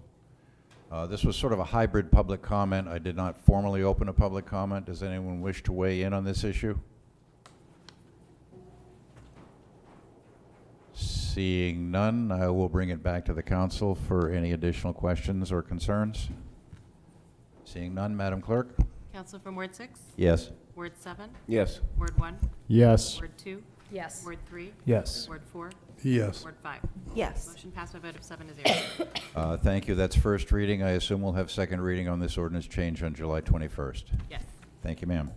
This was sort of a hybrid public comment. I did not formally open a public comment. Does anyone wish to weigh in on this issue? Seeing none, I will bring it back to the council for any additional questions or concerns. Seeing none, Madam Clerk? Council from Ward 6? Yes. Ward 7? Yes. Ward 1? Yes. Ward 2? Yes. Ward 3? Yes. Ward 4? Yes. Ward 5? Yes. Motion passed by a vote of 7 to 0. Thank you. That's first reading. I assume we'll have second reading on this ordinance change on July 21st. Yes. Thank you, ma'am.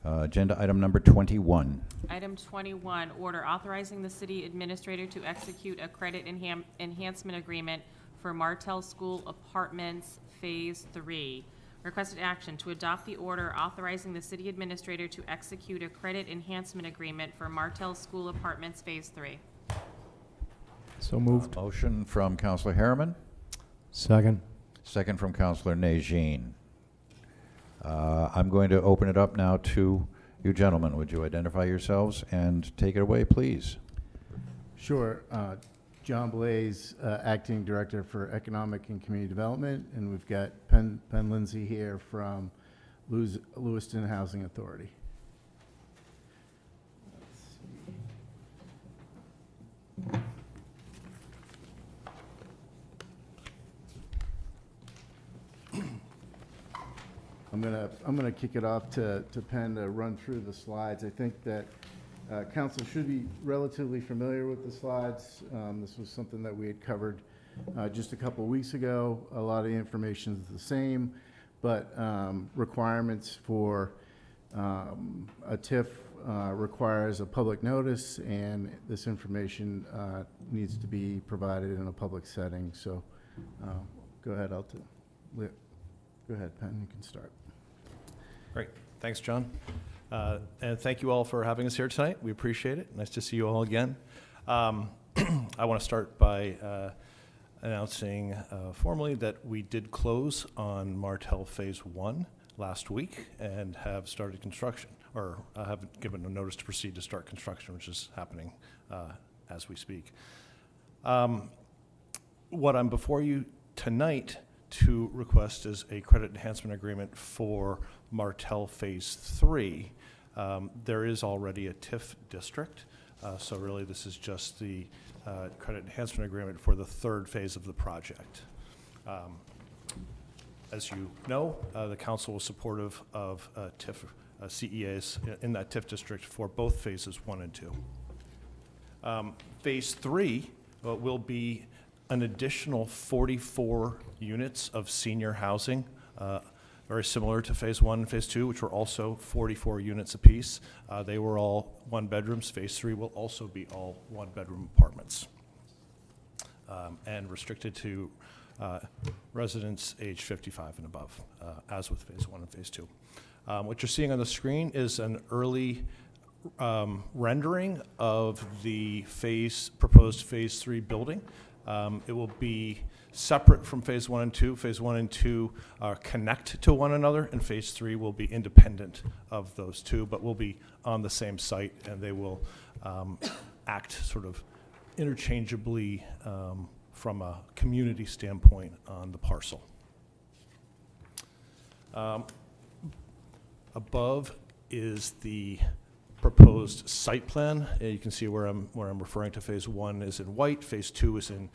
Agenda item number 21. Item 21, order authorizing the city administrator to execute a credit enhancement agreement for Martell School Apartments Phase 3. Requested action to adopt the order authorizing the city administrator to execute a credit enhancement agreement for Martell School Apartments Phase 3. So moved. Motion from Councilor Harriman, Second. second from Councilor Nagine. I'm going to open it up now to you gentlemen. Would you identify yourselves and take it away, please? Sure. John Blaze, Acting Director for Economic and Community Development, and we've got Penn Lindsay here from Lewiston Housing Authority. I'm gonna kick it off to Penn to run through the slides. I think that council should be relatively familiar with the slides. This was something that we had covered just a couple weeks ago. A lot of the information is the same, but requirements for a TIF requires a public notice, and this information needs to be provided in a public setting. So go ahead, go ahead, Penn, you can start. Great. Thanks, John. And thank you all for having us here tonight. We appreciate it. Nice to see you all again. I want to start by announcing formally that we did close on Martell Phase 1 last week and have started construction, or have given a notice to proceed to start construction, which is happening as we speak. What I'm before you tonight to request is a credit enhancement agreement for Martell Phase 3. There is already a TIF district, so really this is just the credit enhancement agreement for the third phase of the project. As you know, the council was supportive of TIF CEAs in that TIF district for both phases 1 and 2. Phase 3 will be an additional 44 units of senior housing, very similar to Phase 1 and Phase 2, which were also 44 units apiece. They were all one-bedrooms. Phase 3 will also be all one-bedroom apartments, and restricted to residents age 55 and above, as with Phase 1 and Phase 2. What you're seeing on the screen is an early rendering of the proposed Phase 3 building. It will be separate from Phase 1 and 2. Phase 1 and 2 connect to one another, and Phase 3 will be independent of those two, but will be on the same site, and they will act sort of interchangeably from a community standpoint on the parcel. Above is the proposed site plan. You can see where I'm referring to. Phase 1 is in white, Phase 2 is in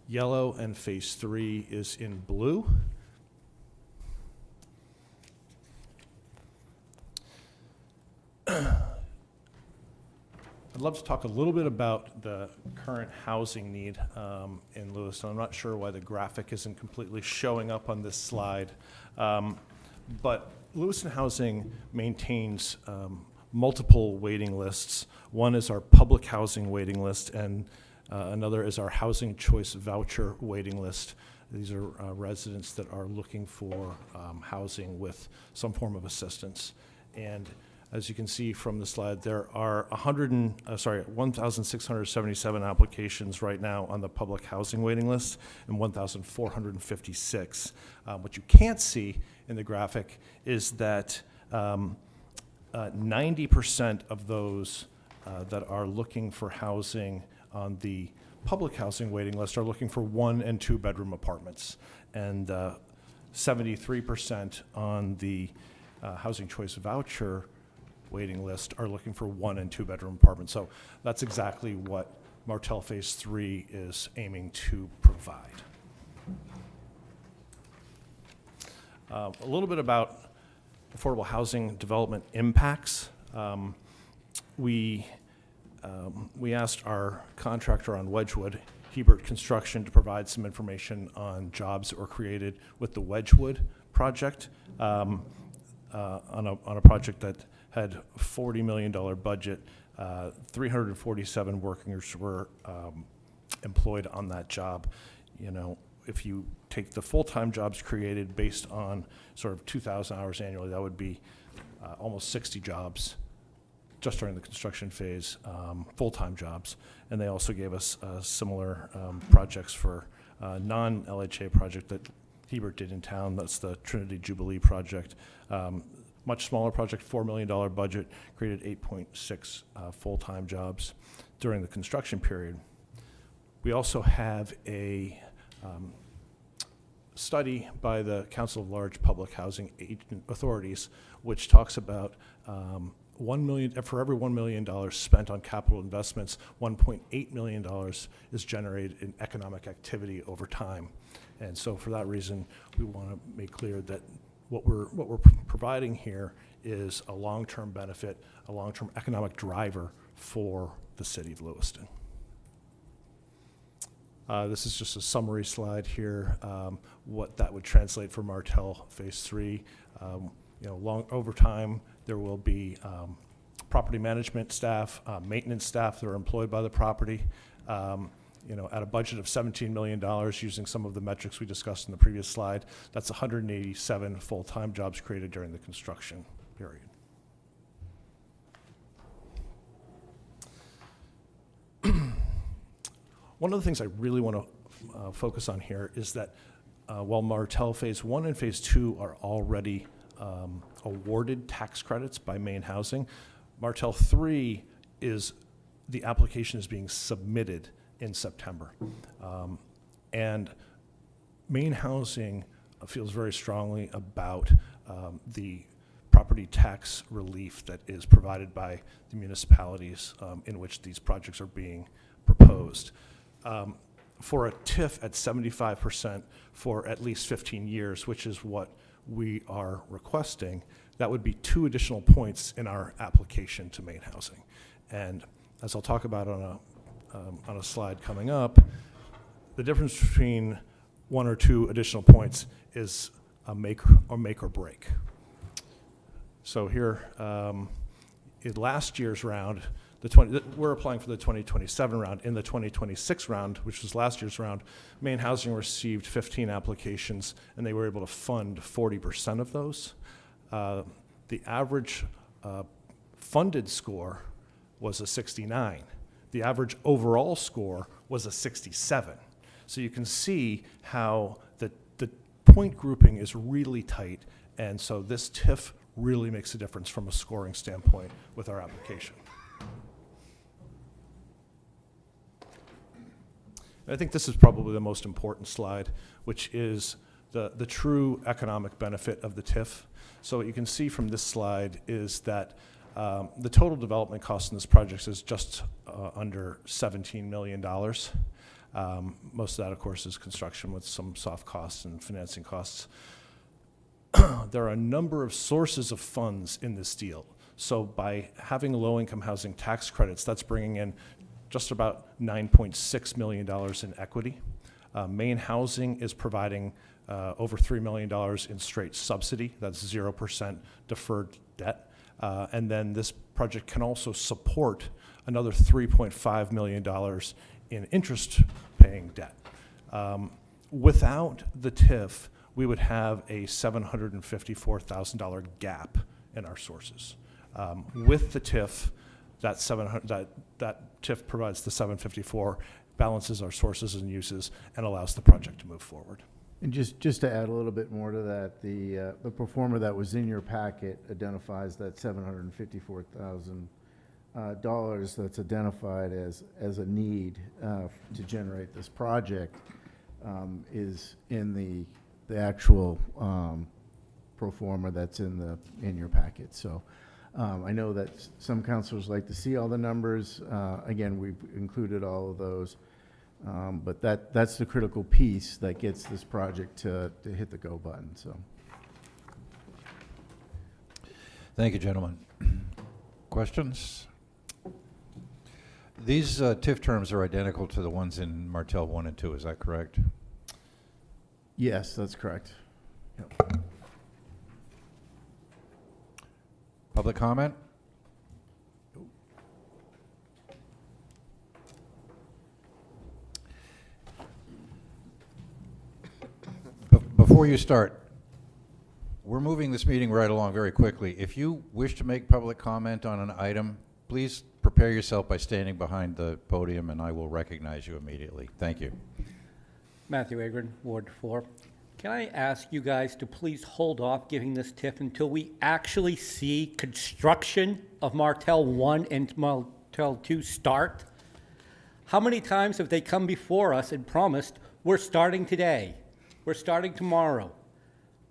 yellow, and Phase 3 is in blue. I'd love to talk a little bit about the current housing need in Lewiston. I'm not sure why the graphic isn't completely showing up on this slide, but Lewiston Housing maintains multiple waiting lists. One is our public housing waiting list, and another is our housing choice voucher waiting list. These are residents that are looking for housing with some form of assistance. And as you can see from the slide, there are 1,677 applications right now on the public housing waiting list and 1,456. What you can't see in the graphic is that 90% of those that are looking for housing on the public housing waiting list are looking for 1 and 2 bedroom apartments, and 73% on the housing choice voucher waiting list are looking for 1 and 2 bedroom apartments. So that's exactly what Martell Phase 3 is aiming to provide. A little bit about affordable housing development impacts. We asked our contractor on Wedgwood, Hebert Construction, to provide some information on jobs that were created with the Wedgwood project, on a project that had $40 million budget. 347 workers were employed on that job. You know, if you take the full-time jobs created based on sort of 2,000 hours annually, that would be almost 60 jobs just during the construction phase, full-time jobs. And they also gave us similar projects for non-LHA project that Hebert did in town. That's the Trinity Jubilee project. Much smaller project, $4 million budget, created 8.6 full-time jobs during the construction period. We also have a study by the Council of Large Public Housing Authorities, which talks about for every $1 million spent on capital investments, $1.8 million is generated in economic activity over time. And so for that reason, we want to make clear that what we're providing here is a long-term benefit, a long-term economic driver for the city of Lewiston. This is just a summary slide here, what that would translate for Martell Phase 3. Over time, there will be property management staff, maintenance staff that are employed by the property. At a budget of $17 million, using some of the metrics we discussed in the previous slide, that's 187 full-time jobs created during the construction period. One of the things I really want to focus on here is that while Martell Phase 1 and Phase 2 are already awarded tax credits by Maine Housing, Martell 3 the application is being submitted in September. And Maine Housing feels very strongly about the property tax relief that is provided by the municipalities in which these projects are being proposed. For a TIF at 75% for at least 15 years, which is what we are requesting, that would be 2 additional points in our application to Maine Housing. And as I'll talk about on a slide coming up, the difference between 1 or 2 additional points is a make or break. So here, in last year's round, we're applying for the 2027 round. In the 2026 round, which was last year's round, Maine Housing received 15 applications, and they were able to fund 40% of those. The average funded score was a 69. The average overall score was a 67. So you can see how the point grouping is really tight, and so this TIF really makes a difference from a scoring standpoint with our application. I think this is probably the most important slide, which is the true economic benefit of the TIF. So what you can see from this slide is that the total development cost in this project is just under $17 million. Most of that, of course, is construction with some soft costs and financing costs. There are a number of sources of funds in this deal. So by having low-income housing tax credits, that's bringing in just about $9.6 million in equity. Maine Housing is providing over $3 million in straight subsidy. That's 0% deferred debt. And then this project can also support another $3.5 million in interest-paying debt. Without the TIF, we would have a $754,000 gap in our sources. With the TIF, that TIF provides the 754, balances our sources and uses, and allows the project to move forward. And just to add a little bit more to that, the pro forma that was in your packet identifies that $754,000 that's identified as a need to generate this project is in the actual pro forma that's in your packet. So I know that some councilors like to see all the numbers. Again, we've included all of those. But that's the critical piece that gets this project to hit the go button. So, thank you, gentlemen. Questions? These TIF terms are identical to the ones in Martell 1 and 2, is that correct? yes, that's correct. Yep. Public comment? Before you start, we're moving this meeting right along very quickly. If you wish to make public comment on an item, please prepare yourself by standing behind the podium and I will recognize you immediately. Thank you. Matthew Agron, Ward 4. Can I ask you guys to please hold off giving this TIF until we actually see construction of Martell 1 and Martell 2 start? How many times have they come before us and promised, we're starting today, we're starting tomorrow?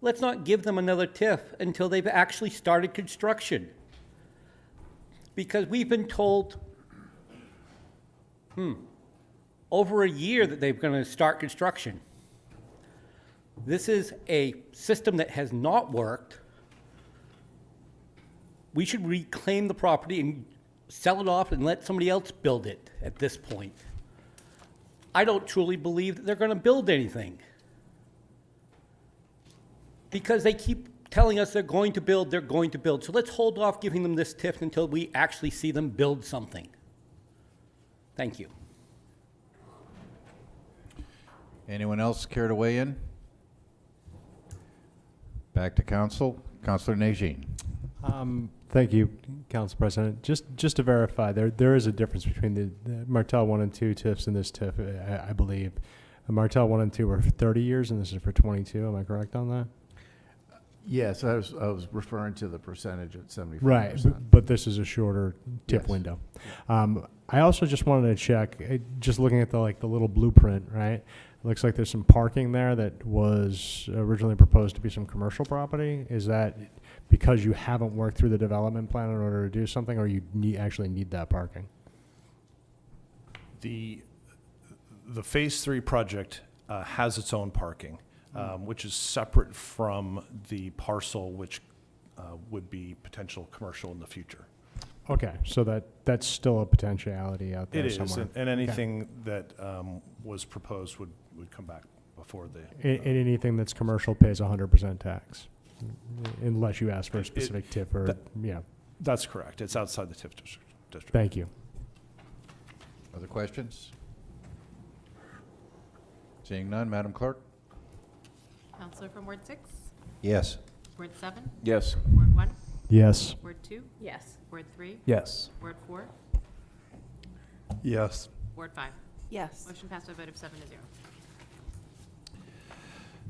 Let's not give them another TIF until they've actually started construction. Because we've been told over a year that they're going to start construction. This is a system that has not worked. We should reclaim the property and sell it off and let somebody else build it at this point. I don't truly believe that they're going to build anything. Because they keep telling us they're going to build. So let's hold off giving them this TIF until we actually see them build something. Thank you. Anyone else care to weigh in? Back to council. Councilor Nagine. Thank you, Council President. Just to verify, there is a difference between the Martell 1 and 2 TIFs and this TIF, I believe. The Martell 1 and 2 were for 30 years, and this is for 22. Am I correct on that? Yes, I was referring to the percentage at 75%. Right, but this is a shorter TIF Yes. window. I also just wanted to check, just looking at the little blueprint, right? It looks like there's some parking there that was originally proposed to be some commercial property. Is that because you haven't worked through the development plan in order to do something, or you actually need that parking? The Phase 3 project has its own parking, which is separate from the parcel which would be potential commercial in the future. Okay, so that's still a potentiality out there It is, somewhere. and anything that was proposed would come back before the. And anything that's commercial pays 100% tax, unless you ask for a specific tip or, yeah. That's correct. It's outside the TIF district. Thank you. Other questions? Seeing none, Madam Clerk? Counselor from Ward 6? Yes. Ward 7? Yes. Ward 1? Yes. Ward 2? Yes. Ward 3? Yes. Ward 4? Yes. Ward 5? Yes. Motion passed by a vote of 7-0.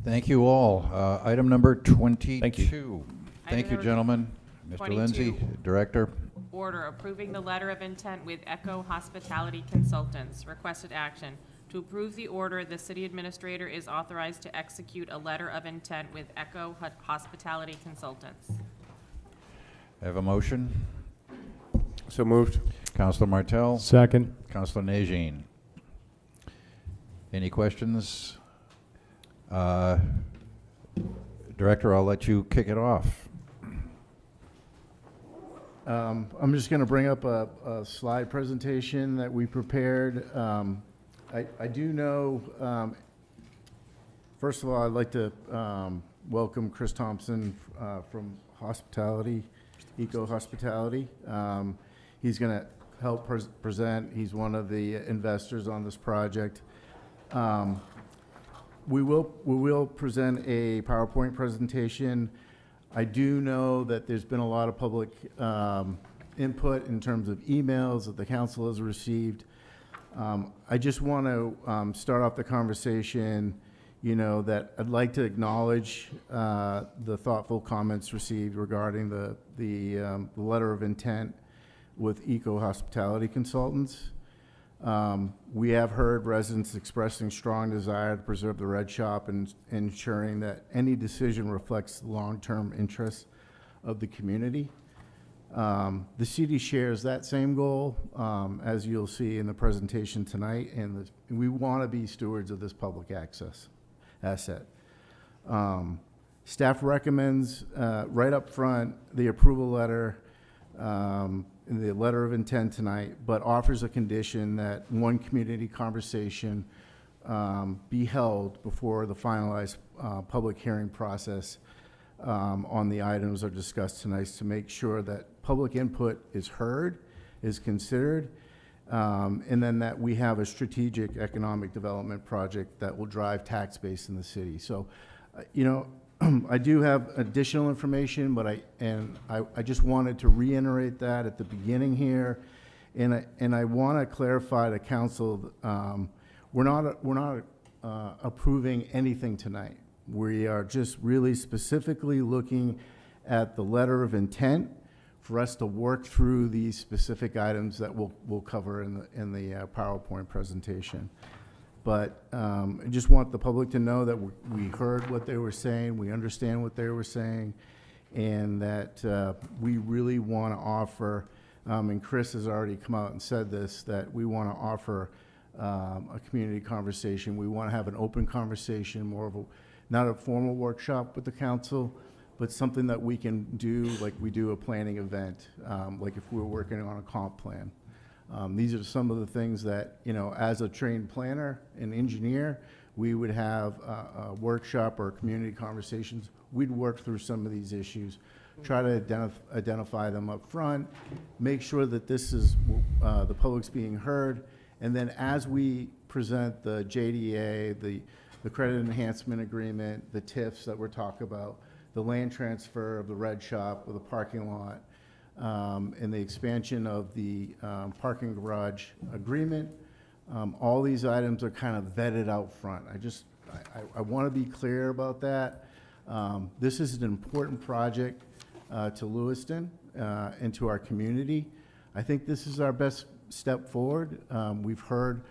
Thank you all. Item number 22. Thank you. Thank you, Item gentlemen. Mr. 22. Lindsay, Director. Order approving the letter of intent with Echo Hospitality Consultants. Requested action. To approve the order, the city administrator is authorized to execute a letter of intent with Echo Hospitality Consultants. I have a motion. So moved. Councilor Martell. Second. Councilor Nagine. Any questions? Director, I'll let you kick it off. I'm just going to bring up a slide presentation that we prepared. I do know, first of all, I'd like to welcome Chris Thompson from Hospitality, Eco Hospitality. He's going to help present. He's one of the investors on this project. We will present a PowerPoint presentation. I do know that there's been a lot of public input in terms of emails that the council has received. I just want to start off the conversation, that I'd like to acknowledge the thoughtful comments received regarding the letter of intent with Eco Hospitality Consultants. We have heard residents expressing strong desire to preserve the Red Shop and ensuring that any decision reflects the long-term interests of the community. The city shares that same goal, as you'll see in the presentation tonight, and we want to be stewards of this public access asset. Staff recommends right up front the approval letter, in the letter of intent tonight, but offers a condition that one community conversation be held before the finalized public hearing process on the items are discussed tonight to make sure that public input is heard, is considered, and then that we have a strategic economic development project that will drive tax base in the city. So, I do have additional information, but I just wanted to reiterate that at the beginning here, and I want to clarify to council, we're not approving anything tonight. We are just really specifically looking at the letter of intent for us to work through these specific items that we'll cover in the PowerPoint presentation. But I just want the public to know that we heard what they were saying, we understand what they were saying, and that we really want to offer, and Chris has already come out and said this, that we want to offer a community conversation. We want to have an open conversation, more of a, not a formal workshop with the council, but something that we can do like we do a planning event, like if we were working on a comp plan. These are some of the things that, as a trained planner and engineer, we would have a workshop or community conversations. We'd work through some of these issues, try to identify them up front, make sure that this is, the public's being heard, and then as we present the JDA, the credit enhancement agreement, the TIFs that we're talking about, the land transfer of the Red Shop with a parking lot, and the expansion of the parking garage agreement. All these items are kind of vetted out front. I want to be clear about that. This is an important project to Lewiston and to our community. I think this is our best step forward. We've heard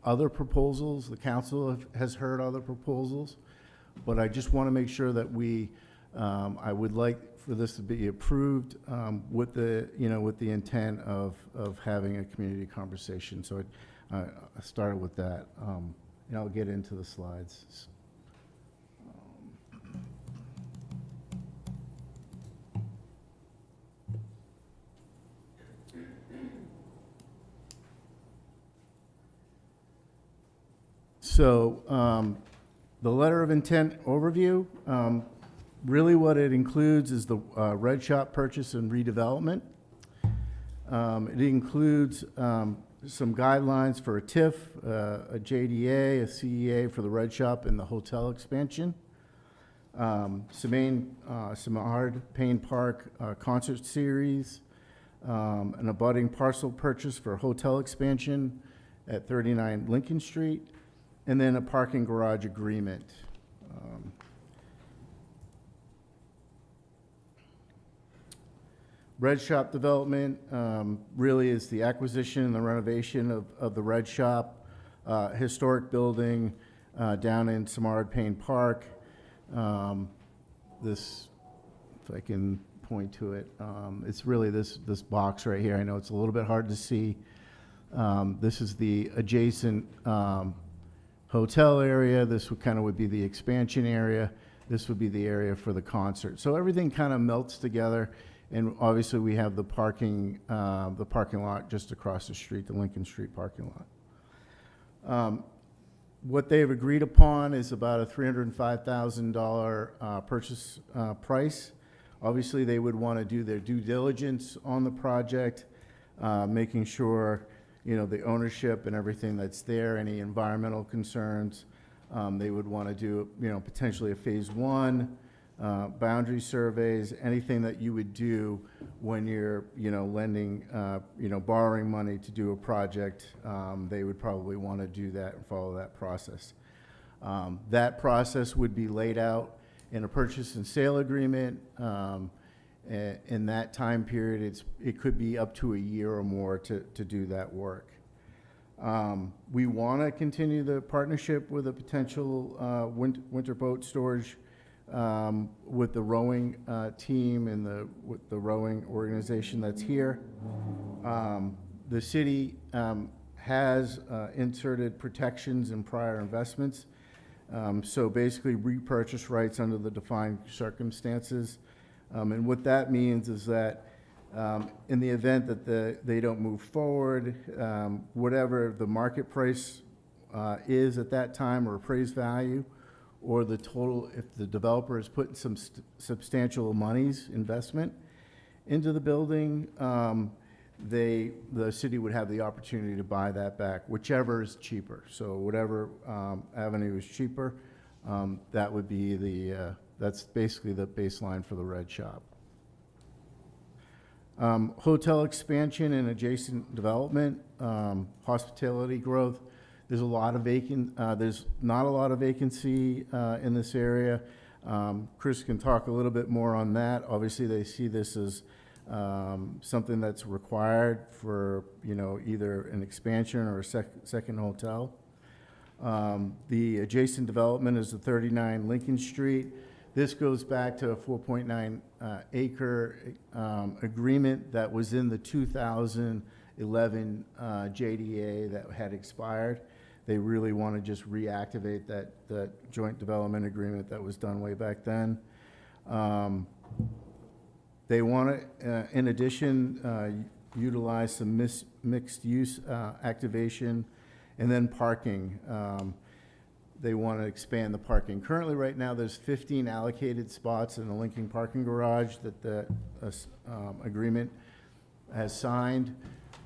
other proposals. The council has heard other proposals, but I just want to make sure that I would like for this to be approved with the intent of having a community conversation. So I started with that, and I'll get into the slides. So The letter of intent overview, really what it includes is the red shop purchase and redevelopment. It includes some guidelines for a TIF, a JDA, a CEA for the red shop and the hotel expansion. Samard Payne Park concert series, an abutting parcel purchase for hotel expansion at 39 Lincoln Street, and then a parking garage agreement. Red Shop development really is the acquisition and the renovation of the Red Shop, historic building down in Samard Payne Park. This, if I can point to it, it's really this box right here. I know it's a little bit hard to see. This is the adjacent hotel area. This would be the expansion area. This would be the area for the concert. So everything kind of melts together. And obviously, we have the parking lot just across the street, the Lincoln Street parking lot. What they've agreed upon is about a $305,000 purchase price. Obviously, they would want to do their due diligence on the project, making sure, the ownership and everything that's there, any environmental concerns. They would want to do, potentially a phase 1. Boundary surveys, anything that you would do when you're, lending, borrowing money to do a project, they would probably want to do that and follow that process. That process would be laid out in a purchase and sale agreement. In that time period, it could be up to a year or more to do that work. We want to continue the partnership with a potential winter boat storage with the rowing team and with the rowing organization that's here. The city has inserted protections in prior investments. So basically repurchase rights under the defined circumstances. And what that means is that in the event that they don't move forward, whatever the market price is at that time or appraised value, or the total, if the developer has put some substantial monies investment into the building, the city would have the opportunity to buy that back, whichever is cheaper. So whatever avenue is cheaper, that would be that's basically the baseline for the Red Shop. Hotel expansion and adjacent development, hospitality growth. There's there's not a lot of vacancy in this area. Chris can talk a little bit more on that. Obviously, they see this as something that's required for, either an expansion or a second hotel. The adjacent development is the 39 Lincoln Street. This goes back to a 4.9 acre agreement that was in the 2011 JDA that had expired. They really want to just reactivate that joint development agreement that was done way back then. They want to, in addition, utilize some mixed use activation, and then parking. They want to expand the parking. Currently, right now, there's 15 allocated spots in the Lincoln parking garage that the agreement has signed.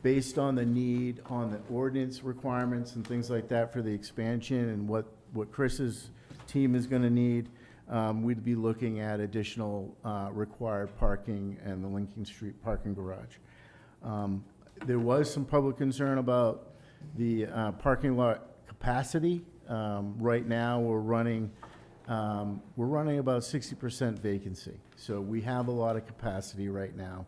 Based on the need, on the ordinance requirements and things like that for the expansion and what Chris's team is going to need, we'd be looking at additional required parking and the Lincoln Street parking garage. There was some public concern about the parking lot capacity. Right now, we're running about 60% vacancy. So we have a lot of capacity right now.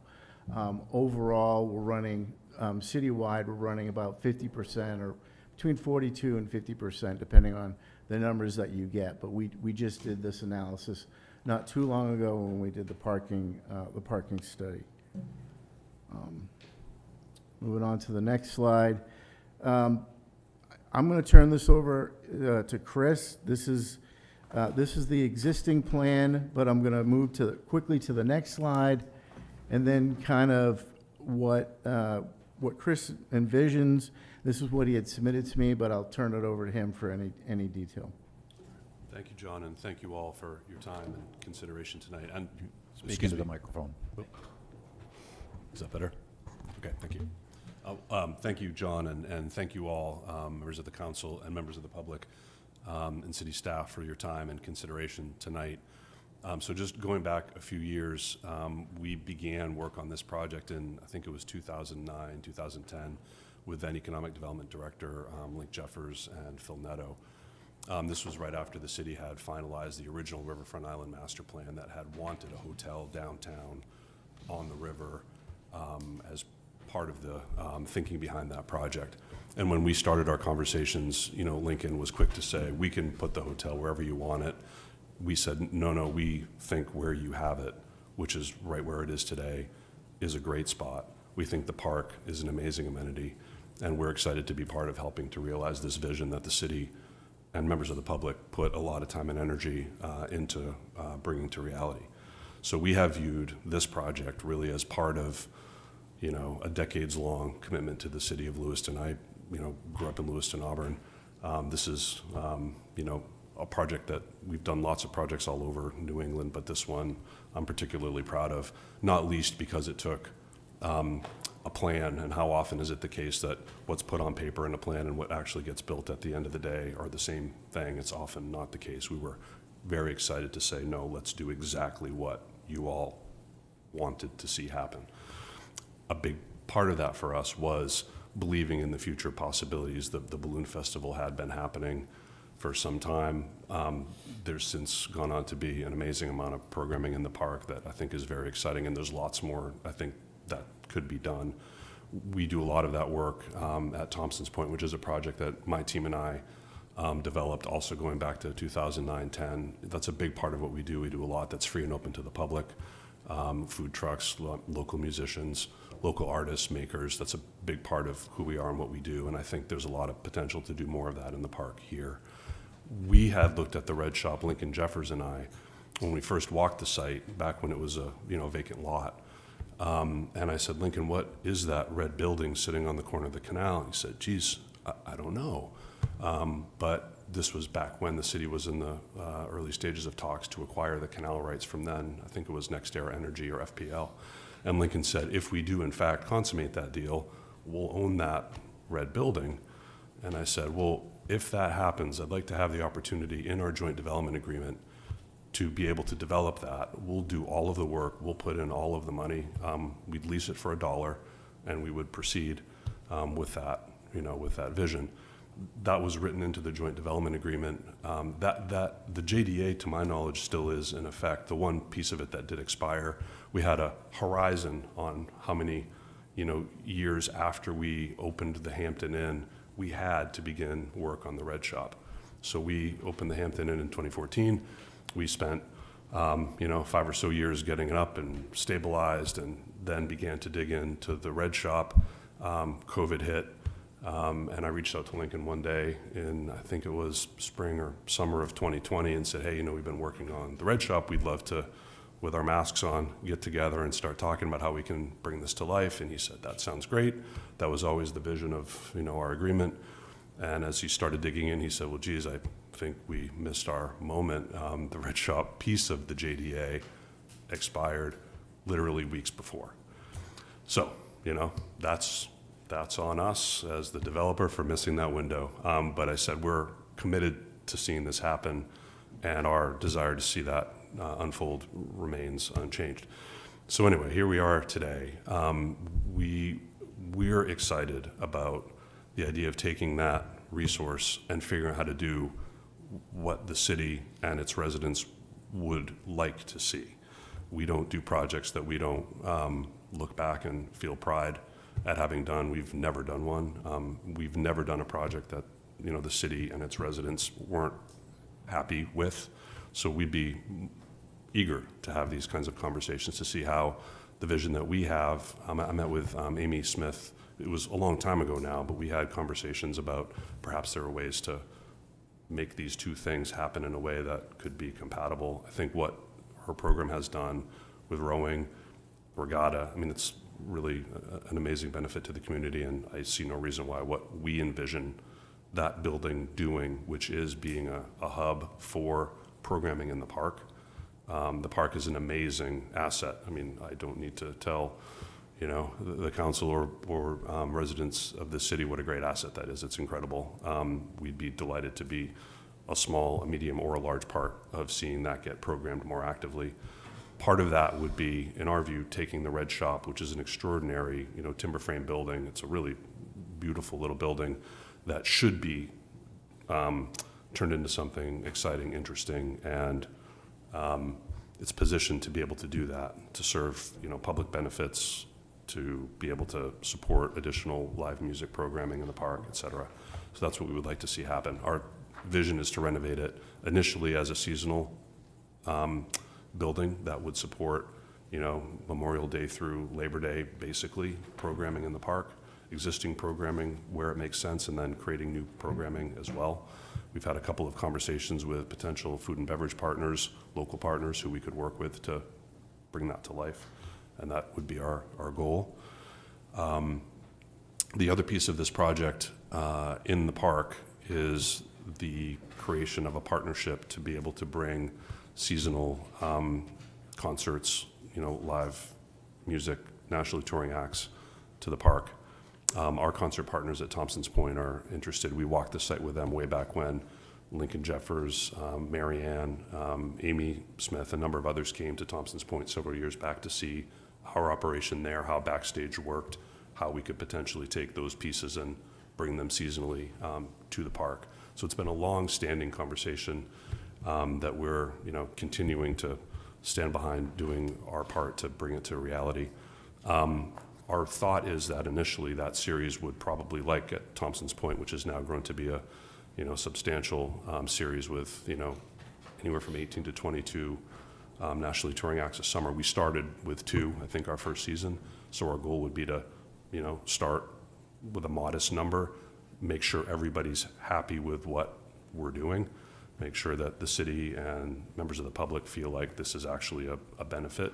Overall, we're running, citywide, we're running about 50% or between 42 and 50%, depending on the numbers that you get. But we just did this analysis not too long ago when we did the parking study. Moving on to the next slide. I'm going to turn this over to Chris. This is the existing plan, but I'm going to move quickly to the next slide, and then kind of what Chris envisions. This is what he had submitted to me, but I'll turn it over to him for any detail. Thank you, John, and thank you all for your time and consideration tonight. And Speak excuse into the me. microphone. Is that better? Okay, thank you. Thank you, John, and thank you all, members of the council and members of the public and city staff for your time and consideration tonight. So just going back a few years, we began work on this project in, I think it was 2009, 2010, with then Economic Development Director Link Jeffers and Phil Netto. This was right after the city had finalized the original Riverfront Island Master Plan that had wanted a hotel downtown on the river as part of the thinking behind that project. And when we started our conversations, you know, Lincoln was quick to say, we can put the hotel wherever you want it. We said, no, we think where you have it, which is right where it is today, is a great spot. We think the park is an amazing amenity, and we're excited to be part of helping to realize this vision that the city and members of the public put a lot of time and energy into bringing to reality. So we have viewed this project really as part of, you know, a decades-long commitment to the city of Lewiston. I, you know, grew up in Lewiston, Auburn. This is, you know, a project that we've done lots of projects all over New England, but this one I'm particularly proud of, not least because it took a plan, and how often is it the case that what's put on paper in a plan and what actually gets built at the end of the day are the same thing? It's often not the case. We were very excited to say, no, let's do exactly what you all wanted to see happen. A big part of that for us was believing in the future possibilities. The Balloon Festival had been happening for some time. There's since gone on to be an amazing amount of programming in the park that I think is very exciting, and there's lots more, I think, that could be done. We do a lot of that work at Thompson's Point, which is a project that my team and I developed, also going back to 2009-10. That's a big part of what we do. We do a lot that's free and open to the public. Food trucks, local musicians, local artists, makers. That's a big part of who we are and what we do, and I think there's a lot of potential to do more of that in the park here. We had looked at the Red Shop, Lincoln Jeffers and I, when we first walked the site, back when it was a vacant lot. And I said, Lincoln, what is that red building sitting on the corner of the canal? And he said, geez, I don't know. But this was back when the city was in the early stages of talks to acquire the canal rights from then, I think it was NextEra Energy or FPL. And Lincoln said, if we do in fact consummate that deal, we'll own that red building. And I said, well, if that happens, I'd like to have the opportunity in our joint development agreement to be able to develop that. We'll do all of the work, we'll put in all of the money. We'd lease it for $1, and we would proceed with that, with that vision. That was written into the joint development agreement. The JDA, to my knowledge, still is in effect. The one piece of it that did expire, we had a horizon on how many, years after we opened the Hampton Inn, we had to begin work on the Red Shop. So we opened the Hampton Inn in 2014. We spent, 5 or so years getting it up and stabilized, and then began to dig into the Red Shop. COVID hit. And I reached out to Lincoln one day in, I think it was spring or summer of 2020, and said, hey, we've been working on the Red Shop. We'd love to, with our masks on, get together and start talking about how we can bring this to life. And he said, that sounds great. That was always the vision of, our agreement. And as he started digging in, he said, well, geez, I think we missed our moment. The Red Shop piece of the JDA expired literally weeks before. So, that's on us as the developer for missing that window. But I said, we're committed to seeing this happen, and our desire to see that unfold remains unchanged. So anyway, here we are today. We're excited about the idea of taking that resource and figuring out how to do what the city and its residents would like to see. We don't do projects that we don't look back and feel pride at having done. We've never done one. We've never done a project that the city and its residents weren't happy with. So we'd be eager to have these kinds of conversations to see how the vision that we have. I met with Amy Smith. It was a long time ago now, but we had conversations about perhaps there are ways to make these two things happen in a way that could be compatible. I think what her program has done with rowing, regatta, it's really an amazing benefit to the community, and I see no reason why what we envision that building doing, which is being a hub for programming in the park. The park is an amazing asset. I mean, I don't need to tell, you know, the council or residents of the city what a great asset that is. It's incredible. We'd be delighted to be a small, a medium, or a large part of seeing that get programmed more actively. Part of that would be, in our view, taking the Red Shop, which is an extraordinary, you know, timber frame building. It's a really beautiful little building that should be turned into something exciting, interesting, and it's positioned to be able to do that, to serve, you know, public benefits, to be able to support additional live music programming in the park, et cetera. So that's what we would like to see happen. Our vision is to renovate it initially as a seasonal building that would support, you know, Memorial Day through Labor Day, basically, programming in the park, existing programming where it makes sense, and then creating new programming as well. We've had a couple of conversations with potential food and beverage partners, local partners who we could work with to bring that to life, and that would be our goal. The other piece of this project in the park is the creation of a partnership to be able to bring seasonal concerts, you know, live music, nationally touring acts to the park. Our concert partners at Thompson's Point are interested. We walked the site with them way back when. Lincoln Jeffers, Mary Ann, Amy Smith, a number of others came to Thompson's Point several years back to see our operation there, how backstage worked, how we could potentially take those pieces and bring them seasonally to the park. So it's been a long-standing conversation that we're, you know, continuing to stand behind, doing our part to bring it to reality. Our thought is that initially that series would probably, like at Thompson's Point, which has now grown to be a, you know, substantial series with, you know, anywhere from 18 to 22 nationally touring acts a summer. We started with 2, I think, our first season. So our goal would be to, you know, start with a modest number, make sure everybody's happy with what we're doing, make sure that the city and members of the public feel like this is actually a benefit.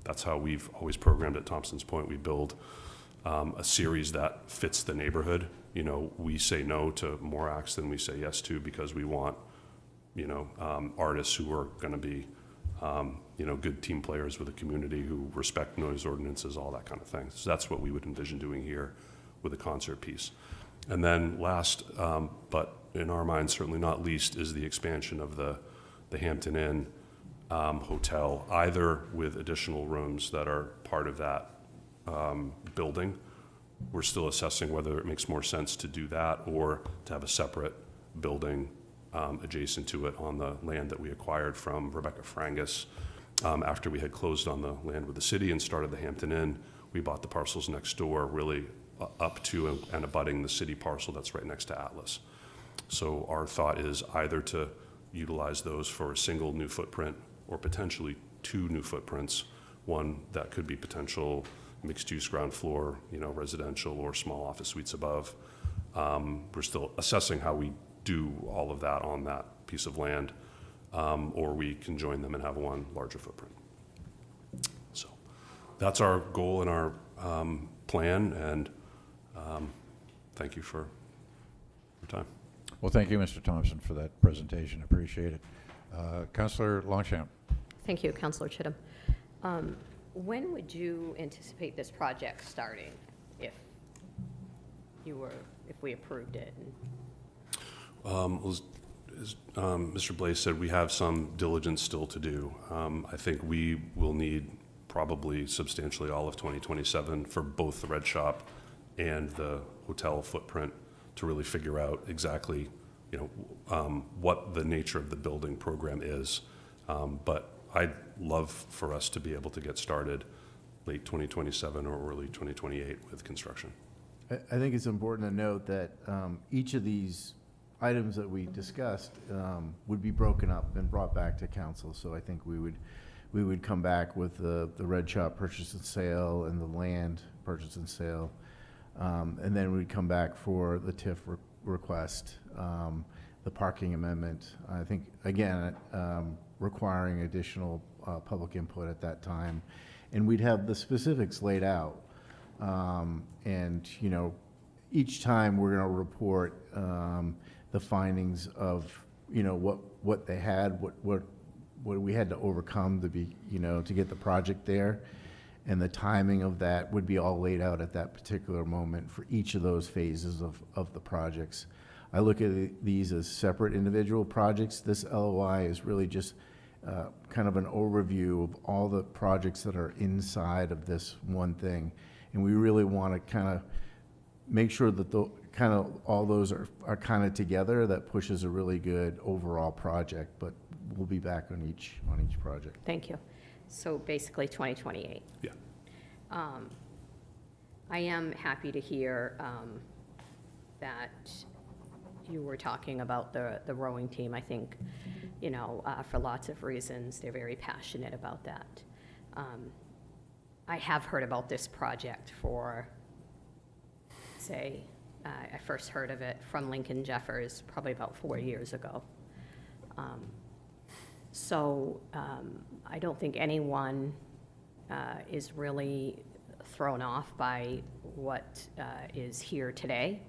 That's how we've always programmed at Thompson's Point. We build a series that fits the neighborhood. You know, we say no to more acts than we say yes to because we want, you know, artists who are going to be, you know, good team players with the community who respect noise ordinances, all that kind of thing. So that's what we would envision doing here with the concert piece. And then last, but in our minds certainly not least, is the expansion of the Hampton Inn hotel, either with additional rooms that are part of that building. We're still assessing whether it makes more sense to do that or to have a separate building adjacent to it on the land that we acquired from Rebecca Frangus. After we had closed on the land with the city and started the Hampton Inn, we bought the parcels next door, really up to and abutting the city parcel that's right next to Atlas. So our thought is either to utilize those for a single new footprint or potentially 2 new footprints, one that could be potential mixed-use ground floor, you know, residential or small office suites above. We're still assessing how we do all of that on that piece of land, or we can join them and have one larger footprint. So that's our goal and our plan, and thank you for your time. Well, thank you, Mr. Thompson, for that presentation. Appreciate it. Councilor Longchamp. Thank you, Councilor Chittum. When would you anticipate this project starting if we approved it? As Mr. Blaze said, we have some diligence still to do. I think we will need probably substantially all of 2027 for both the Red Shop and the hotel footprint to really figure out exactly, you know, what the nature of the building program is. But I'd love for us to be able to get started late 2027 or early 2028 with construction. I think it's important to note that each of these items that we discussed would be broken up and brought back to council. So I think we would come back with the Red Shop purchase and sale and the land purchase and sale. And then we'd come back for the TIF request, the parking amendment. I think, again, requiring additional public input at that time. And we'd have the specifics laid out. And, you know, each time we're going to report the findings of, you know, what they had, what we had to overcome to be, you know, to get the project there. And the timing of that would be all laid out at that particular moment for each of those phases of the projects. I look at these as separate individual projects. This LOI is really just kind of an overview of all the projects that are inside of this one thing. And we really want to kind of make sure that all those are kind of together. That pushes a really good overall project, but we'll be back on each project. Thank you. So basically 2028. Yeah. I am happy to hear that you were talking about the rowing team. I think, you know, for lots of reasons, they're very passionate about that. I have heard about this project for, say, I first heard of it from Lincoln Jeffers probably about 4 years ago. So I don't think anyone is really thrown off by what is here today.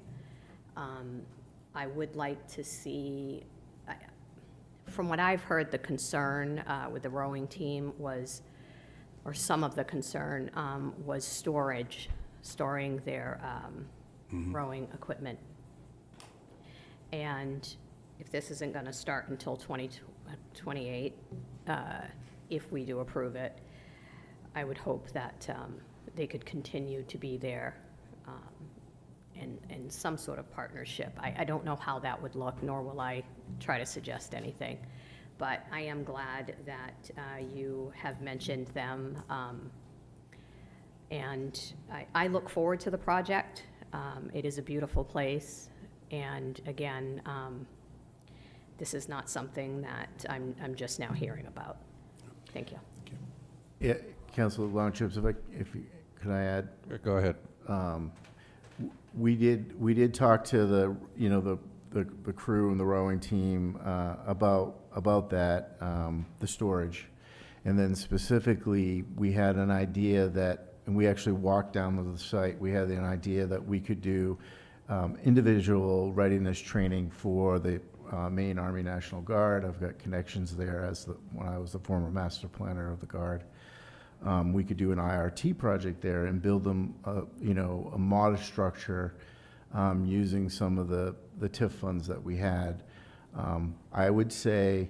I would like to see, from what I've heard, the concern with the rowing team was, or some of the concern was storing their rowing equipment. And if this isn't going to start until 2028, if we do approve it, I would hope that they could continue to be there in some sort of partnership. I don't know how that would look, nor will I try to suggest anything. But I am glad that you have mentioned them. And I look forward to the project. It is a beautiful place. And again, this is not something that I'm just now hearing about. Thank you. Yeah, Councilor Longchips, could I add? Go ahead. We did talk to the crew and the rowing team about that, the storage. And then specifically, we had an idea that, and we actually walked down to the site, we had an idea that we could do individual readiness training for the Maine Army National Guard. I've got connections there when I was the former master planner of the Guard. We could do an IRT project there and build them, a modest structure using some of the TIF funds that we had. I would say,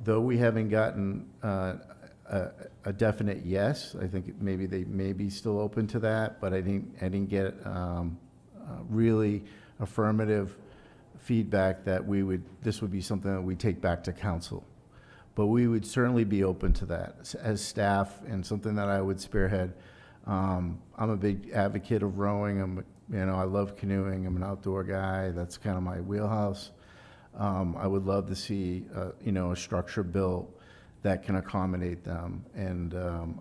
though we haven't gotten a definite yes, I think maybe they may be still open to that, but I didn't get really affirmative feedback that this would be something that we take back to council. But we would certainly be open to that as staff, and something that I would spearhead. I'm a big advocate of rowing. I love canoeing. I'm an outdoor guy. That's kind of my wheelhouse. I would love to see, a structure built that can accommodate them. And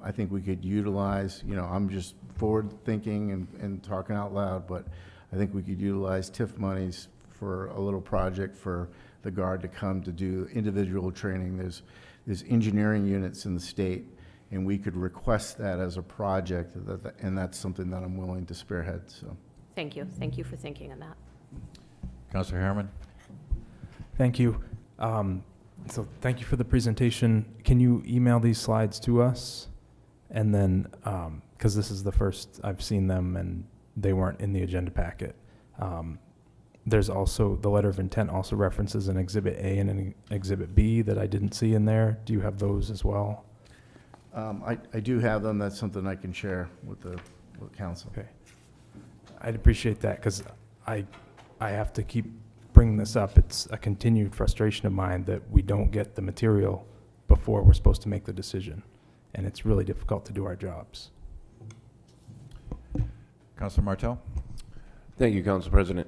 I think we could utilize, I'm just forward thinking and talking out loud, but I think we could utilize TIF monies for a little project for the Guard to come to do individual training. There's engineering units in the state, and we could request that as a project, and that's something that I'm willing to spearhead. So, Thank you. Thank you for thinking of that. Councilor Harriman? Thank you. So thank you for the presentation. Can you email these slides to us? And then, because this is the first I've seen them and they weren't in the agenda packet. There's also, the letter of intent also references an Exhibit A and an Exhibit B that I didn't see in there. Do you have those as well? I do have them. That's something I can share with council. Okay. I'd appreciate that, because I have to keep bringing this up. It's a continued frustration of mine that we don't get the material before we're supposed to make the decision. And it's really difficult to do our jobs. Councilor Martell? Thank you, Council President.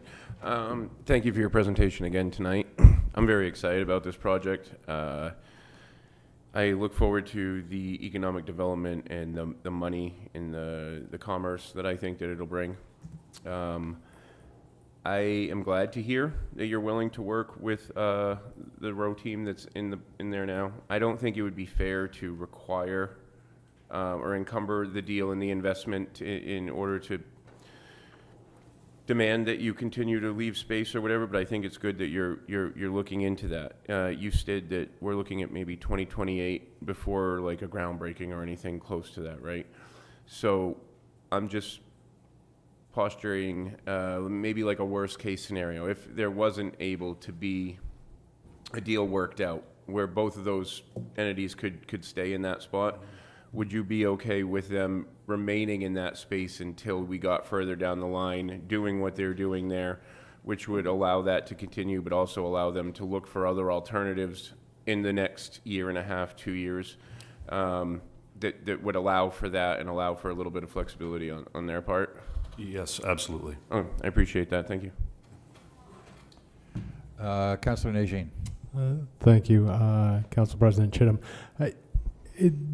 Thank you for your presentation again tonight. I'm very excited about this project. I look forward to the economic development and the money and the commerce that I think that it'll bring. I am glad to hear that you're willing to work with the row team that's in there now. I don't think it would be fair to require or encumber the deal and the investment in order to demand that you continue to leave space or whatever, but I think it's good that you're looking into that. You stated that we're looking at maybe 2028 before like a groundbreaking or anything close to that, right? So I'm just posturing maybe like a worst case scenario. If there wasn't able to be a deal worked out where both of those entities could stay in that spot, would you be okay with them remaining in that space until we got further down the line, doing what they're doing there, which would allow that to continue, but also allow them to look for other alternatives in the next year and a half, 2 years, that would allow for that and allow for a little bit of flexibility on their part? Yes, absolutely. Oh, I appreciate that. Thank you. Councilor Nagine. Thank you, Council President Chittum.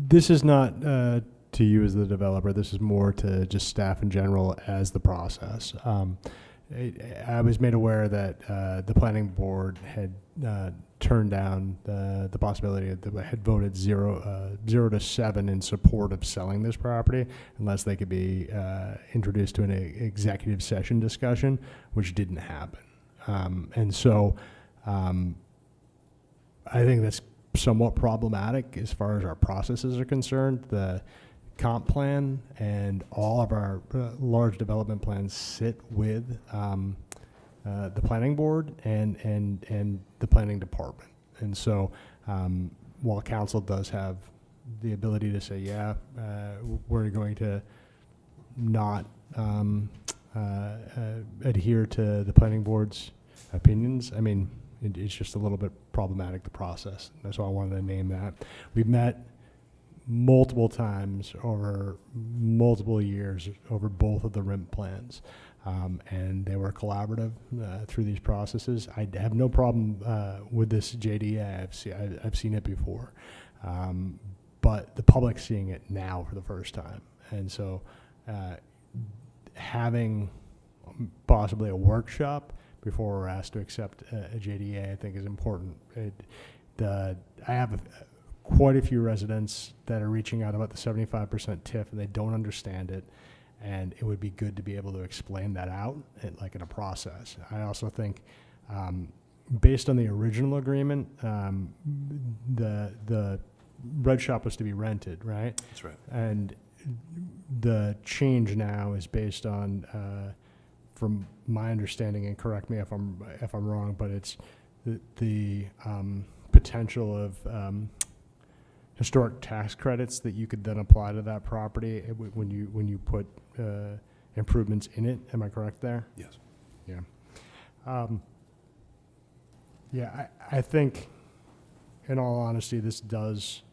This is not to you as the developer. This is more to just staff in general as the process. I was made aware that the planning board had turned down the possibility of had voted 0 to 7 in support of selling this property unless they could be introduced to an executive session discussion, which didn't happen. And so I think that's somewhat problematic as far as our processes are concerned. The comp plan and all of our large development plans sit with the planning board and the planning department. And so while council does have the ability to say, yeah, we're going to not adhere to the planning board's opinions, I mean, it's just a little bit problematic, the process. That's why I wanted to name that. We've met multiple times over multiple years over both of the RIMP plans, and they were collaborative through these processes. I have no problem with this JDA. I've seen it before, but the public's seeing it now for the first time. And so having possibly a workshop before we're asked to accept a JDA, I think is important. I have quite a few residents that are reaching out about the 75% TIF, and they don't understand it, and it would be good to be able to explain that out, like in a process. I also think, based on the original agreement, the red shop was to be rented, right? That's right. And the change now is based on, from my understanding, and correct me if I'm wrong, but it's the potential of historic tax credits that you could then apply to that property when you put improvements in it. Am I correct there? Yes. Yeah. Yeah, I think, in all honesty, this does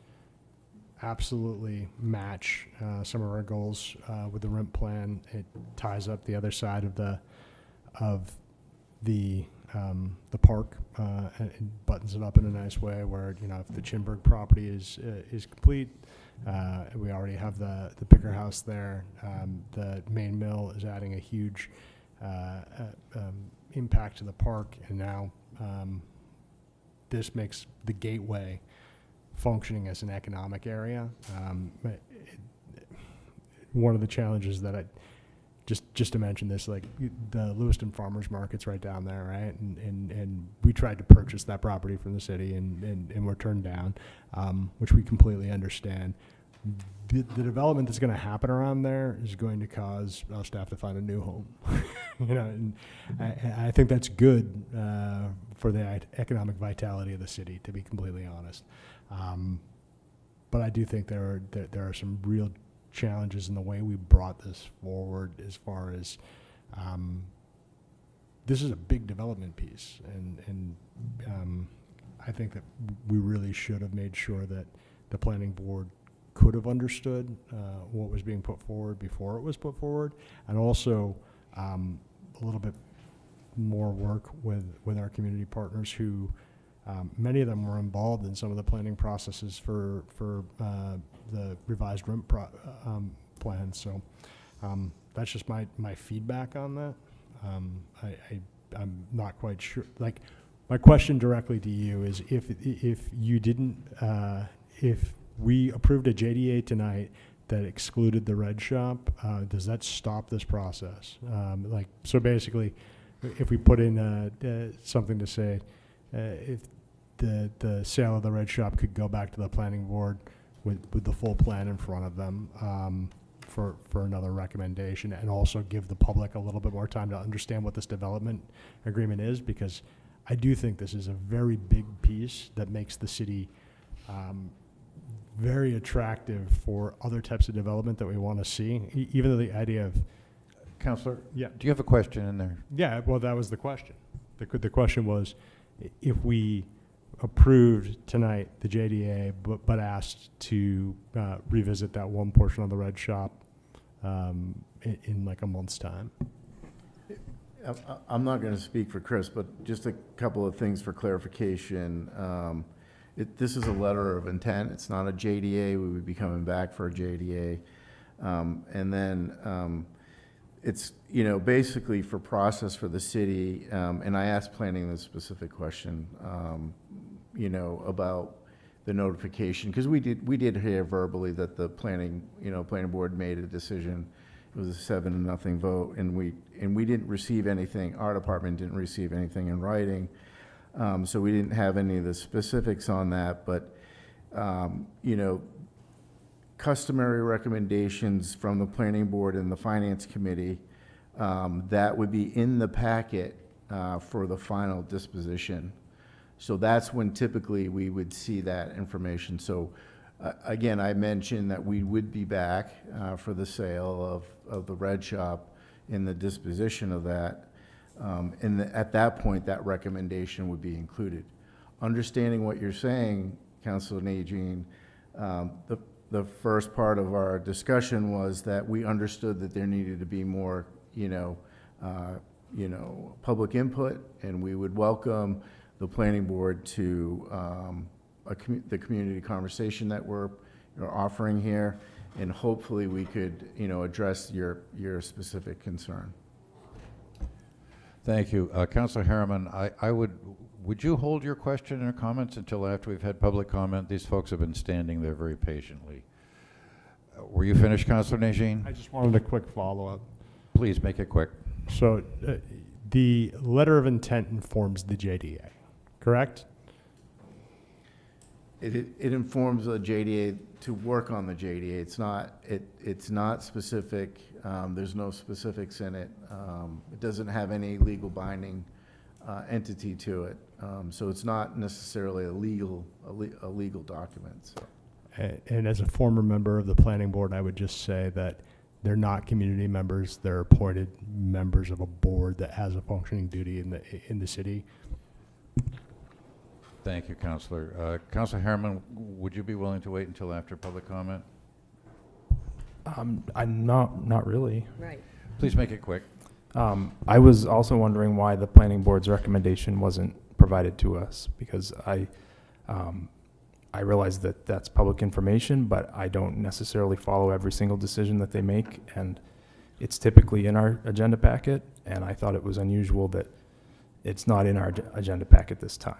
absolutely match some of our goals with the RIMP plan. It ties up the other side of the park and it buttons it up in a nice way where, you know, if the Chinburg property is complete, we already have the Picker House there. The main mill is adding a huge impact to the park, and now this makes the gateway functioning as an economic area. One of the challenges that I just to mention this, like the Lewiston Farmers Market's right down there, right? And we tried to purchase that property from the city and were turned down, which we completely understand. The development that's going to happen around there is going to cause us to have to find a new home. You know, and I think that's good for the economic vitality of the city, to be completely honest. But I do think there are some real challenges in the way we brought this forward, as far as this is a big development piece, and I think that we really should have made sure that the planning board could have understood what was being put forward before it was put forward, and also a little bit more work with our community partners who many of them were involved in some of the planning processes for the revised RIMP plan. So that's just my feedback on that. I'm not quite sure. Like, my question directly to you is, if you didn't, if we approved a JDA tonight that excluded the red shop, does that stop this process? So basically, if we put in something to say, if the sale of the red shop could go back to the planning board with the full plan in front of them for another recommendation, and also give the public a little bit more time to understand what this development agreement is, because I do think this is a very big piece that makes the city very attractive for other types of development that we want to see, even though the idea of... Counselor? Yeah. Do you have a question in there? Yeah, well, that was the question. The question was, if we approved tonight the JDA, but asked to revisit that one portion of the red shop in like a month's time. I'm not going to speak for Chris, but just a couple of things for clarification. This is a letter of intent. It's not a JDA. We would be coming back for a JDA. And then it's, basically for process for the city. And I asked planning this specific question, about the notification, because we did hear verbally that the planning board made a decision. It was a 7-0 vote, and we didn't receive anything. Our department didn't receive anything in writing, so we didn't have any of the specifics on that. But customary recommendations from the planning board and the finance committee that would be in the packet for the final disposition. So that's when typically we would see that information. So again, I mentioned that we would be back for the sale of the red shop in the disposition of that. And at that point, that recommendation would be included. Understanding what you're saying, Councilor Nagine, the first part of our discussion was that we understood that there needed to be more, public input, and we would welcome the planning board to the community conversation that we're offering here, and hopefully we could, address your specific concern. Thank you. Councilor Harriman, would you hold your question or comments until after we've had public comment? These folks have been standing there very patiently. Were you finished, Councilor Nagine? I just wanted a quick follow-up. Please make it quick. So the letter of intent informs the JDA, correct? It informs the JDA to work on the JDA. It's not specific. There's no specifics in it. It doesn't have any legal binding entity to it. So it's not necessarily a legal document. So. And as a former member of the planning board, I would just say that they're not community members. They're appointed members of a board that has a functioning duty in the city. Thank you, Councilor. Councilor Harriman, would you be willing to wait until after public comment? I'm not really. Right. Please make it quick. I was also wondering why the planning board's recommendation wasn't provided to us, because I realize that that's public information, but I don't necessarily follow every single decision that they make, and it's typically in our agenda packet, and I thought it was unusual that it's not in our agenda packet this time.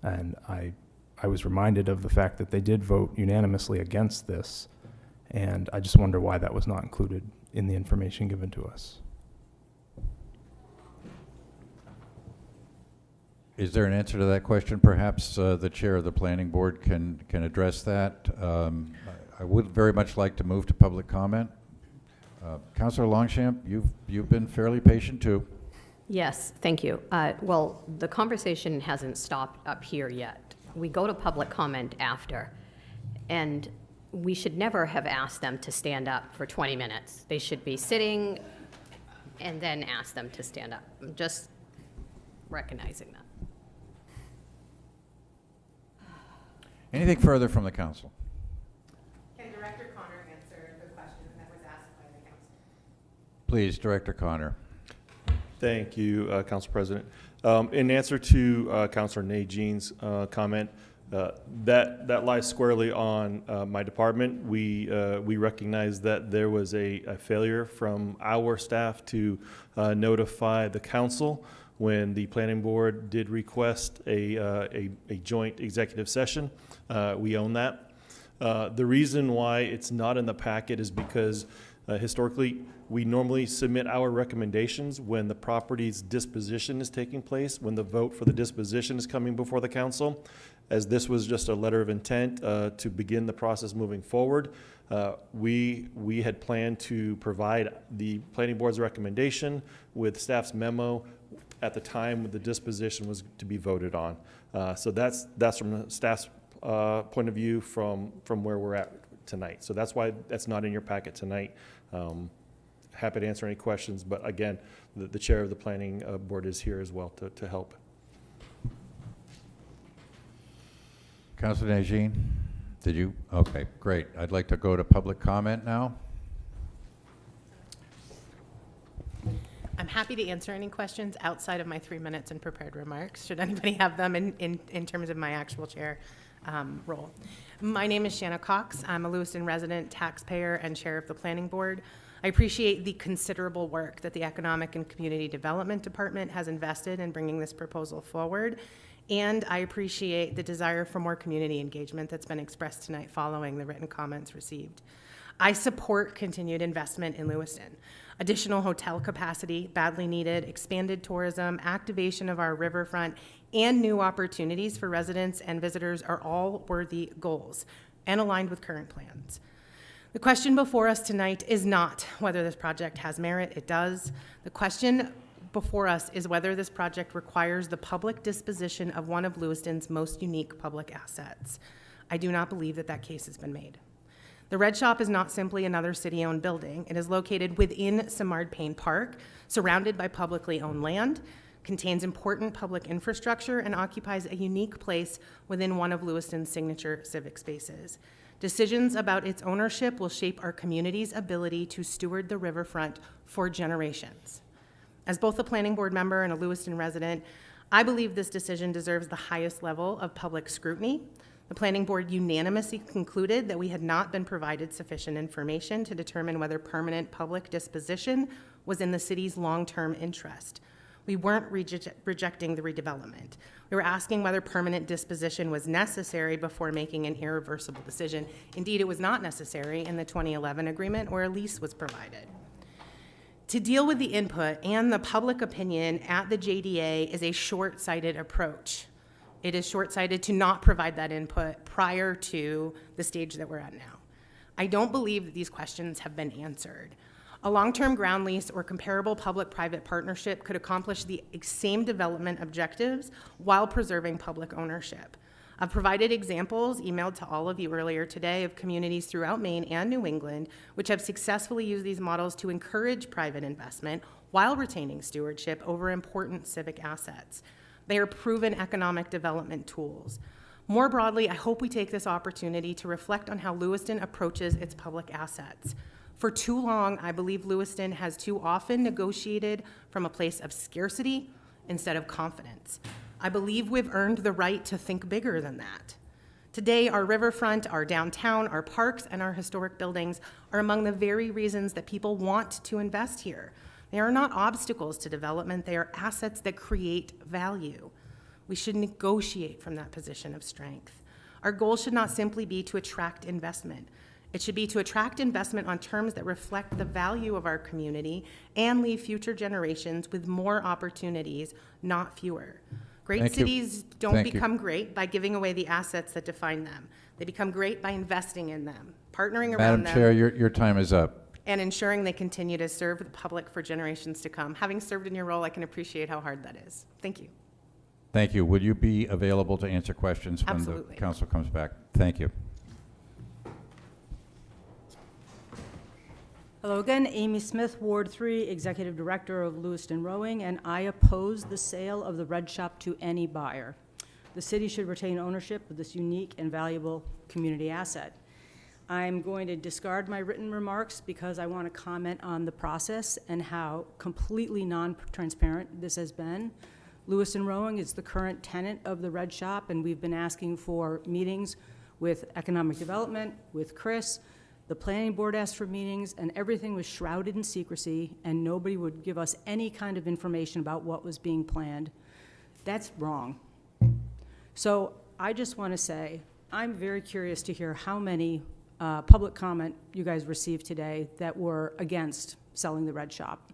And I was reminded of the fact that they did vote unanimously against this, and I just wonder why that was not included in the information given to us. Is there an answer to that question? Perhaps the chair of the planning board can address that. I would very much like to move to public comment. Councilor Longchamp, you've been fairly patient too. Yes, thank you. Well, the conversation hasn't stopped up here yet. We go to public comment after, and we should never have asked them to stand up for 20 minutes. They should be sitting and then ask them to stand up. I'm just recognizing that. Anything further from the council? Can Director Connor answer the question that was asked by the council? Please, Director Connor. Thank you, Council President. In answer to Councilor Nagine's comment, that lies squarely on my department. We recognize that there was a failure from our staff to notify the council when the planning board did request a joint executive session. We own that. The reason why it's not in the packet is because historically, we normally submit our recommendations when the property's disposition is taking place, when the vote for the disposition is coming before the council. As this was just a letter of intent to begin the process moving forward, we had planned to provide the planning board's recommendation with staff's memo at the time when the disposition was to be voted on. So that's from the staff's point of view from where we're at tonight. So that's why that's not in your packet tonight. Happy to answer any questions, but again, the chair of the planning board is here as well to help. Councilor Nagine, did you? Okay, great. I'd like to go to public comment now. I'm happy to answer any questions outside of my 3 minutes in prepared remarks, should anybody have them in terms of my actual chair role. My name is Shanna Cox. I'm a Lewiston resident, taxpayer, and chair of the planning board. I appreciate the considerable work that the Economic and Community Development Department has invested in bringing this proposal forward, and I appreciate the desire for more community engagement that's been expressed tonight following the written comments received. I support continued investment in Lewiston. Additional hotel capacity, badly needed, expanded tourism, activation of our riverfront, and new opportunities for residents and visitors are all worthy goals and aligned with current plans. The question before us tonight is not whether this project has merit. It does. The question before us is whether this project requires the public disposition of one of Lewiston's most unique public assets. I do not believe that that case has been made. The Red Shop is not simply another city-owned building. It is located within Simard Payne Park, surrounded by publicly owned land, contains important public infrastructure, and occupies a unique place within one of Lewiston's signature civic spaces. Decisions about its ownership will shape our community's ability to steward the riverfront for generations. As both a planning board member and a Lewiston resident, I believe this decision deserves the highest level of public scrutiny. The planning board unanimously concluded that we had not been provided sufficient information to determine whether permanent public disposition was in the city's long-term interest. We weren't rejecting the redevelopment. We were asking whether permanent disposition was necessary before making an irreversible decision. Indeed, it was not necessary in the 2011 agreement where a lease was provided. To deal with the input and the public opinion at the JDA is a short-sighted approach. It is short-sighted to not provide that input prior to the stage that we're at now. I don't believe that these questions have been answered. A long-term ground lease or comparable public-private partnership could accomplish the same development objectives while preserving public ownership. I've provided examples emailed to all of you earlier today of communities throughout Maine and New England which have successfully used these models to encourage private investment while retaining stewardship over important civic assets. They are proven economic development tools. More broadly, I hope we take this opportunity to reflect on how Lewiston approaches its public assets. For too long, I believe Lewiston has too often negotiated from a place of scarcity instead of confidence. I believe we've earned the right to think bigger than that. Today, our riverfront, our downtown, our parks, and our historic buildings are among the very reasons that people want to invest here. They are not obstacles to development, they are assets that create value. We should negotiate from that position of strength. Our goal should not simply be to attract investment. It should be to attract investment on terms that reflect the value of our community and leave future generations with more opportunities, not fewer. Great cities don't become great by giving away the assets that define them. They become great by investing in them, partnering around them. Madam Chair, your time is up. And ensuring they continue to serve the public for generations to come. Having served in your role, I can appreciate how hard that is. Thank you. Thank you. Would you be available to answer questions when Absolutely. the council comes back? Thank you. Hello again, Amy Smith, Ward 3, Executive Director of Lewiston Rowing, and I oppose the sale of the Red Shop to any buyer. The city should retain ownership of this unique and valuable community asset. I'm going to discard my written remarks because I want to comment on the process and how completely non-transparent this has been. Lewiston Rowing is the current tenant of the Red Shop, and we've been asking for meetings with Economic Development, with Chris. The planning board asked for meetings, and everything was shrouded in secrecy, and nobody would give us any kind of information about what was being planned. That's wrong. So I just want to say, I'm very curious to hear how many public comment you guys received today that were against selling the red shop.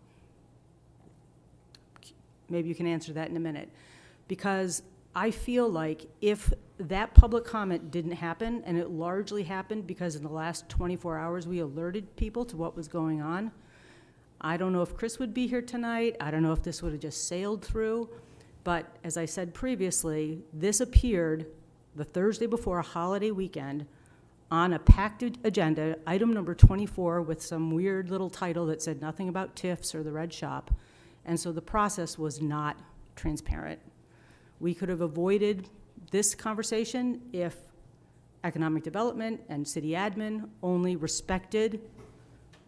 Maybe you can answer that in a minute. Because I feel like if that public comment didn't happen, and it largely happened because in the last 24 hours we alerted people to what was going on, I don't know if Chris would be here tonight. I don't know if this would have just sailed through. But as I said previously, this appeared the Thursday before a holiday weekend on a packed agenda, item number 24, with some weird little title that said nothing about TIFs or the red shop. And so the process was not transparent. We could have avoided this conversation if economic development and city admin only respected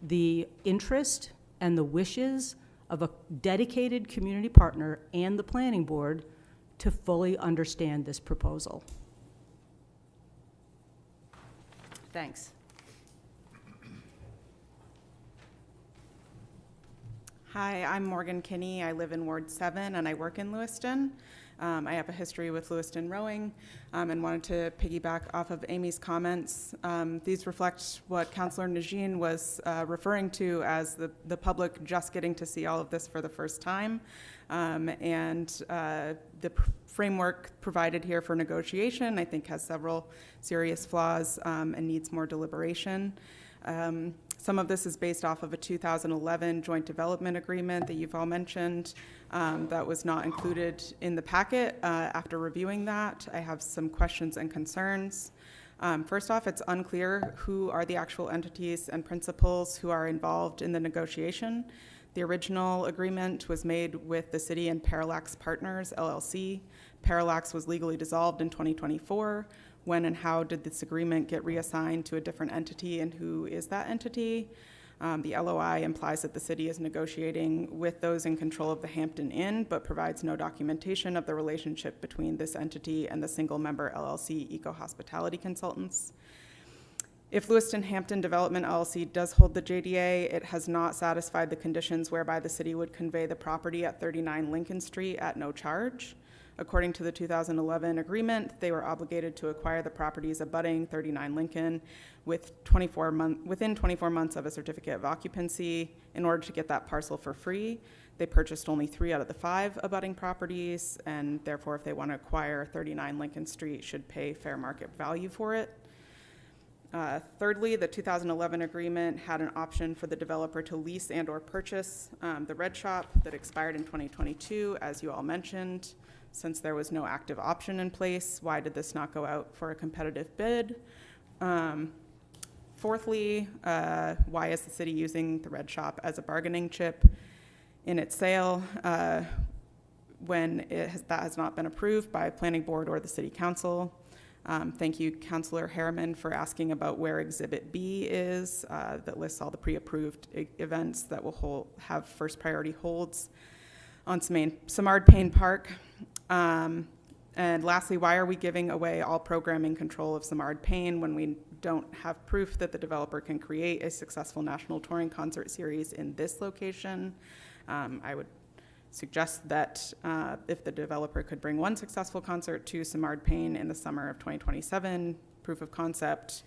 the interest and the wishes of a dedicated community partner and the planning board to fully understand this proposal. Thanks. Hi, I'm Morgan Kinney. I live in Ward 7 and I work in Lewiston. I have a history with Lewiston Rowing and wanted to piggyback off of Amy's comments. These reflect what Councilor Nagine was referring to as the public just getting to see all of this for the first time. The framework provided here for negotiation, I think, has several serious flaws and needs more deliberation. Some of this is based off of a 2011 joint development agreement that you've all mentioned that was not included in the packet. After reviewing that, I have some questions and concerns. First off, it's unclear who are the actual entities and principals who are involved in the negotiation. The original agreement was made with the city and Parallax Partners, LLC. Parallax was legally dissolved in 2024. When and how did this agreement get reassigned to a different entity, and who is that entity? The LOI implies that the city is negotiating with those in control of the Hampton Inn, but provides no documentation of the relationship between this entity and the single-member LLC Eco Hospitality Consultants. If Lewiston Hampton Development LLC does hold the JDA, it has not satisfied the conditions whereby the city would convey the property at 39 Lincoln Street at no charge. According to the 2011 agreement, they were obligated to acquire the properties abutting 39 Lincoln within 24 months of a certificate of occupancy. In order to get that parcel for free, they purchased only 3 out of the 5 abutting properties, and therefore, if they want to acquire 39 Lincoln Street, should pay fair market value for it. Thirdly, the 2011 agreement had an option for the developer to lease and or purchase the red shop that expired in 2022, as you all mentioned. Since there was no active option in place, why did this not go out for a competitive bid? Fourthly, why is the city using the red shop as a bargaining chip in its sale when that has not been approved by planning board or the city council? Thank you, Councilor Harriman, for asking about where Exhibit B is, that lists all the pre-approved events that will have first priority holds on Samard Payne Park. And lastly, why are we giving away all programming control of Samard Payne when we don't have proof that the developer can create a successful national touring concert series in this location? I would suggest that if the developer could bring one successful concert to Samard Payne in the summer of 2027, proof of concept,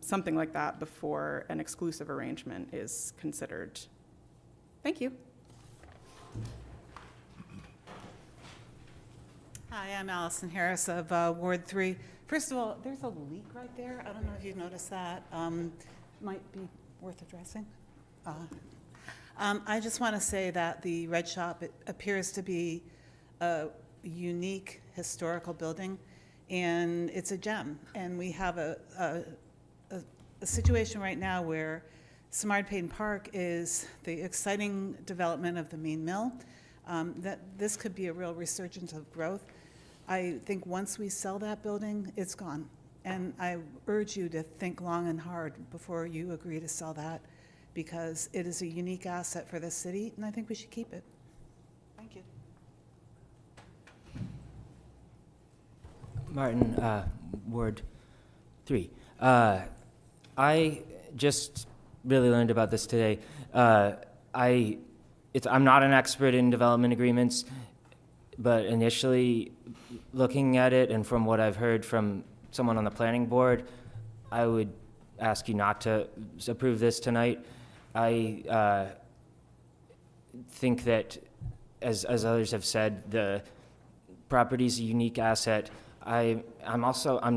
something like that before an exclusive arrangement is considered. Thank you. Hi, I'm Allison Harris of Ward 3. First of all, there's a leak right there. I don't know if you've noticed that. Might be worth addressing. I just want to say that the Red Shop, it appears to be a unique historical building, and it's a gem. And we have a situation right now where Samard Payne Park is the exciting development of the main mill. That this could be a real resurgence of growth. I think once we sell that building, it's gone. And I urge you to think long and hard before you agree to sell that, because it is a unique asset for this city, and I think we should keep it. Thank you. Martin, Ward 3. I just really learned about this today. I'm not an expert in development agreements, but initially looking at it and from what I've heard from someone on the planning board, I would ask you not to approve this tonight. I think that, as others have said, the property's a unique asset. I'm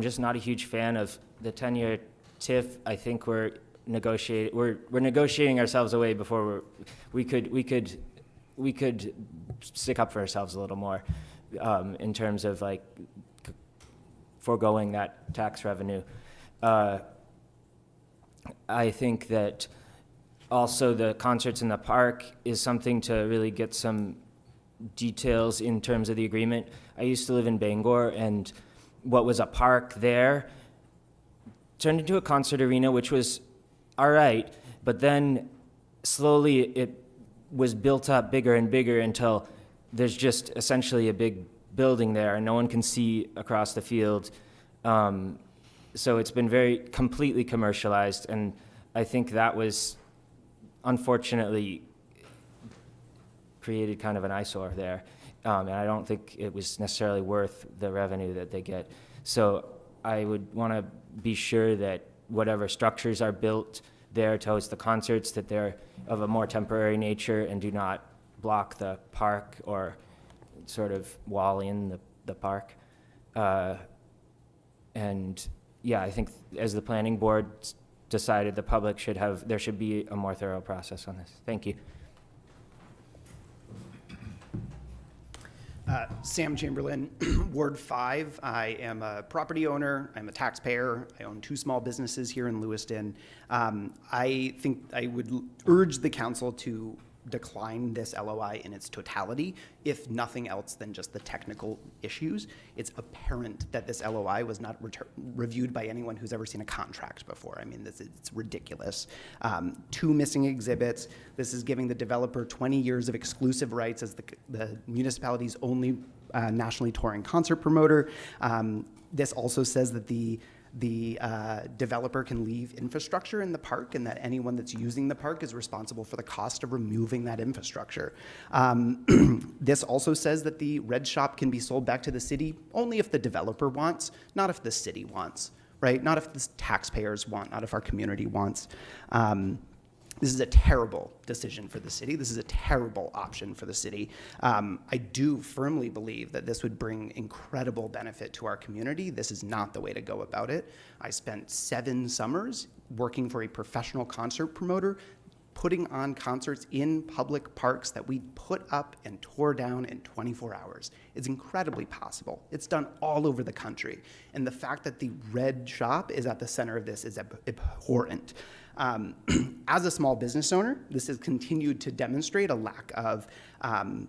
just not a huge fan of the 10-year TIF. I think we're negotiating ourselves away before we could stick up for ourselves a little more in terms of like foregoing that tax revenue. I think that also the concerts in the park is something to really get some details in terms of the agreement. I used to live in Bangor, and what was a park there turned into a concert arena, which was all right, but then slowly it was built up bigger and bigger until there's just essentially a big building there and no one can see across the field. So it's been very completely commercialized, and I think that was unfortunately created kind of an eyesore there. And I don't think it was necessarily worth the revenue that they get. So I would want to be sure that whatever structures are built there to host the concerts, that they're of a more temporary nature and do not block the park or sort of wall in the park. And yeah, I think as the planning board decided, the public there should be a more thorough process on this. Thank you. Sam Chamberlain, Ward 5. I am a property owner. I'm a taxpayer. I own 2 small businesses here in Lewiston. I think I would urge the council to decline this LOI in its totality, if nothing else than just the technical issues. It's apparent that this LOI was not reviewed by anyone who's ever seen a contract before. I mean, it's ridiculous. 2 missing exhibits. This is giving the developer 20 years of exclusive rights as the municipality's only nationally touring concert promoter. This also says that the developer can leave infrastructure in the park and that anyone that's using the park is responsible for the cost of removing that infrastructure. This also says that the red shop can be sold back to the city only if the developer wants, not if the city wants, right? Not if the taxpayers want, not if our community wants. This is a terrible decision for the city. This is a terrible option for the city. I do firmly believe that this would bring incredible benefit to our community. This is not the way to go about it. I spent 7 summers working for a professional concert promoter, putting on concerts in public parks that we put up and tore down in 24 hours. It's incredibly possible. It's done all over the country. And the fact that the red shop is at the center of this is abhorrent. As a small business owner, this has continued to demonstrate a lack of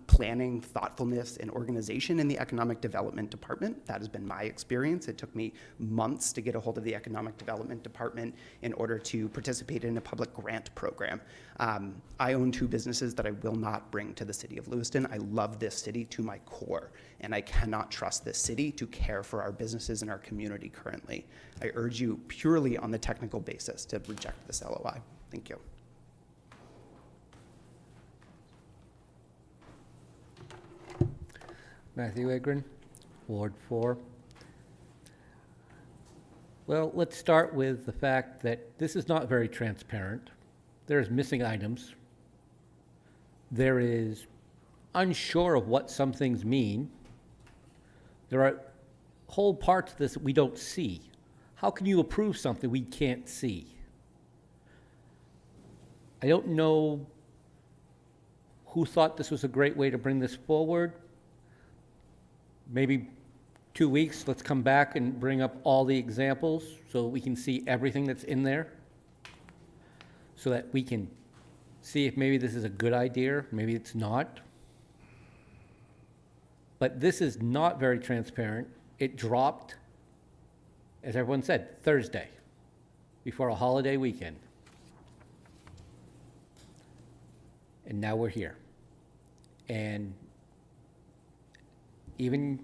planning, thoughtfulness, and organization in the economic development department. That has been my experience. It took me months to get a hold of the economic development department in order to participate in a public grant program. I own 2 businesses that I will not bring to the city of Lewiston. I love this city to my core, and I cannot trust this city to care for our businesses and our community currently. I urge you purely on the technical basis to reject this LOI. Thank you. Matthew Agron, Ward 4. Well, let's start with the fact that this is not very transparent. There's missing items. There is unsure of what some things mean. There are whole parts of this that we don't see. How can you approve something we can't see? I don't know who thought this was a great way to bring this forward. Maybe 2 weeks, let's come back and bring up all the examples so we can see everything that's in there, so that we can see if maybe this is a good idea, maybe it's not. But this is not very transparent. It dropped, as everyone said, Thursday, before a holiday weekend. And now we're here. And even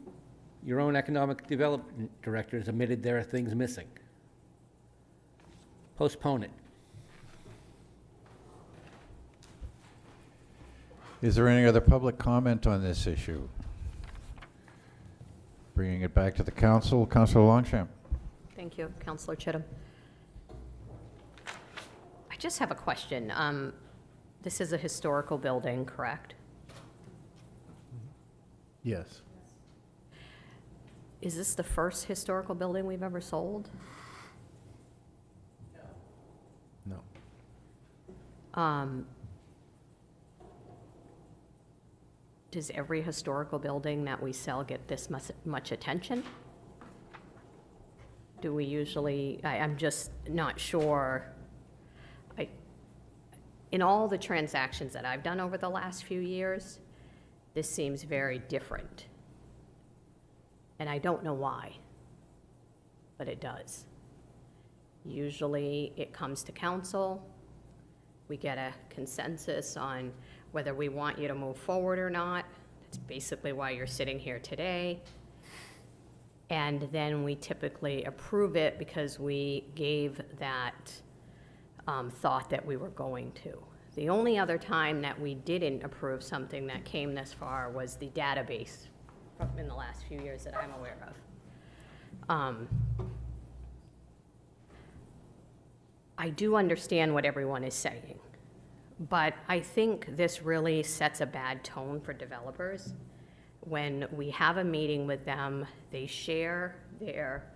your own economic development director has admitted there are things missing. Postpone it. Is there any other public comment on this issue? Bringing it back to the council, Councilor Longchamp. Thank you, Councilor Chittum. I just have a question. This is a historical building, correct? Yes. Is this the first historical building we've ever sold? No. Does every historical building that we sell get this much attention? Do we usually, I'm just not sure. In all the transactions that I've done over the last few years, this seems very different. And I don't know why, but it does. Usually it comes to council, we get a consensus on whether we want you to move forward or not. That's basically why you're sitting here today. And then we typically approve it because we gave that thought that we were going to. The only other time that we didn't approve something that came this far was the database in the last few years that I'm aware of. I do understand what everyone is saying, but I think this really sets a bad tone for developers. When we have a meeting with them, they share their,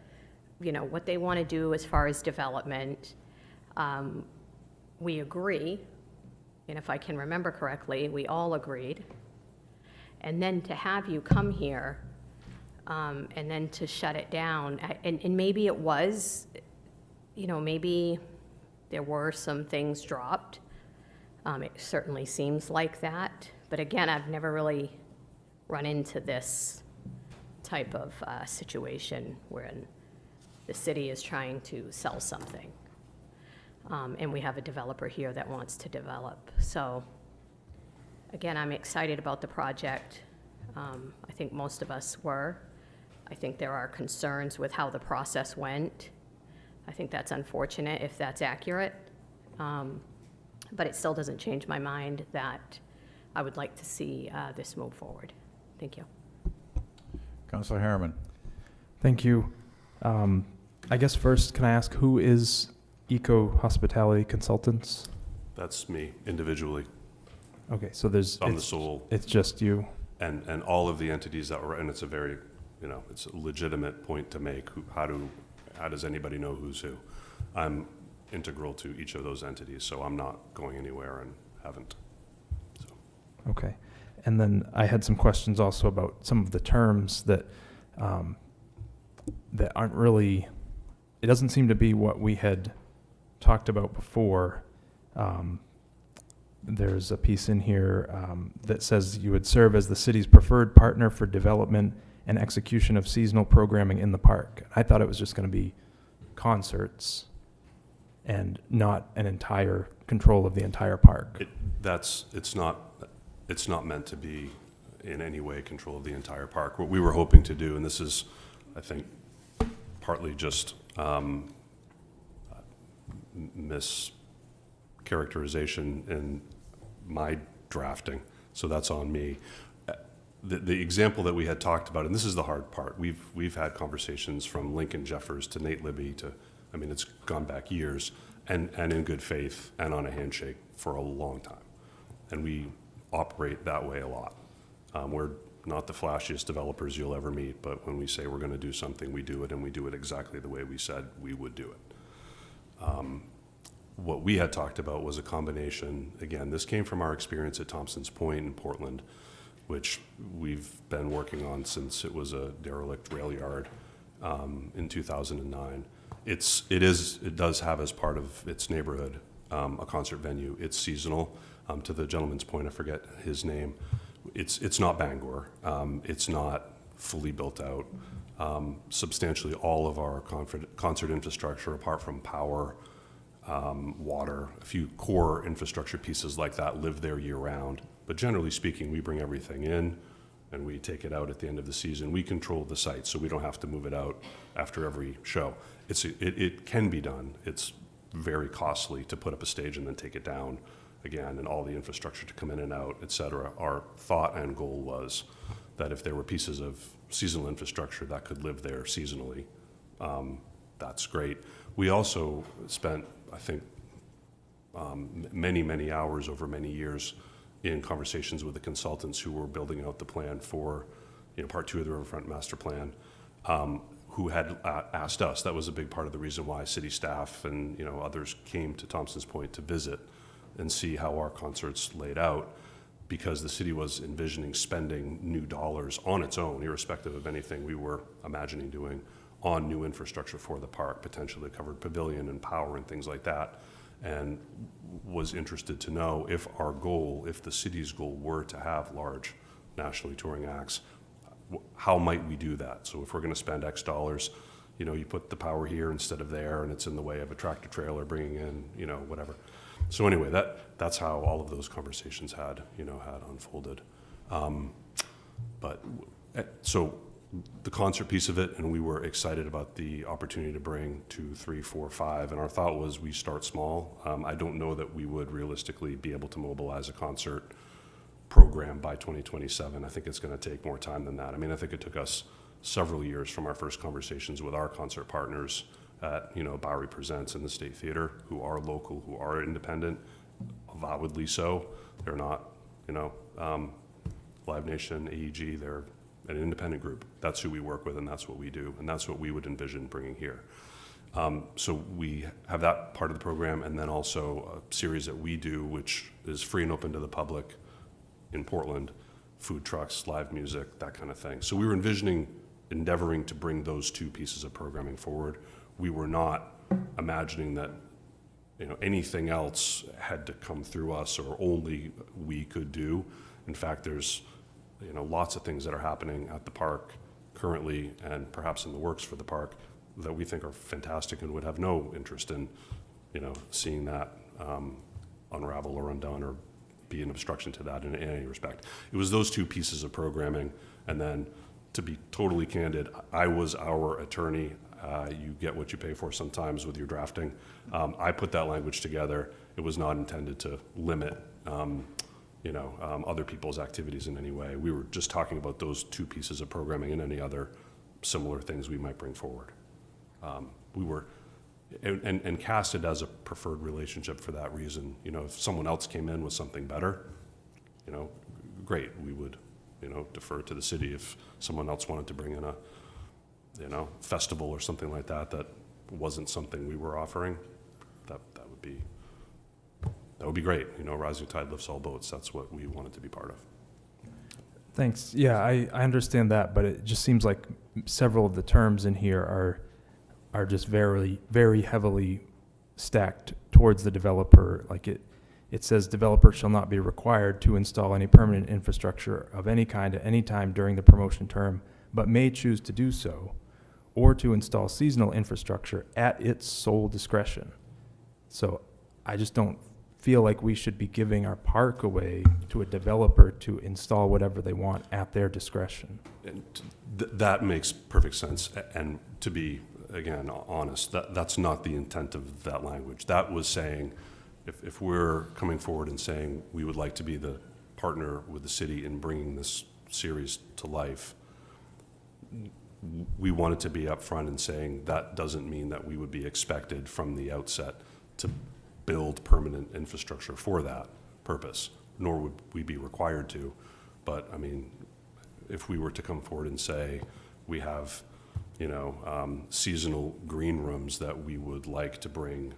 what they want to do as far as development. We agree, and if I can remember correctly, we all agreed. And then to have you come here and then to shut it down, and maybe it was, maybe there were some things dropped. It certainly seems like that. But again, I've never really run into this type of situation where the city is trying to sell something. And we have a developer here that wants to develop. So again, I'm excited about the project. I think most of us were. I think there are concerns with how the process went. I think that's unfortunate if that's accurate. But it still doesn't change my mind that I would like to see this move forward. Thank you. Councilor Harriman. Thank you. I guess first, can I ask who is Eco Hospitality Consultants? That's me, individually. Okay, so there's... I'm the sole. It's just you? And all of the entities that were, and it's a very, it's a legitimate point to make. How does anybody know who's who? I'm integral to each of those entities, so I'm not going anywhere and haven't. So. Okay. And then I had some questions also about some of the terms that that aren't really, it doesn't seem to be what we had talked about before. There's a piece in here that says you would serve as the city's preferred partner for development and execution of seasonal programming in the park. I thought it was just going to be concerts and not an entire control of the entire park. It's not meant to be in any way control of the entire park. What we were hoping to do, and this is, I think, partly just mischaracterization in my drafting, so that's on me. The example that we had talked about, and this is the hard part, we've had conversations from Lincoln Jeffers to Nate Libby to, it's gone back years, and in good faith and on a handshake for a long time. And we operate that way a lot. We're not the flashiest developers you'll ever meet, but when we say we're going to do something, we do it, and we do it exactly the way we said we would do it. What we had talked about was a combination, again, this came from our experience at Thompson's Point in Portland, which we've been working on since it was a derelict rail yard in 2009. It does have as part of its neighborhood a concert venue. It's seasonal. To the gentleman's point, I forget his name. It's not Bangor. It's not fully built out. Substantially all of our concert infrastructure, apart from power, water, a few core infrastructure pieces like that, live there year round. But generally speaking, we bring everything in and we take it out at the end of the season. We control the site, so we don't have to move it out after every show. It can be done. It's very costly to put up a stage and then take it down again, and all the infrastructure to come in and out, et cetera. Our thought and goal was that if there were pieces of seasonal infrastructure that could live there seasonally, that's great. We also spent, I think, many, many hours over many years in conversations with the consultants who were building out the plan for, Part 2 of the Riverfront Master Plan, who had asked us. That was a big part of the reason why city staff and, others came to Thompson's Point to visit and see how our concerts laid out, because the city was envisioning spending new dollars on its own, irrespective of anything we were imagining doing, on new infrastructure for the park, potentially covered pavilion and power and things like that, and was interested to know if our goal, if the city's goal were to have large nationally touring acts, how might we do that? So if we're going to spend X dollars, you put the power here instead of there, and it's in the way of a tractor trailer bringing in, whatever. So anyway, that's how all of those conversations had unfolded. So the concert piece of it, and we were excited about the opportunity to bring 2, 3, 4, 5, and our thought was we start small. I don't know that we would realistically be able to mobilize a concert program by 2027. I think it's going to take more time than that. I mean, I think it took us several years from our first conversations with our concert partners at, Bowery Presents and the State Theater, who are local, who are independent, avowedly so. They're not, Live Nation, AEG, they're an independent group. That's who we work with, and that's what we do, and that's what we would envision bringing here. So we have that part of the program, and then also a series that we do, which is free and open to the public in Portland, food trucks, live music, that kind of thing. So we were endeavoring to bring those two pieces of programming forward. We were not imagining that, anything else had to come through us or only we could do. In fact, there's, lots of things that are happening at the park currently and perhaps in the works for the park that we think are fantastic and would have no interest in, seeing that unravel or undone or be an obstruction to that in any respect. It was those two pieces of programming, and then, to be totally candid, I was our attorney. You get what you pay for sometimes with your drafting. I put that language together. It was not intended to limit, other people's activities in any way. We were just talking about those two pieces of programming and any other similar things we might bring forward. We were and cast it as a preferred relationship for that reason. If someone else came in with something better, great. We would, defer to the city. If someone else wanted to bring in a, festival or something like that, that wasn't something we were offering, that would be great. Rising tide lifts all boats. That's what we wanted to be part of. Thanks. Yeah, I understand that, but it just seems like several of the terms in here are just very, very heavily stacked towards the developer. Like it says developer shall not be required to install any permanent infrastructure of any kind at any time during the promotion term, but may choose to do so, or to install seasonal infrastructure at its sole discretion. So I just don't feel like we should be giving our park away to a developer to install whatever they want at their discretion. And that makes perfect sense. And to be, again, honest, that's not the intent of that language. That was saying, if we're coming forward and saying we would like to be the partner with the city in bringing this series to life, we wanted to be upfront in saying that doesn't mean that we would be expected from the outset to build permanent infrastructure for that purpose, nor would we be required to. But I mean, if we were to come forward and say we have, seasonal green rooms that we would like to bring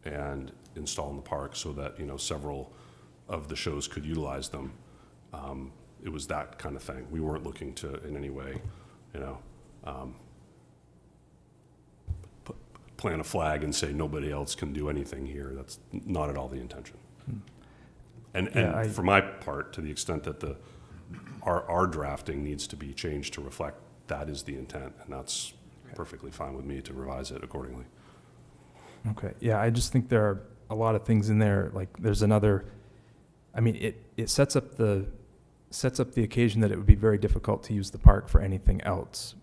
and install in the park so that, several of the shows could utilize them, it was that kind of thing. We weren't looking to in any way, plant a flag and say nobody else can do anything here. That's not at all the intention. And for my part, to the extent that our drafting needs to be changed to reflect that is the intent, and that's perfectly fine with me to revise it accordingly. Okay. Yeah, I just think there are a lot of things in there. Like there's another. I mean, it sets up the occasion that it would be very difficult to use the park for anything else.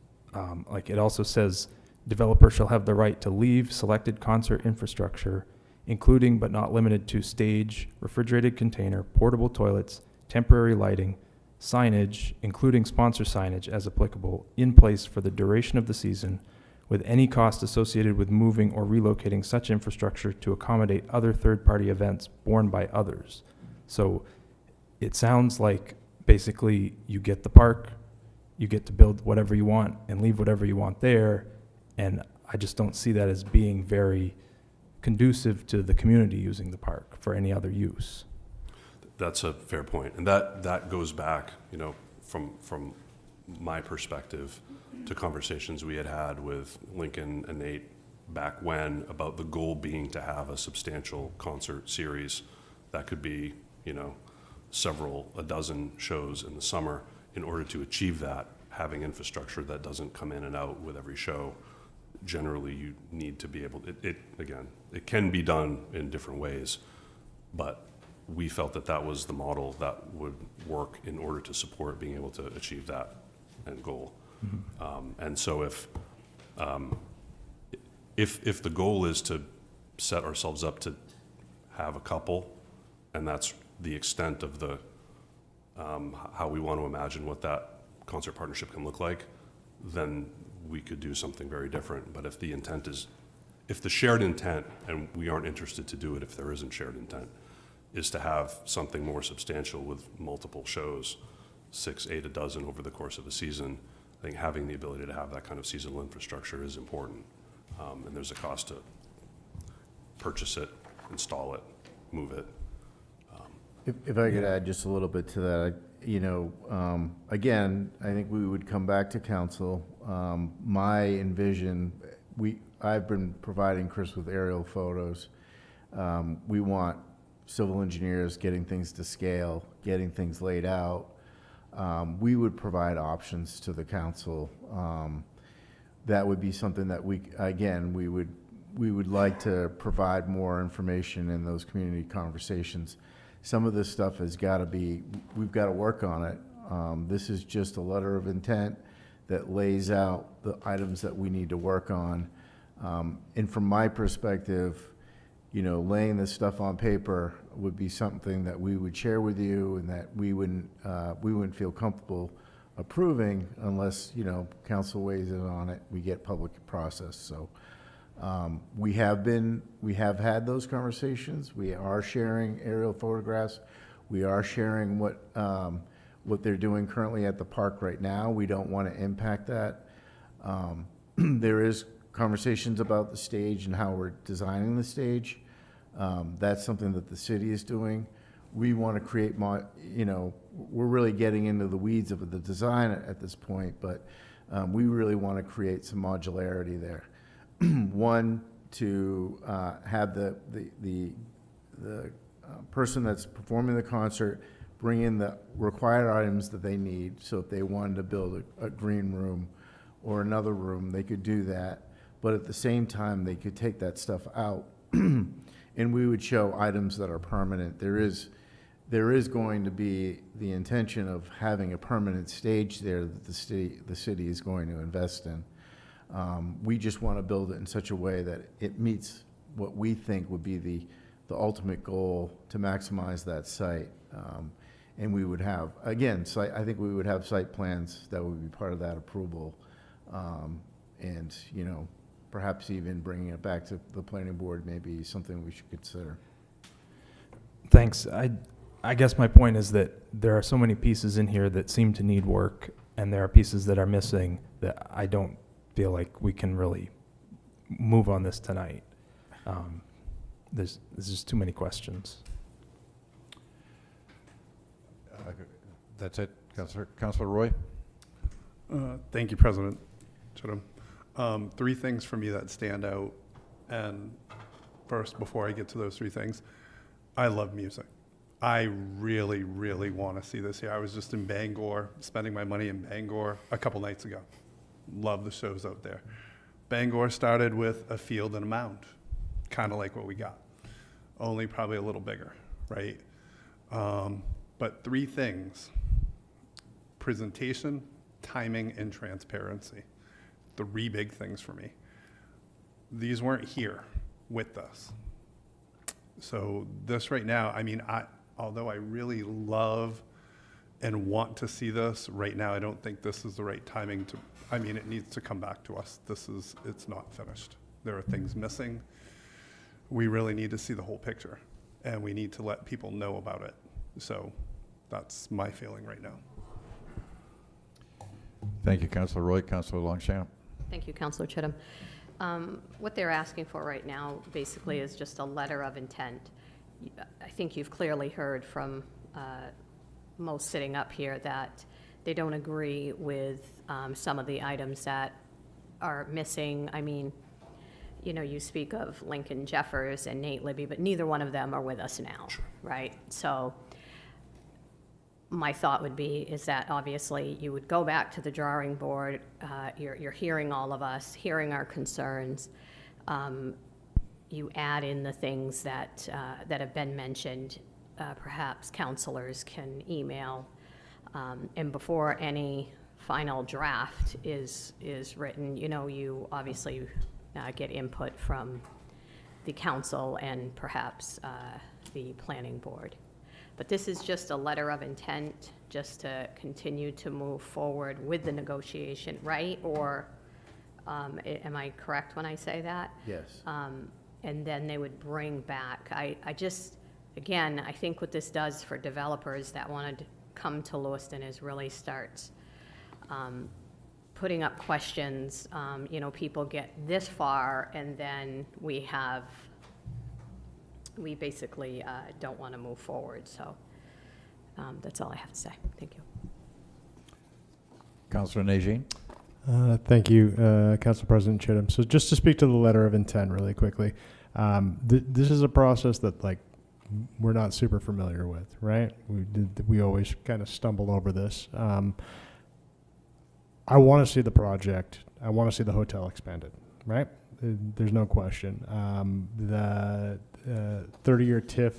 Like it also says, developer shall have the right to leave selected concert infrastructure, including but not limited to stage, refrigerated container, portable toilets, temporary lighting, signage, including sponsor signage as applicable, in place for the duration of the season, with any cost associated with moving or relocating such infrastructure to accommodate other third-party events borne by others. So it sounds like basically you get the park, you get to build whatever you want and leave whatever you want there, and I just don't see that as being very conducive to the community using the park for any other use. That's a fair point. And that goes back, from my perspective to conversations we had with Lincoln and Nate back when about the goal being to have a substantial concert series that could be, a dozen shows in the summer. In order to achieve that, having infrastructure that doesn't come in and out with every show, generally you need to be able, it can be done in different ways, but we felt that was the model that would work in order to support being able to achieve that end goal. And so if the goal is to set ourselves up to have a couple, and that's the extent of the how we want to imagine what that concert partnership can look like, then we could do something very different. But if the shared intent, and we aren't interested to do it if there isn't shared intent, is to have something more substantial with multiple shows, 6, 8, a dozen over the course of a season, I think having the ability to have that kind of seasonal infrastructure is important. And there's a cost to purchase it, install it, move it. If I could add just a little bit to that, again, I think we would come back to council. My envision, I've been providing Chris with aerial photos. We want civil engineers getting things to scale, getting things laid out. We would provide options to the council. That would be something that we would like to provide more information in those community conversations. Some of this stuff has got to be, we've got to work on it. This is just a letter of intent that lays out the items that we need to work on. And from my perspective, laying this stuff on paper would be something that we would share with you and that we wouldn't feel comfortable approving unless, council weighs in on it, we get public process. So we have had those conversations. We are sharing aerial photographs. We are sharing what they're doing currently at the park right now. We don't want to impact that. There is conversations about the stage and how we're designing the stage. That's something that the city is doing. We want to create we're really getting into the weeds of the design at this point, but we really want to create some modularity there. One, to have the person that's performing the concert bring in the required items that they need. So if they wanted to build a green room or another room, they could do that. But at the same time, they could take that stuff out and we would show items that are permanent. There is going to be the intention of having a permanent stage there that the city is going to invest in. We just want to build it in such a way that it meets what we think would be the ultimate goal to maximize that site. And we would have, again, I think we would have site plans that would be part of that approval. And, perhaps even bringing it back to the planning board may be something we should consider. Thanks. I guess my point is that there are so many pieces in here that seem to need work, and there are pieces that are missing that I don't feel like we can really move on this tonight. There's just too many questions. That's it, Councilor Roy? Thank you, President. Three things for me that stand out. And first, before I get to those three things, I love music. I really, really want to see this here. I was just in Bangor, spending my money in Bangor a couple nights ago. Love the shows out there. Bangor started with a field and a mound, kind of like what we got, only probably a little bigger, right? But three things: presentation, timing, and transparency. Three big things for me. These weren't here with us. So this right now, although I really love and want to see this, right now I don't think this is the right timing to, I mean, it needs to come back to us. It's not finished. There are things missing. We really need to see the whole picture, and we need to let people know about it. So that's my feeling right now. Thank you, Councilor Roy. Councilor Longchamp. Thank you, Councilor Chittum. What they're asking for right now basically is just a letter of intent. I think you've clearly heard from most sitting up here that they don't agree with some of the items that are missing. I mean, you know, you speak of Lincoln Jeffers and Nate Libby, but neither one of them are with us now, right? So my thought would be is that obviously you would go back to the drawing board. You're hearing all of us, hearing our concerns. You add in the things that have been mentioned. Perhaps counselors can email, and before any final draft is written, you know, you obviously get input from the council and perhaps the planning board. But this is just a letter of intent, just to continue to move forward with the negotiation, right? Or am I correct when I say that? Yes. And then they would bring back, I just, again, I think what this does for developers that want to come to Lewiston is really starts putting up questions. You know, people get this far and then we basically don't want to move forward. So that's all I have to say. Thank you. Councilor Nagine. Thank you, Council President Chittum. So just to speak to the letter of intent really quickly, this is a process that we're not super familiar with, right? We always kind of stumble over this. I want to see the project. I want to see the hotel expanded, right? There's no question. The 30-year TIF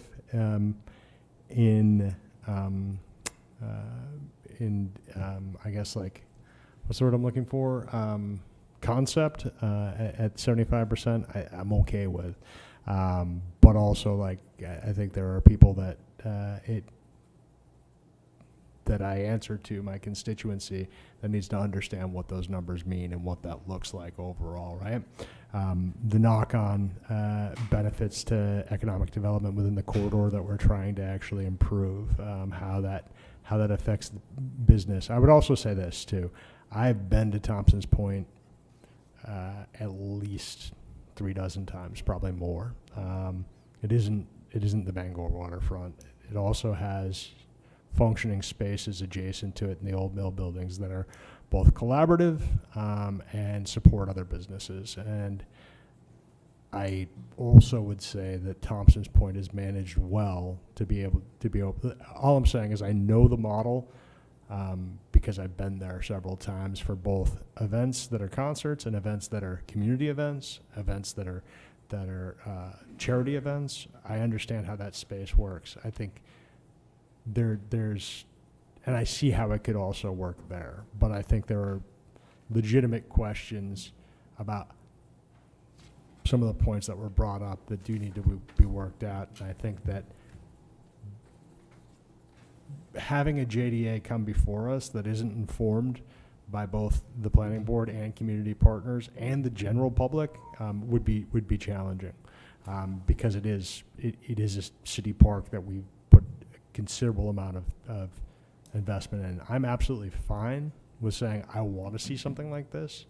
in I guess what's the word I'm looking for? Concept at 75%, I'm okay with. But also, I think there are people that that I answer to, my constituency, that needs to understand what those numbers mean and what that looks like overall, right? The knock-on benefits to economic development within the corridor that we're trying to actually improve, how that affects the business. I would also say this too. I've been to Thompson's Point at least 3 dozen times, probably more. It isn't the Bangor waterfront. It also has functioning spaces adjacent to it in the old mill buildings that are both collaborative and support other businesses. And I also would say that Thompson's Point is managed well to be able. All I'm saying is I know the model because I've been there several times for both events that are concerts and events that are community events, events that are charity events. I understand how that space works. I think there's, and I see how it could also work there, but I think there are legitimate questions about some of the points that were brought up that do need to be worked out. And I think that having a JDA come before us that isn't informed by both the planning board and community partners and the general public would be challenging because it is a city park that we put a considerable amount of investment in. I'm absolutely fine with saying I want to see something like this.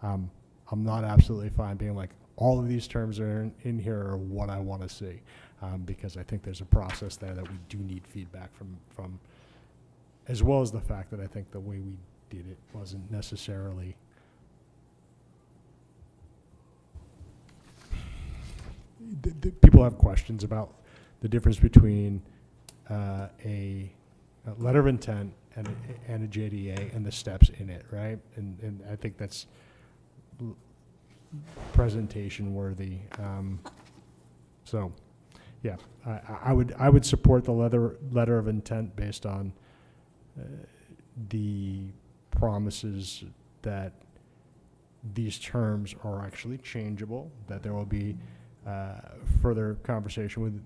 I'm not absolutely fine being like all of these terms are in here are what I want to see because I think there's a process there that we do need feedback from as well as the fact that I think the way we did it wasn't necessarily people have questions about the difference between a letter of intent and a JDA and the steps in it, right? And I think that's presentation worthy. So, yeah, I would support the letter of intent based on the promises that these terms are actually changeable, that there will be further conversation with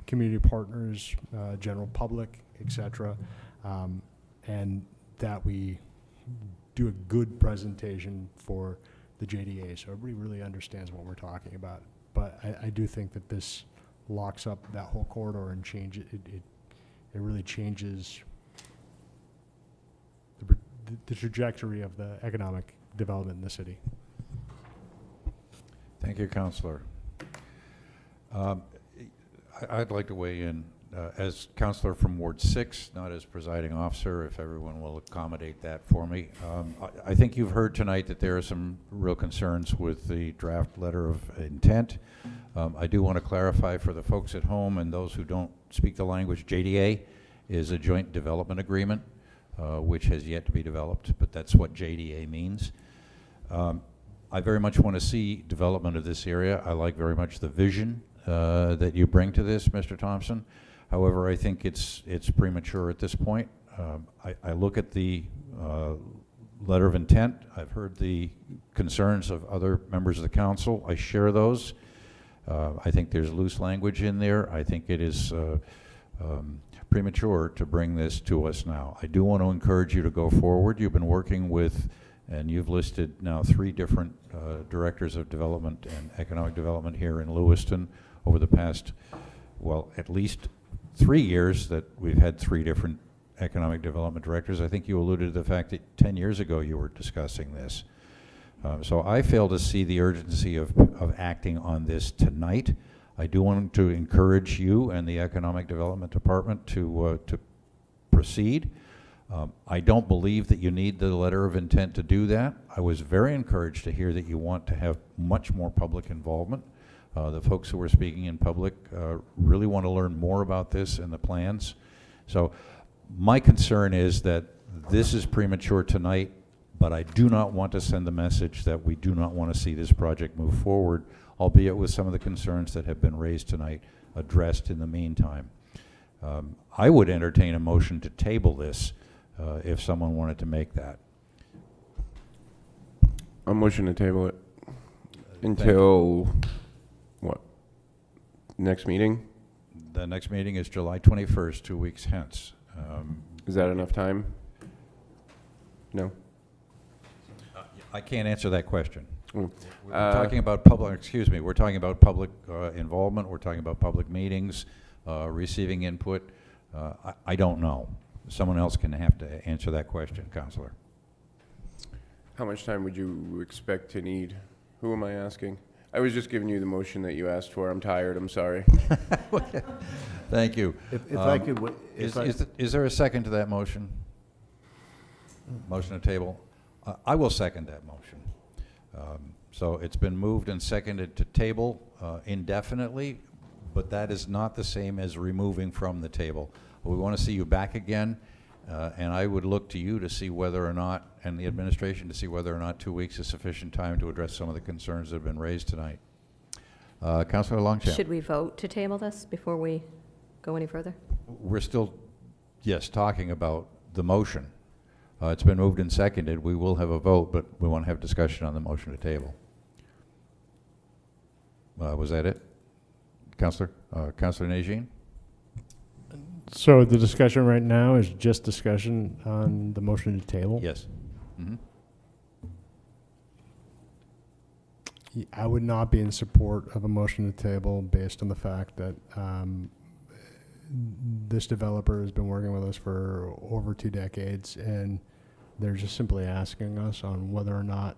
community partners, general public, et cetera, and that we do a good presentation for the JDA, so everybody really understands what we're talking about. But I do think that this locks up that whole corridor and change it. It really changes the trajectory of the economic development in the city. Thank you, Councilor. I'd like to weigh in as Councilor from Ward 6, not as presiding officer, if everyone will accommodate that for me. I think you've heard tonight that there are some real concerns with the draft letter of intent. I do want to clarify for the folks at home and those who don't speak the language, JDA is a joint development agreement, which has yet to be developed, but that's what JDA means. I very much want to see development of this area. I like very much the vision that you bring to this, Mr. Thompson. However, I think it's premature at this point. I look at the letter of intent. I've heard the concerns of other members of the council. I share those. I think there's loose language in there. I think it is premature to bring this to us now. I do want to encourage you to go forward. You've been working with, and you've listed now 3 different directors of development and economic development here in Lewiston over the past, well, at least 3 years that we've had 3 different economic development directors. I think you alluded to the fact that 10 years ago you were discussing this. So I fail to see the urgency of acting on this tonight. I do want to encourage you and the Economic Development Department to proceed. I don't believe that you need the letter of intent to do that. I was very encouraged to hear that you want to have much more public involvement. The folks who are speaking in public really want to learn more about this and the plans. So my concern is that this is premature tonight, but I do not want to send the message that we do not want to see this project move forward, albeit with some of the concerns that have been raised tonight addressed in the meantime. I would entertain a motion to table this if someone wanted to make that. A motion to table it until what? Next meeting? The next meeting is July 21st, 2 weeks hence. Is that enough time? No? I can't answer that question. Mm. We're talking about public, excuse me, we're talking about public involvement, we're talking about public meetings, receiving input. I don't know. Someone else can have to answer that question, Councilor. How much time would you expect to need? Who am I asking? I was just giving you the motion that you asked for. I'm tired. I'm sorry. Thank you. If I could, is there a second to that motion? Motion to table? I will second that motion. So it's been moved and seconded to table indefinitely, but that is not the same as removing from the table. We want to see you back again, and I would look to you to see whether or not, and the administration to see whether or not 2 weeks is sufficient time to address some of the concerns that have been raised tonight. Councilor Longchamp. Should we vote to table this before we go any further? We're still, yes, talking about the motion. It's been moved and seconded. We will have a vote, but we want to have discussion on the motion to table. Was that it? Councilor Nagine? So the discussion right now is just discussion on the motion to table? Yes. Mm-hmm. I would not be in support of a motion to table based on the fact that this developer has been working with us for over 2 decades, and they're just simply asking us on whether or not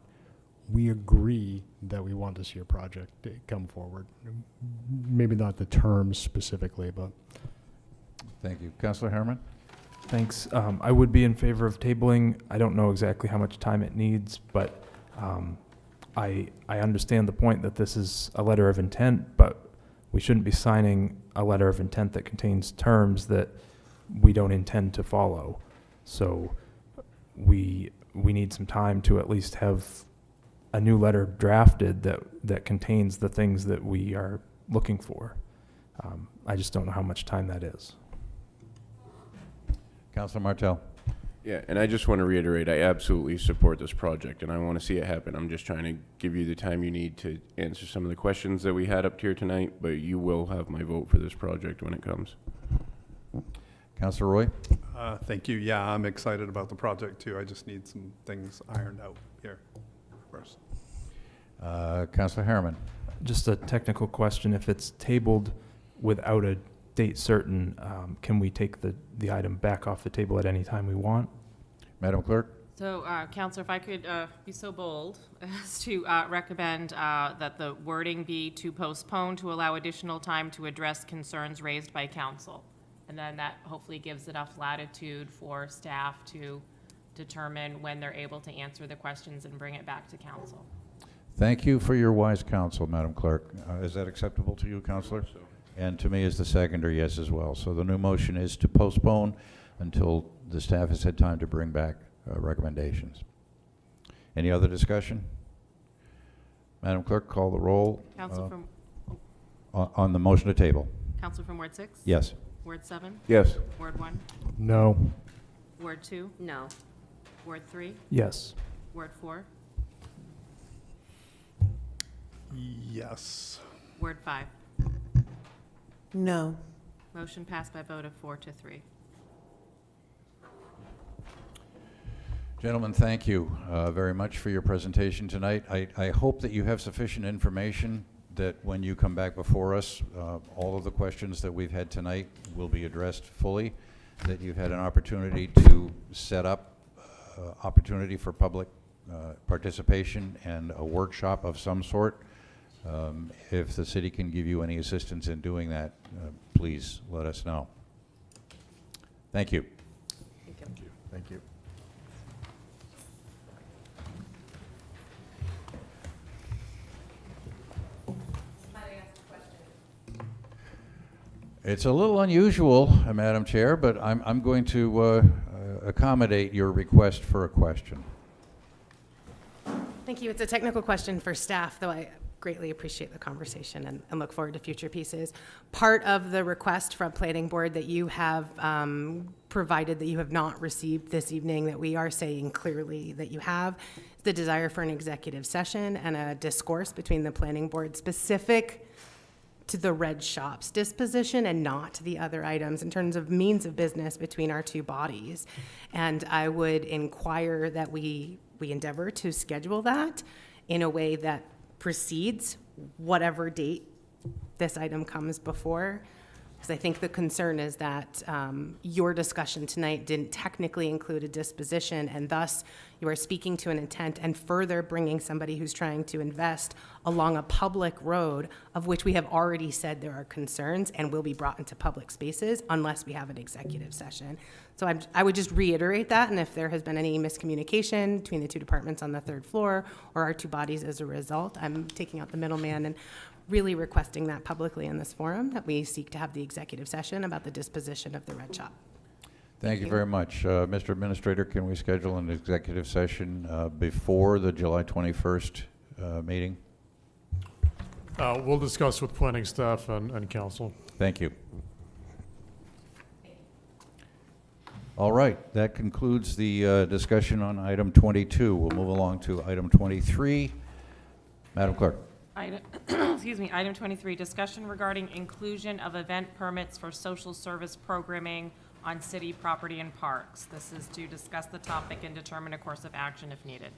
we agree that we want to see a project come forward. Maybe not the terms specifically, but. Thank you. Councilor Herman? Thanks. I would be in favor of tabling. I don't know exactly how much time it needs, but I understand the point that this is a letter of intent, but we shouldn't be signing a letter of intent that contains terms that we don't intend to follow. So we need some time to at least have a new letter drafted that contains the things that we are looking for. I just don't know how much time that is. Councilor Martel? Yeah, and I just want to reiterate, I absolutely support this project, and I want to see it happen. I'm just trying to give you the time you need to answer some of the questions that we had up here tonight, but you will have my vote for this project when it comes. Councilor Roy? Thank you. Yeah, I'm excited about the project too. I just need some things ironed out here first. Councilor Harriman. Just a technical question. If it's tabled without a date certain, can we take the item back off the table at any time we want? Madam Clerk? So, Counselor, if I could be so bold as to recommend that the wording be to postpone to allow additional time to address concerns raised by council. And then that hopefully gives enough latitude for staff to determine when they're able to answer the questions and bring it back to council. Thank you for your wise counsel, Madam Clerk. Is that acceptable to you, Councilor? And to me as the seconder, yes as well. So the new motion is to postpone until the staff has had time to bring back recommendations. Any other discussion? Madam Clerk, call the roll Council from on the motion to table. Council from Ward 6? Yes. Ward 7? Yes. Ward 1? No. Ward 2? No. Ward 3? Yes. Ward 4? Yes. Ward 5? No. Motion passed by vote of 4-3. Gentlemen, thank you very much for your presentation tonight. I hope that you have sufficient information that when you come back before us, all of the questions that we've had tonight will be addressed fully, that you've had an opportunity to set up opportunity for public participation and a workshop of some sort. If the city can give you any assistance in doing that, please let us know. Thank you. Thank you. Thank you. It's a little unusual, Madam Chair, but I'm going to accommodate your request for a question. Thank you. It's a technical question for staff, though I greatly appreciate the conversation and look forward to future pieces. Part of the request from Planning Board that you have provided that you have not received this evening, that we are saying clearly that you have, is the desire for an executive session and a discourse between the Planning Board specific to the red shop's disposition and not to the other items in terms of means of business between our two bodies. And I would inquire that we endeavor to schedule that in a way that precedes whatever date this item comes before. Because I think the concern is that your discussion tonight didn't technically include a disposition, and thus you are speaking to an intent and further bringing somebody who's trying to invest along a public road of which we have already said there are concerns and will be brought into public spaces unless we have an executive session. So I would just reiterate that, and if there has been any miscommunication between the two departments on the third floor or our two bodies as a result, I'm taking out the middleman and really requesting that publicly in this forum, that we seek to have the executive session about the disposition of the red shop. Thank you very much. Mr. Administrator, can we schedule an executive session before the July 21st meeting? We'll discuss with planning staff and council. Thank you. All right, that concludes the discussion on item 22. We'll move along to item 23. Madam Clerk. Excuse me, item 23, discussion regarding inclusion of event permits for social service programming on city property and parks. This is to discuss the topic and determine a course of action if needed.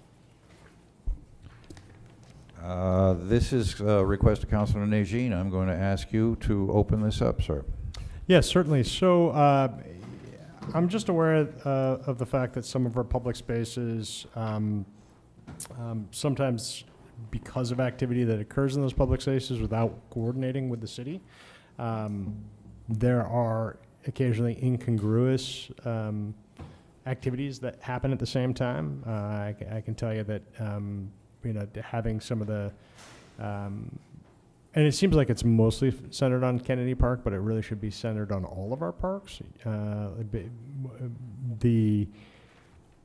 This is a request of Councilor Nagine. I'm going to ask you to open this up, sir. Yes, certainly. So I'm just aware of the fact that some of our public spaces, sometimes because of activity that occurs in those public spaces without coordinating with the city, there are occasionally incongruous activities that happen at the same time. I can tell you that having some of the and it seems like it's mostly centered on Kennedy Park, but it really should be centered on all of our parks. The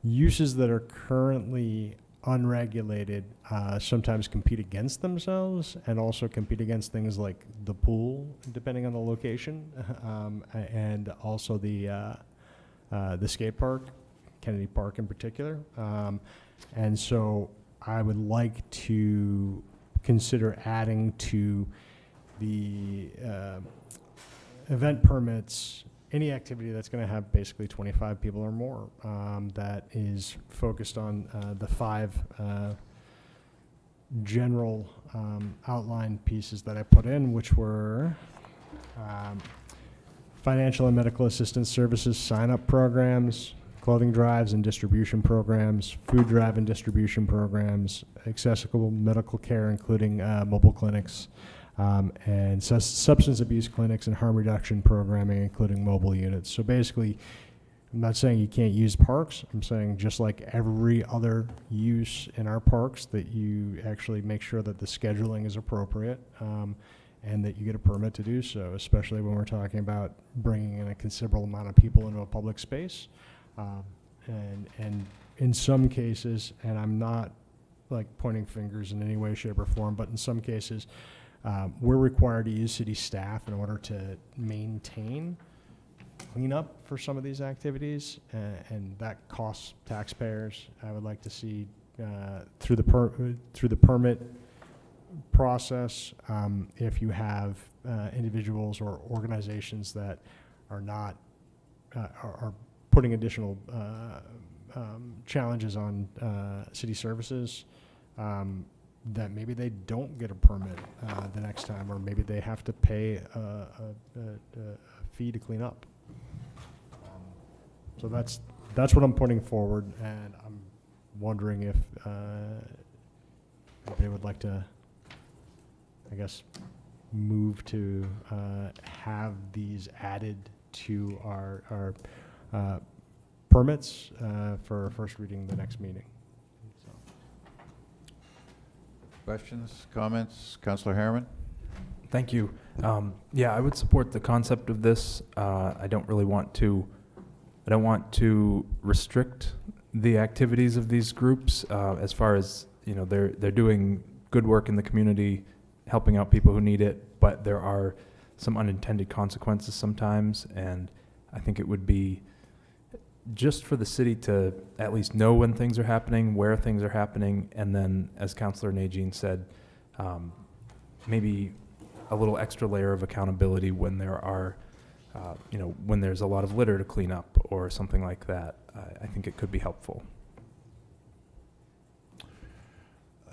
uses that are currently unregulated sometimes compete against themselves and also compete against things like the pool, depending on the location, and also the skate park, Kennedy Park in particular. And so I would like to consider adding to the event permits any activity that's going to have basically 25 people or more, that is focused on the 5 general outline pieces that I put in, which were financial and medical assistance services, sign-up programs, clothing drives and distribution programs, food drive and distribution programs, accessible medical care, including mobile clinics, and substance abuse clinics and harm reduction programming, including mobile units. So basically, I'm not saying you can't use parks. I'm saying just like every other use in our parks, that you actually make sure that the scheduling is appropriate, and that you get a permit to do so, especially when we're talking about bringing in a considerable amount of people into a public space. And in some cases, and I'm not like pointing fingers in any way, shape, or form, but in some cases, we're required to use city staff in order to maintain cleanup for some of these activities, and that costs taxpayers. I would like to see through the permit process, if you have individuals or organizations that are not are putting additional challenges on city services, that maybe they don't get a permit the next time, or maybe they have to pay a fee to clean up. So that's what I'm putting forward, and I'm wondering if they would like to, I guess, move to have these added to our permits for first reading the next meeting. So. Questions, comments? Councilor Harriman? Thank you. Yeah, I would support the concept of this. I don't want to restrict the activities of these groups, as far as, they're doing good work in the community, helping out people who need it, but there are some unintended consequences sometimes, and I think it would be just for the city to at least know when things are happening, where things are happening, and then, as Councilor Nagine said, maybe a little extra layer of accountability when there are, when there's a lot of litter to clean up or something like that. I think it could be helpful.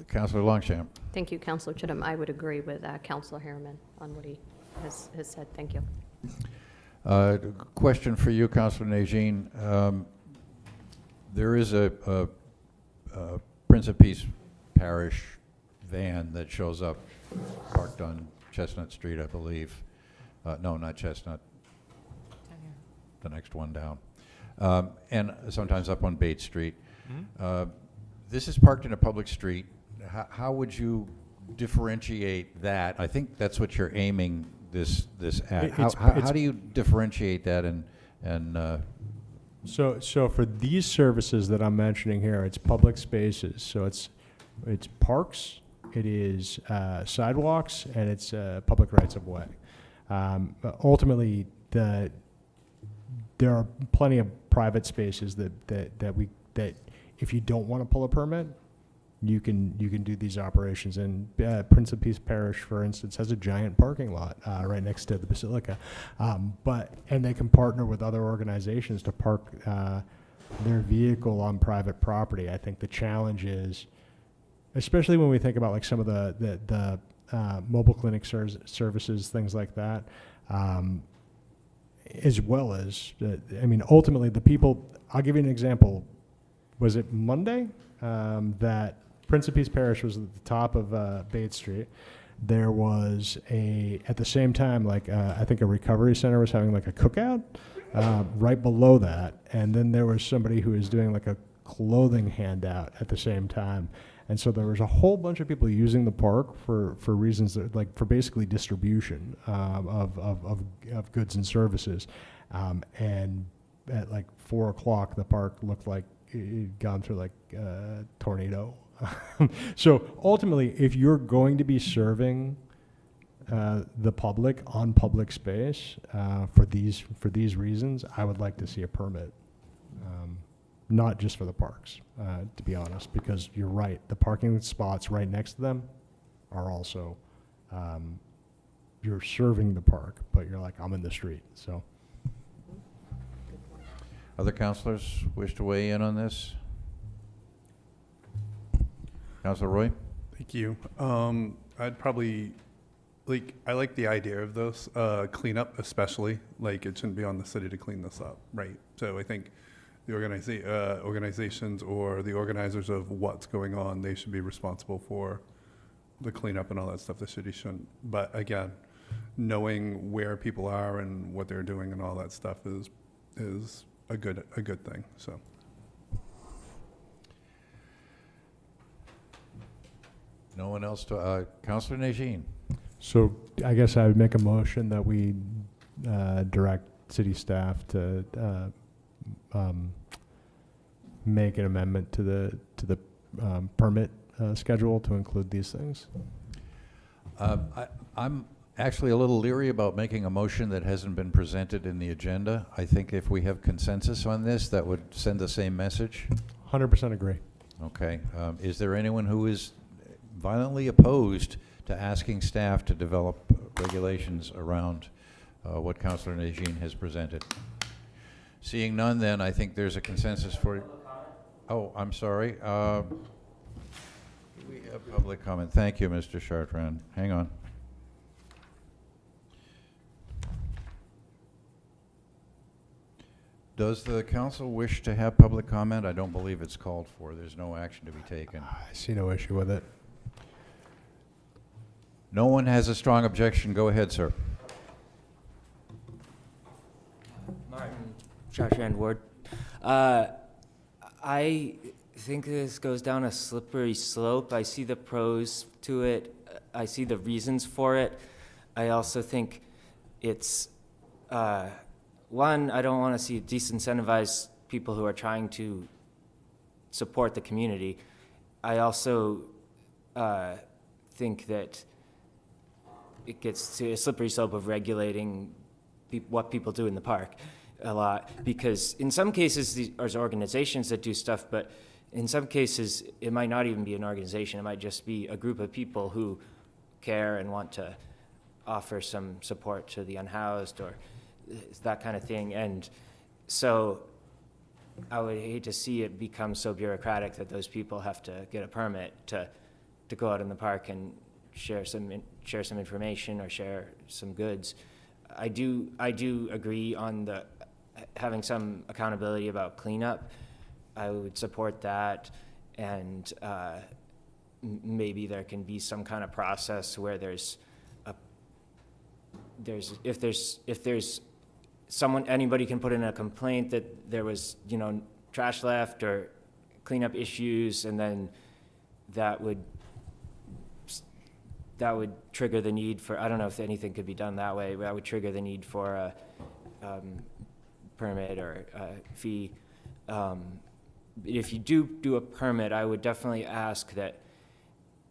Councilor Longchamp? Thank you, Councilor Chittum. I would agree with Councilor Harriman on what he has said. Thank you. Question for you, Councilor Nagine. There is a Prince of Peace Parish van that shows up parked on Chestnut Street, I believe. No, not Chestnut. The next one down. And sometimes up on Bates Street. Mm-hmm. This is parked in a public street. How would you differentiate that? I think that's what you're aiming this at. How do you differentiate that and So for these services that I'm mentioning here, it's public spaces. So it's parks, it is sidewalks, and it's public rights of way. Ultimately, there are plenty of private spaces that if you don't want to pull a permit, you can do these operations. And Prince of Peace Parish, for instance, has a giant parking lot right next to the Basilica, and they can partner with other organizations to park their vehicle on private property. I think the challenge is, especially when we think about like some of the mobile clinic services, things like that, as well as, ultimately the people. I'll give you an example. Was it Monday that Prince of Peace Parish was at the top of Bates Street? There was at the same time, I think a recovery center was having like a cookout right below that. And then there was somebody who was doing like a clothing handout at the same time. And so there was a whole bunch of people using the park for reasons that, like, for basically distribution of goods and services. And at like 4 o'clock, the park looked like it gone through like a tornado. So ultimately, if you're going to be serving the public on public space for these reasons, I would like to see a permit. Not just for the parks, to be honest, because you're right. The parking spots right next to them are also, you're serving the park, but you're like, I'm in the street. So Other councilors wish to weigh in on this? Councilor Roy? Thank you. I'd probably, I like the idea of this cleanup, especially. Like, it shouldn't be on the city to clean this up, right? So I think the organizations or the organizers of what's going on, they should be responsible for the cleanup and all that stuff. The city shouldn't. But again, knowing where people are and what they're doing and all that stuff is a good thing. So. No one else to, Councilor Nagine? So I guess I would make a motion that we direct city staff to make an amendment to the permit schedule to include these things. I'm actually a little leery about making a motion that hasn't been presented in the agenda. I think if we have consensus on this, that would send the same message. 100% agree. Okay. Is there anyone who is violently opposed to asking staff to develop regulations around what Councilor Nagine has presented? Seeing none, then I think there's a consensus for. Oh, I'm sorry. We have public comment. Thank you, Mr. Chartrand. Hang on. Does the council wish to have public comment? I don't believe it's called for. There's no action to be taken. I see no issue with it. No one has a strong objection. Go ahead, sir. Martin, Chartrand Ward. I think this goes down a slippery slope. I see the pros to it. I see the reasons for it. I also think it's, one, I don't want to see disincentivize people who are trying to support the community. I also think that it gets to a slippery slope of regulating what people do in the park a lot, because in some cases there's organizations that do stuff, but in some cases it might not even be an organization. It might just be a group of people who care and want to offer some support to the unhoused or that kind of thing. And so I would hate to see it become so bureaucratic that those people have to get a permit to go out in the park and share some information or share some goods. I do agree on the having some accountability about cleanup. I would support that, and maybe there can be some kind of process where anybody can put in a complaint that there was, trash left or cleanup issues, and then that would trigger the need for, I don't know if anything could be done that way, but that would trigger the need for a permit or a fee. If you do a permit, I would definitely ask that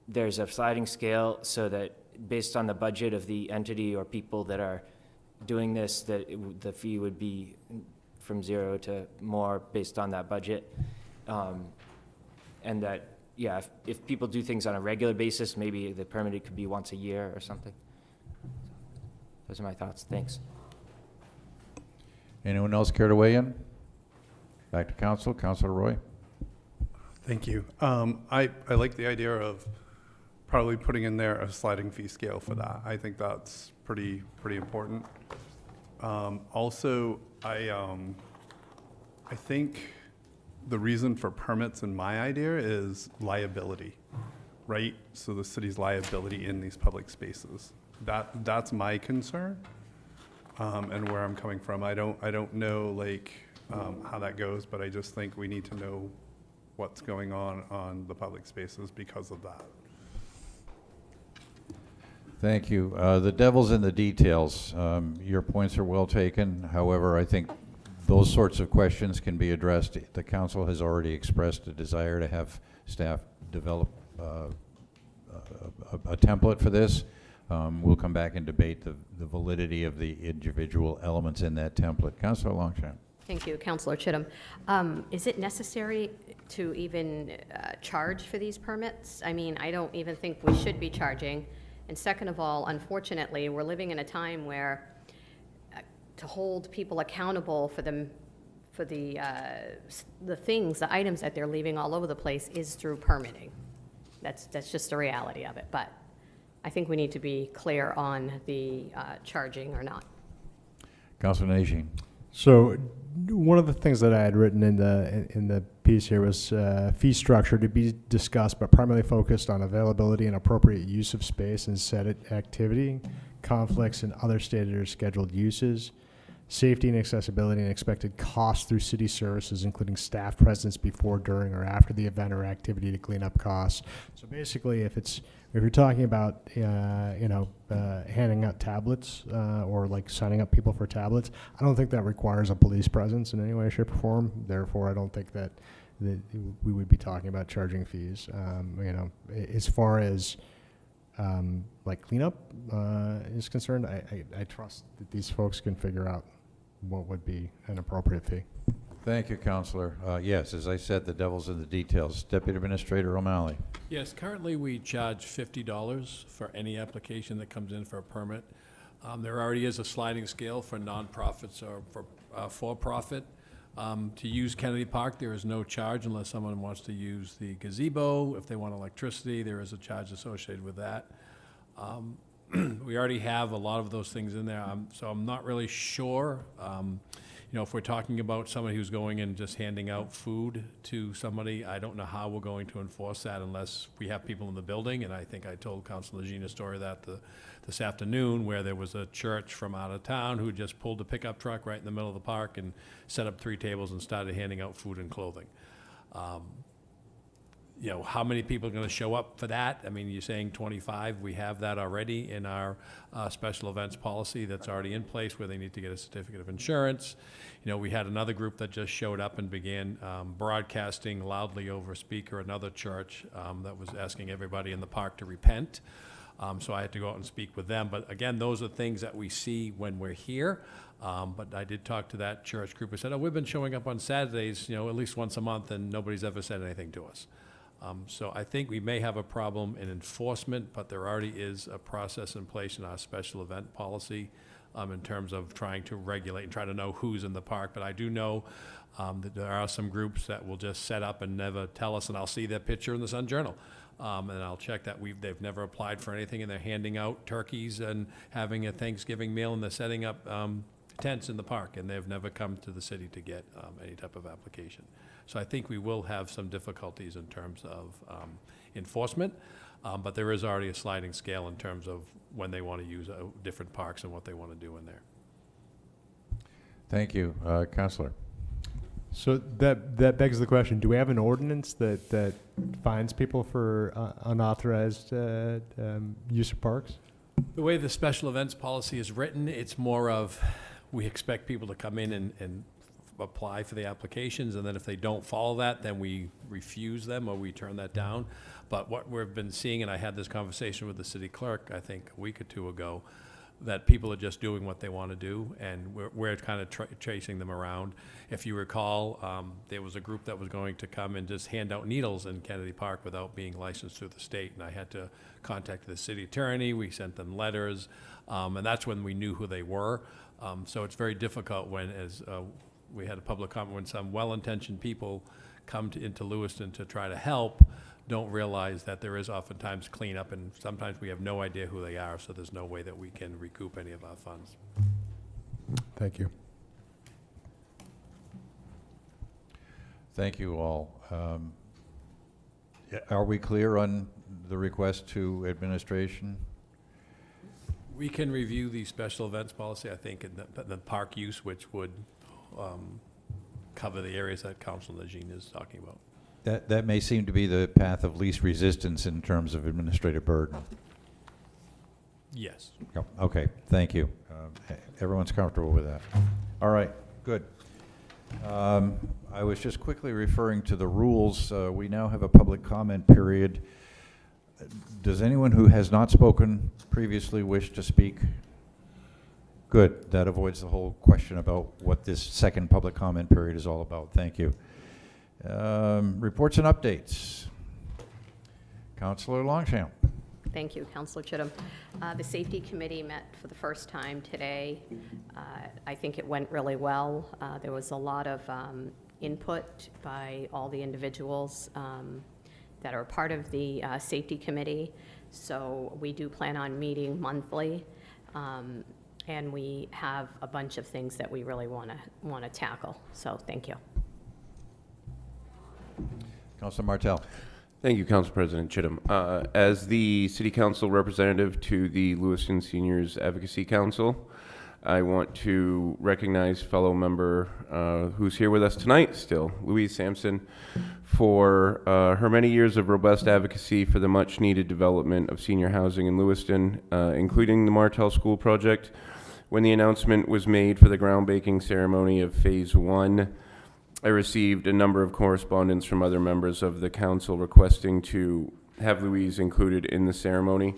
there's a sliding scale so that based on the budget of the entity or people that are doing this, that the fee would be from 0 to more based on that budget. And that, yeah, if people do things on a regular basis, maybe the permit could be once a year or something. Those are my thoughts. Thanks. Anyone else care to weigh in? Back to council. Councilor Roy. Thank you. I like the idea of probably putting in there a sliding fee scale for that. I think that's pretty important. Also, I think the reason for permits in my idea is liability, right? So the city's liability in these public spaces. That's my concern, and where I'm coming from. I don't know how that goes, but I just think we need to know what's going on the public spaces because of that. Thank you. The devil's in the details. Your points are well taken. However, I think those sorts of questions can be addressed. The council has already expressed a desire to have staff develop a template for this. We'll come back and debate the validity of the individual elements in that template. Councilor Longchamp. Thank you, Councilor Chittum. Is it necessary to even charge for these permits? I mean, I don't even think we should be charging. And second of all, unfortunately, we're living in a time where to hold people accountable for them for the things, the items that they're leaving all over the place is through permitting. That's just the reality of it, but I think we need to be clear on the charging or not. Councilor Nagine. So one of the things that I had written in the piece here was fee structure to be discussed, but primarily focused on availability and appropriate use of space and set activity, conflicts and other stated or scheduled uses, safety and accessibility and expected costs through city services, including staff presence before, during, or after the event or activity to clean up costs. So basically, if you're talking about, handing out tablets or like signing up people for tablets, I don't think that requires a police presence in any way, shape, or form. Therefore, I don't think that we would be talking about charging fees. As far as like cleanup is concerned, I trust that these folks can figure out what would be an appropriate fee. Thank you, Councilor. Yes, as I said, the devil's in the details. Deputy Administrator O'Malley. Yes, currently we charge $50 for any application that comes in for a permit. There already is a sliding scale for nonprofits or for profit. To use Kennedy Park, there is no charge unless someone wants to use the gazebo. If they want electricity, there is a charge associated with that. We already have a lot of those things in there, so I'm not really sure. If we're talking about somebody who's going and just handing out food to somebody, I don't know how we're going to enforce that unless we have people in the building. And I think I told Councilor Nagine a story that this afternoon where there was a church from out of town who just pulled a pickup truck right in the middle of the park and set up 3 tables and started handing out food and clothing. How many people are going to show up for that? I mean, you're saying 25. We have that already in our special events policy that's already in place where they need to get a certificate of insurance. We had another group that just showed up and began broadcasting loudly over speaker, another church that was asking everybody in the park to repent. So I had to go out and speak with them. But again, those are things that we see when we're here. But I did talk to that church group who said, we've been showing up on Saturdays, at least once a month, and nobody's ever said anything to us. So I think we may have a problem in enforcement, but there already is a process in place in our special event policy in terms of trying to regulate and try to know who's in the park. But I do know that there are some groups that will just set up and never tell us, and I'll see their picture in the Sun Journal. And I'll check that they've never applied for anything, and they're handing out turkeys and having a Thanksgiving meal, and they're setting up tents in the park, and they've never come to the city to get any type of application. So I think we will have some difficulties in terms of enforcement, but there is already a sliding scale in terms of when they want to use different parks and what they want to do in there. Thank you. Councilor. So that begs the question, do we have an ordinance that fines people for unauthorized use of parks? The way the special events policy is written, it's more of, we expect people to come in and apply for the applications, and then if they don't follow that, then we refuse them or we turn that down. But what we've been seeing, and I had this conversation with the city clerk, I think a week or 2 ago, that people are just doing what they want to do, and we're kind of chasing them around. If you recall, there was a group that was going to come and just hand out needles in Kennedy Park without being licensed through the state, and I had to contact the city attorney. We sent them letters, and that's when we knew who they were. So it's very difficult when, as we had a public comment, when some well-intentioned people come into Lewiston to try to help, don't realize that there is oftentimes cleanup, and sometimes we have no idea who they are, so there's no way that we can recoup any of our funds. Thank you. Thank you all. Are we clear on the request to administration? We can review the special events policy, I think, in the park use, which would cover the areas that Councilor Nagine is talking about. That may seem to be the path of least resistance in terms of administrative burden. Yes. Yep. Okay, thank you. Everyone's comfortable with that. All right, good. I was just quickly referring to the rules. We now have a public comment period. Does anyone who has not spoken previously wish to speak? Good. That avoids the whole question about what this second public comment period is all about. Thank you. Reports and updates. Councilor Longchamp. Thank you, Councilor Chittum. The Safety Committee met for the first time today. I think it went really well. There was a lot of input by all the individuals that are part of the Safety Committee. So we do plan on meeting monthly, and we have a bunch of things that we really want to tackle. So thank you. Councilor Martell. Thank you, Council President Chittum. As the City Council representative to the Lewiston Seniors Advocacy Council, I want to recognize fellow member who's here with us tonight still, Louise Sampson, for her many years of robust advocacy for the much-needed development of senior housing in Lewiston, including the Martell School project. When the announcement was made for the groundbreaking ceremony of Phase 1, I received a number of correspondence from other members of the council requesting to have Louise included in the ceremony.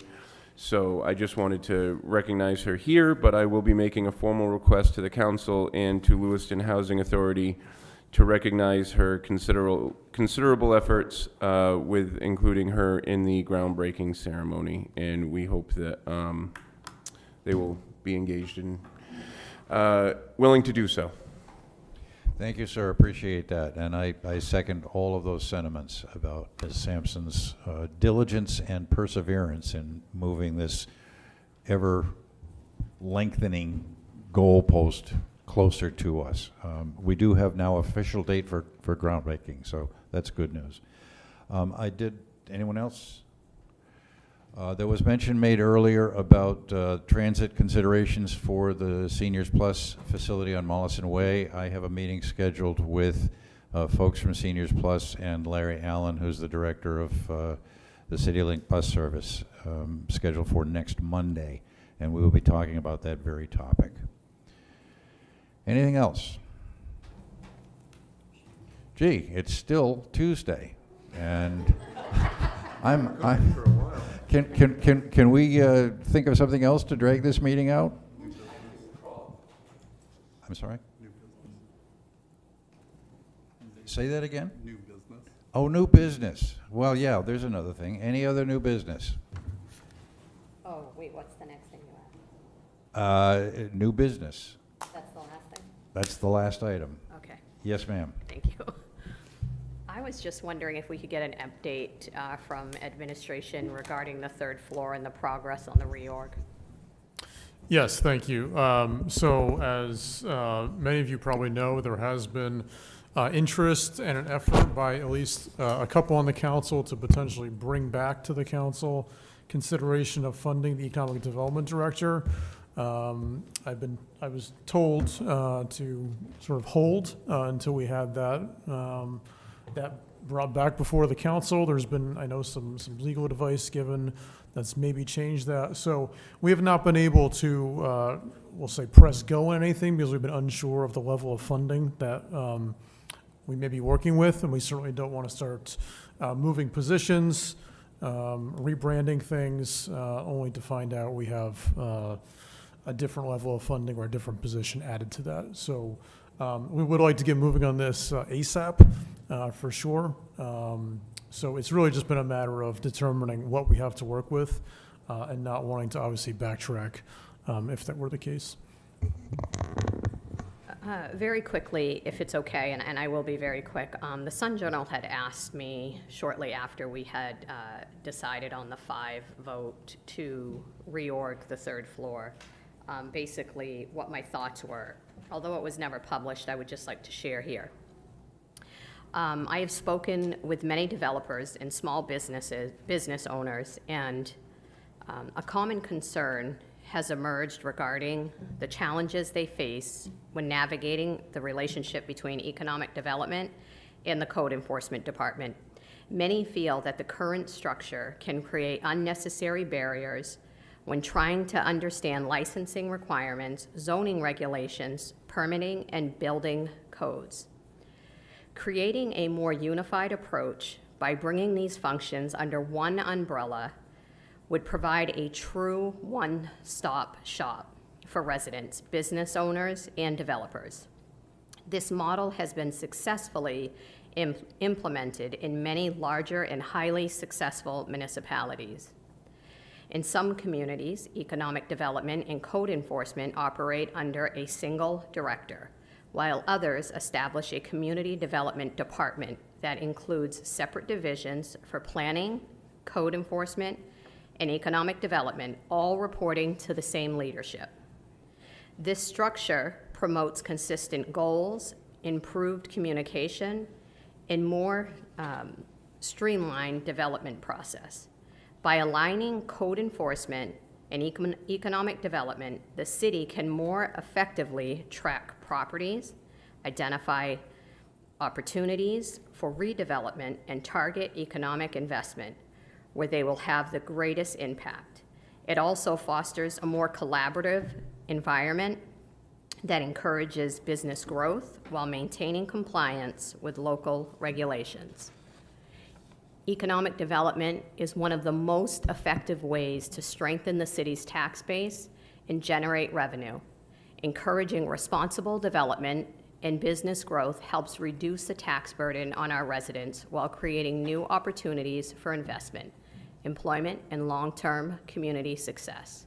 So I just wanted to recognize her here, but I will be making a formal request to the council and to Lewiston Housing Authority to recognize her considerable efforts with including her in the groundbreaking ceremony. And we hope that they will be engaged and willing to do so. Thank you, sir. Appreciate that. And I second all of those sentiments about Ms. Sampson's diligence and perseverance in moving this ever lengthening goalpost closer to us. We do have now official date for groundbreaking, so that's good news. Anyone else? There was mention made earlier about transit considerations for the Seniors Plus facility on Mollison Way. I have a meeting scheduled with folks from Seniors Plus and Larry Allen, who's the director of the CityLink bus service, scheduled for next Monday, and we will be talking about that very topic. Anything else? Gee, it's still Tuesday, and Can we think of something else to drag this meeting out? I'm sorry? Say that again? New business. Oh, new business. Well, yeah, there's another thing. Any other new business? Oh, wait, what's the next thing you have? New business. That's the last thing? That's the last item. Okay. Yes, ma'am. Thank you. I was just wondering if we could get an update from administration regarding the third floor and the progress on the reorg. Yes, thank you. So as many of you probably know, there has been interest and an effort by at least a couple on the council to potentially bring back to the council consideration of funding the economic development director. I was told to sort of hold until we had that brought back before the council. There's been, I know, some legal advice given that's maybe changed that. So we have not been able to, we'll say, press go on anything because we've been unsure of the level of funding that we may be working with, and we certainly don't want to start moving positions, rebranding things, only to find out we have a different level of funding or a different position added to that. So we would like to get moving on this ASAP for sure. So it's really just been a matter of determining what we have to work with and not wanting to obviously backtrack if that were the case. Very quickly, if it's okay, and I will be very quick, the Sun Journal had asked me shortly after we had decided on the 5 vote to reorg the third floor, basically what my thoughts were. Although it was never published, I would just like to share here. I have spoken with many developers and small business owners, and a common concern has emerged regarding the challenges they face when navigating the relationship between economic development and the code enforcement department. Many feel that the current structure can create unnecessary barriers when trying to understand licensing requirements, zoning regulations, permitting, and building codes. Creating a more unified approach by bringing these functions under one umbrella would provide a true one-stop shop for residents, business owners, and developers. This model has been successfully implemented in many larger and highly successful municipalities. In some communities, economic development and code enforcement operate under a single director, while others establish a community development department that includes separate divisions for planning, code enforcement, and economic development, all reporting to the same leadership. This structure promotes consistent goals, improved communication, and more streamlined development process. By aligning code enforcement and economic development, the city can more effectively track properties, identify opportunities for redevelopment, and target economic investment where they will have the greatest impact. It also fosters a more collaborative environment that encourages business growth while maintaining compliance with local regulations. Economic development is one of the most effective ways to strengthen the city's tax base and generate revenue. Encouraging responsible development and business growth helps reduce the tax burden on our residents while creating new opportunities for investment, employment, and long-term community success.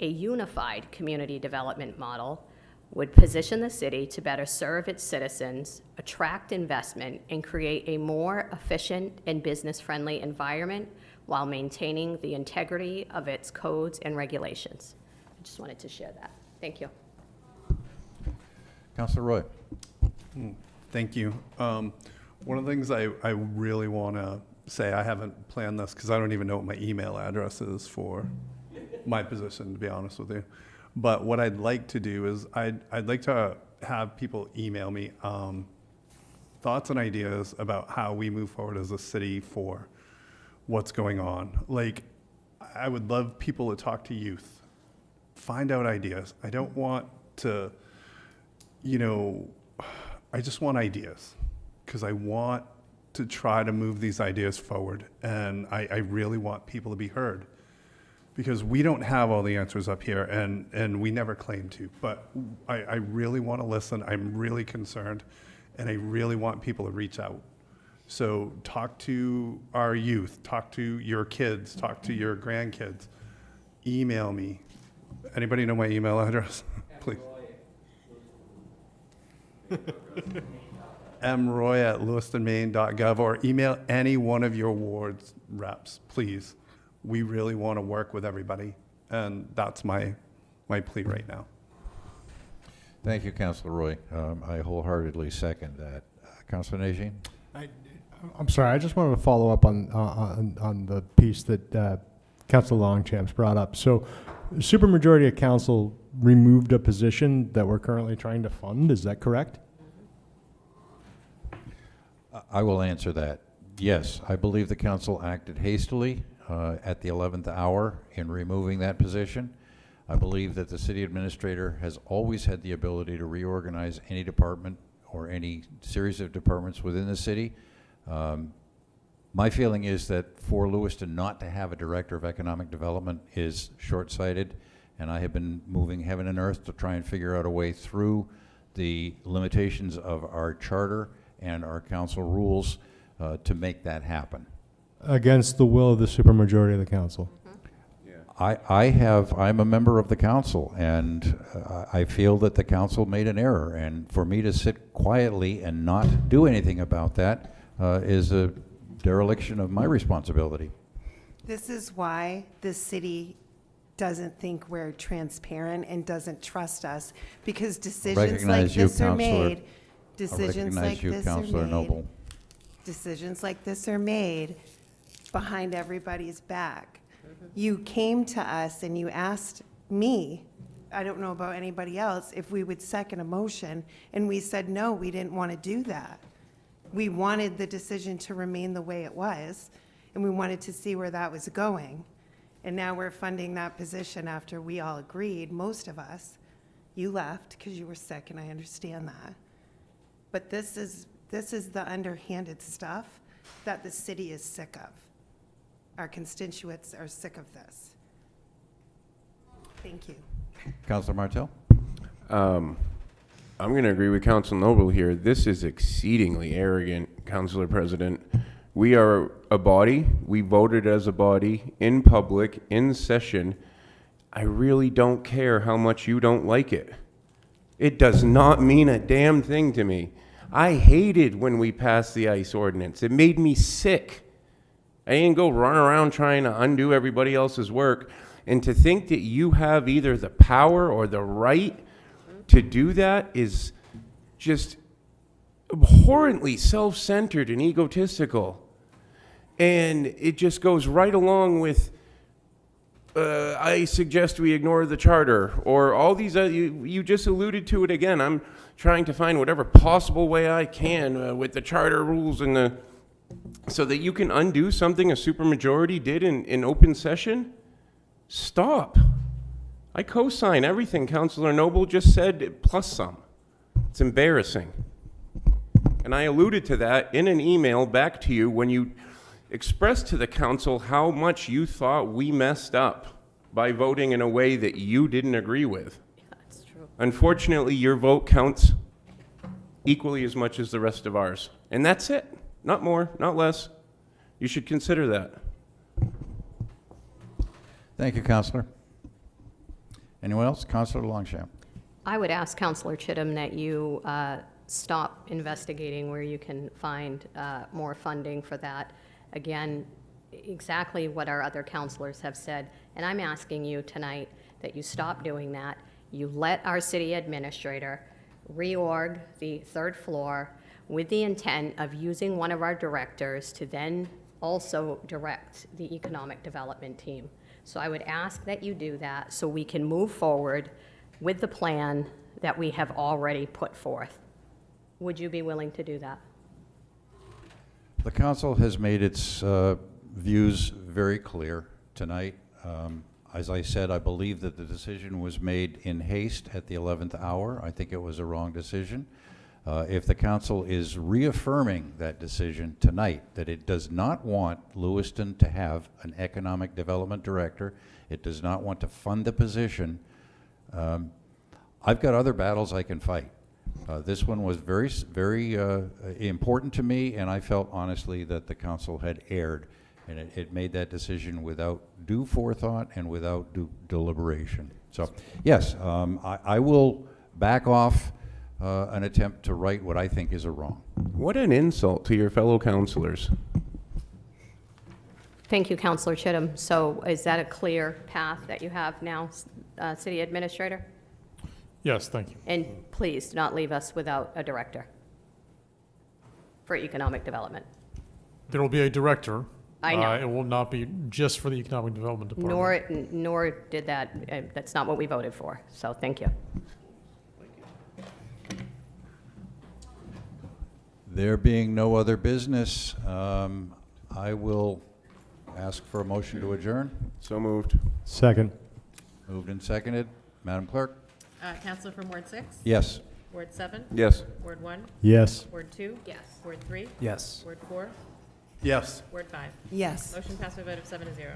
A unified community development model would position the city to better serve its citizens, attract investment, and create a more efficient and business-friendly environment while maintaining the integrity of its codes and regulations. I just wanted to share that. Thank you. Councilor Roy. Thank you. One of the things I really want to say, I haven't planned this because I don't even know what my email address is for my position, to be honest with you. But what I'd like to do is I'd like to have people email me thoughts and ideas about how we move forward as a city for what's going on. Like, I would love people to talk to youth, find out ideas. I don't want to, I just want ideas because I want to try to move these ideas forward. And I really want people to be heard, because we don't have all the answers up here, and we never claim to. But I really want to listen. I'm really concerned, and I really want people to reach out. So talk to our youth, talk to your kids, talk to your grandkids. Email me. Anybody know my email address? Please. mroy@lewistonmaine.gov, or email any one of your ward's reps, please. We really want to work with everybody, and that's my plea right now. Thank you, Councilor Roy. I wholeheartedly second that. Councilor Nagine? I'm sorry, I just wanted to follow up on the piece that Councilor Longchamps brought up. So, supermajority of council removed a position that we're currently trying to fund. Is that correct? I will answer that. Yes, I believe the council acted hastily at the 11th hour in removing that position. I believe that the city administrator has always had the ability to reorganize any department or any series of departments within the city. My feeling is that for Lewiston not to have a director of economic development is short-sighted, and I have been moving heaven and earth to try and figure out a way through the limitations of our charter and our council rules to make that happen. Against the will of the supermajority of the council. I'm a member of the council, and I feel that the council made an error, and for me to sit quietly and not do anything about that is a dereliction of my responsibility. This is why the city doesn't think we're transparent and doesn't trust us, because decisions like this are made. Decisions like this are made. Decisions like this are made behind everybody's back. You came to us and you asked me, I don't know about anybody else, if we would second a motion, and we said no, we didn't want to do that. We wanted the decision to remain the way it was, and we wanted to see where that was going. And now we're funding that position after we all agreed, most of us. You left because you were sick, and I understand that. But this is the underhanded stuff that the city is sick of. Our constituents are sick of this. Thank you. Councilor Martel? I'm going to agree with Council Noble here. This is exceedingly arrogant, Councilor President. We are a body. We voted as a body in public, in session. I really don't care how much you don't like it. It does not mean a damn thing to me. I hated when we passed the ICE ordinance. It made me sick. I didn't go run around trying to undo everybody else's work. And to think that you have either the power or the right to do that is just abhorrently self-centered and egotistical. And it just goes right along with, I suggest we ignore the charter, or all these, you just alluded to it again. I'm trying to find whatever possible way I can with the charter rules and so that you can undo something a supermajority did in open session. Stop. I co-sign everything Councilor Noble just said, plus some. It's embarrassing. And I alluded to that in an email back to you when you expressed to the council how much you thought we messed up by voting in a way that you didn't agree with. That's true. Unfortunately, your vote counts equally as much as the rest of ours. And that's it. Not more, not less. You should consider that. Thank you, Councilor. Anyone else? Councilor Longchamp. I would ask Councilor Chittum that you stop investigating where you can find more funding for that. Again, exactly what our other councilors have said, and I'm asking you tonight that you stop doing that. You let our city administrator reorg the third floor with the intent of using one of our directors to then also direct the economic development team. So I would ask that you do that so we can move forward with the plan that we have already put forth. Would you be willing to do that? The council has made its views very clear tonight. As I said, I believe that the decision was made in haste at the 11th hour. I think it was a wrong decision. If the council is reaffirming that decision tonight, that it does not want Lewiston to have an economic development director, it does not want to fund the position, I've got other battles I can fight. This one was very important to me, and I felt honestly that the council had erred, and it made that decision without due forethought and without due deliberation. So, yes, I will back off an attempt to right what I think is a wrong. What an insult to your fellow councilors. Thank you, Councilor Chittum. So is that a clear path that you have now, City Administrator? Yes, thank you. And please do not leave us without a director for economic development. There will be a director. I know. It will not be just for the Economic Development Department. Nor did that, that's not what we voted for. So thank you. There being no other business, I will ask for a motion to adjourn. So moved. Second. Moved and seconded. Madam Clerk? Counselor from Ward 6? Yes. Ward 7? Yes. Ward 1? Yes. Ward 2? Yes. Ward 3? Yes. Ward 4? Yes. Ward 5? Yes. Motion passed by a vote of 7-0.